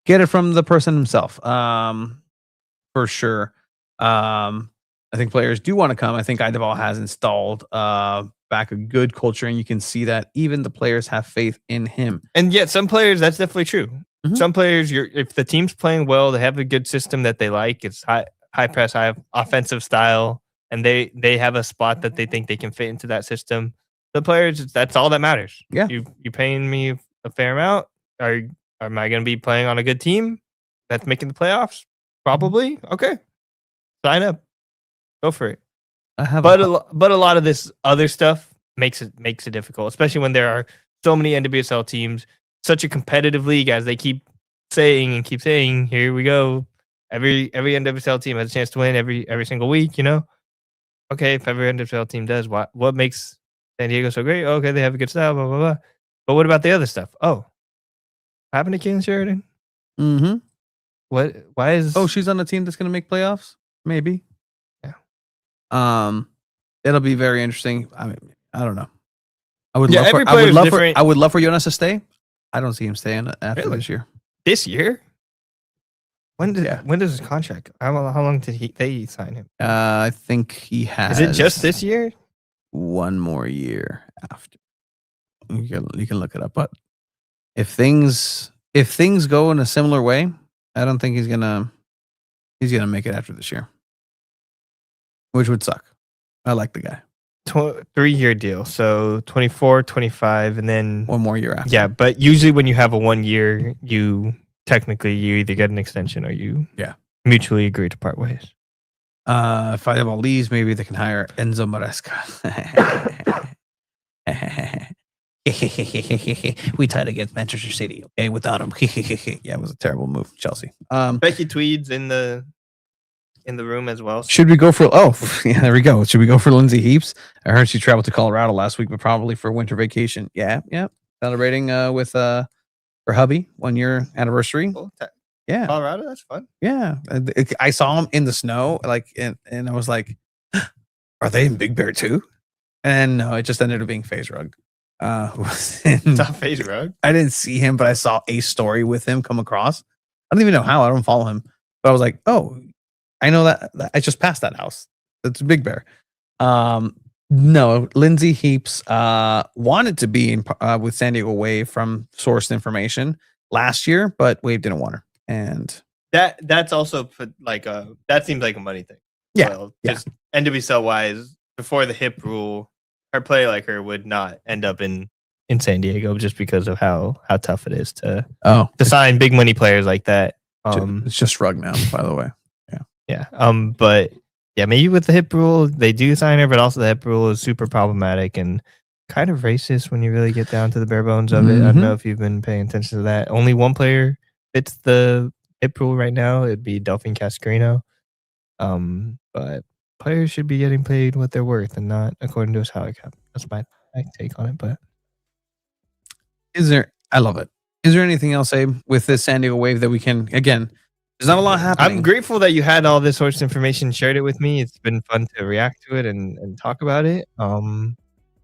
get it from the person himself. For sure. I think players do want to come. I think Eidevall has installed back a good culture, and you can see that even the players have faith in him. And yet, some players, that's definitely true. Mhm. Some players, if the team's playing well, they have a good system that they like. It's high press, high offensive style, and they have a spot that they think they can fit into that system. The players, that's all that matters. Yeah. You paying me a fair amount? Am I going to be playing on a good team that's making the playoffs? Probably. Okay, sign up, go for it. I have But a lot of this other stuff makes it difficult, especially when there are so many NWSL teams, such a competitive league, as they keep saying. Here we go. Every NWSL team has a chance to win every single week. You know, okay, if every NWSL team does, what makes San Diego so great? Okay, they have a good style, blah blah blah. But what about the other stuff? Oh, what happened to Kalen Sheridan? Mm-hmm. What? Why is? Oh, she's on a team that's going to make playoffs. Maybe. Yeah. It'll be very interesting. I mean, I don't know. I would Yeah, love every for, I would player's love for different. I would love for Jonas to stay. I don't see him staying after Really? this year. This year? When Yeah. does his contract? How long did they sign him? I think he has. Is it just this year? one more year after? You can look it up. But if things go in a similar way, I don't think he's gonna make it after this year, which would suck. I like the guy. 3-year deal, so 24, 25, and then One more year after. yeah. But usually, when you have a 1 year, you either get an extension or you mutually agree to part ways. If I have all these, maybe they can hire Enzo Maresca. We tied against Manchester City, okay, without him. Yeah, it was a terrible move, Chelsea. Becky Tweed's in the room as well. Should we go for? Oh, yeah, there we go. Should we go for Lindsay Heaps? I heard she traveled to Colorado last week, but probably for winter vacation. Yeah, celebrating with her hubby 1 year anniversary. Cool. Yeah, Colorado, that's fun. yeah. I saw him in the snow, like, and I was like, "Are they in Big Bear too?" And no, it just ended up being FaZe Rug. It's not FaZe Rug. I didn't see him, but I saw a story with him come across. I don't even know how. I don't follow him, but I was like, "Oh, I know that I just passed that house. That's Big Bear." No, Lindsay Heaps wanted to be in with San Diego Wave from sourced information last year, but Wave didn't want her. And That's also like that seems like a money thing. Yeah, Well, just NWSL wise, before the HIP rule, her play like her would not end up in San Diego just because of how tough it is to sign big money players like that. It's just Rug now, by the way. Yeah. But yeah, maybe with the HIP rule, they do sign her, but also the HIP rule is super problematic and kind of racist when you really get down to the bare bones of it. I don't know if you've been paying attention to that. Only one player fits the HIP rule right now. It'd be Delphine Cascarino. But players should be getting paid what they're worth and not according to a salary cap. That's my take on it. But I love it. Is there anything else, Abe, with this San Diego wave that we can, again, there's not a lot happening. I'm grateful that you had all this source information, shared it with me. It's been fun to react to it and talk about it.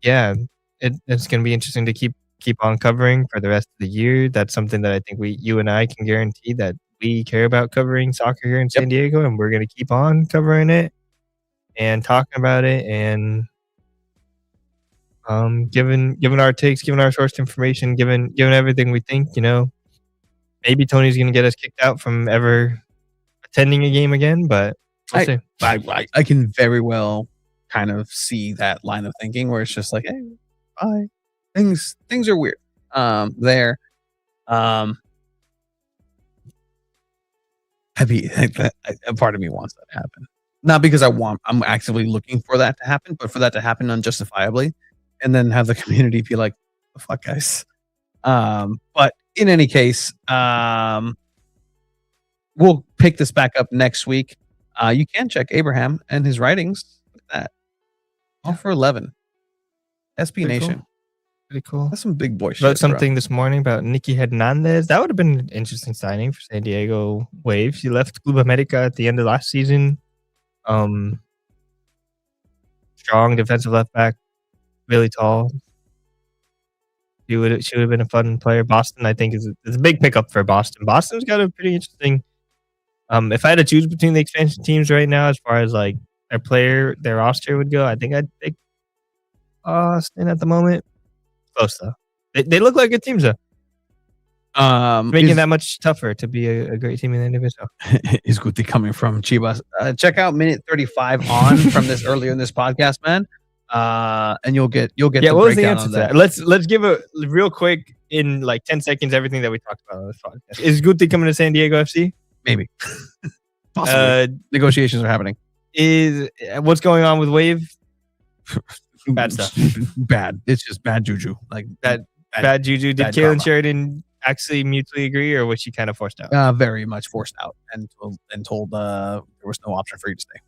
Yeah, it's going to be interesting to keep on covering for the rest of the year. That's something that I think you and I can guarantee that we care about covering soccer here in San Diego, and we're going to keep on covering it and talking about it and giving our takes, giving our sourced information, giving everything we think. Maybe Tony's going to get us kicked out from ever attending a game again, but we'll see. I can very well kind of see that line of thinking where it's just like, hey, bye. Things are weird. There. A part of me wants that to happen. Not because I'm actively looking for that to happen, but for that to happen unjustifiably, and then have the community be like, "The fuck, guys." But in any case, we'll pick this back up next week. You can check Abraham and his writings with that. All for 11. SB Pretty Nation. Cool. Pretty cool. That's some big boy shit. Wrote something this morning about Nikki Hernandez. That would have been an interesting signing for San Diego Wave. She left Club America at the end of last season. Strong defensive left back, really tall. She would have been a fun player. Boston, I think, is a big pickup for Boston. Boston's got a pretty interesting. If I had to choose between the expansion teams right now, as far as like their roster would go, I think I'd pick Boston at the moment. Close though. They look like good teams though. Making that much tougher to be a great team in the NWSL. Is Guti coming from Chivas? Check out minute 35 on from this earlier in this podcast, man. And you'll get Yeah, the what was the breakdown answer on to that? Let's give a real quick in like 10 seconds everything that we talked about on this podcast. Is Guti coming to San Diego FC? Maybe. Possibly. Negotiations are happening. Is what's going on with Wave? Bad stuff. Bad. It's just bad juju. Like Bad juju. Did bad Kaylin karma. Sheridan actually mutually agree, or was she kind of forced out? Very much forced out and told there was no option for you to stay.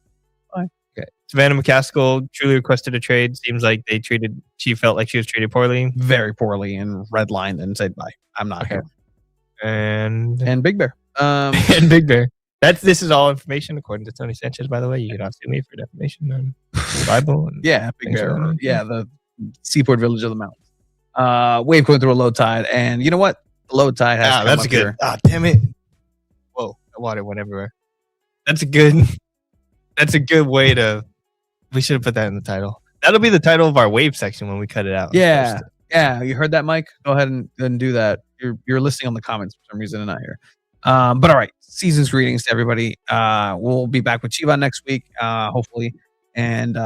Okay. Savannah McCaskill truly requested a trade. Seems like she felt like she was treated poorly. Very poorly and redlined and said bye. I'm not here. And Big Bear. and Big Bear. This is all information according to Tony Sanchez, by the way. You cannot sue me for defamation on the Bible. And Yeah, Big things Bear. like that. Yeah, the seaport village of the mountains. Wave going through a low tide, and you know what? The low tide has come that's up good. here. Damn it. Whoa, that water went everywhere. That's a good way to. We should have put that in the title. That'll be the title of our wave section when we cut it out. Yeah. Yeah, you heard that, Mike? Go ahead and do that. You're listening on the comments for some reason and not here. But all right, season's greetings to everybody. We'll be back with Chiva next week, hopefully. And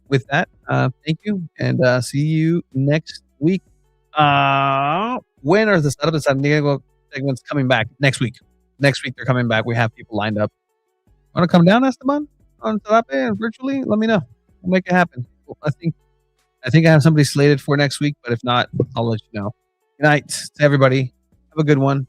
with that, thank you and see you next week. When are the Startup of San Diego segments coming back? Next week. Next week they're coming back. We have people lined up. Want to come down, Esteban, on Sarape virtually? Let me know. We'll make it happen. I think I have somebody slated for next week, but if not, I'll let you know. Good night to everybody. Have a good one.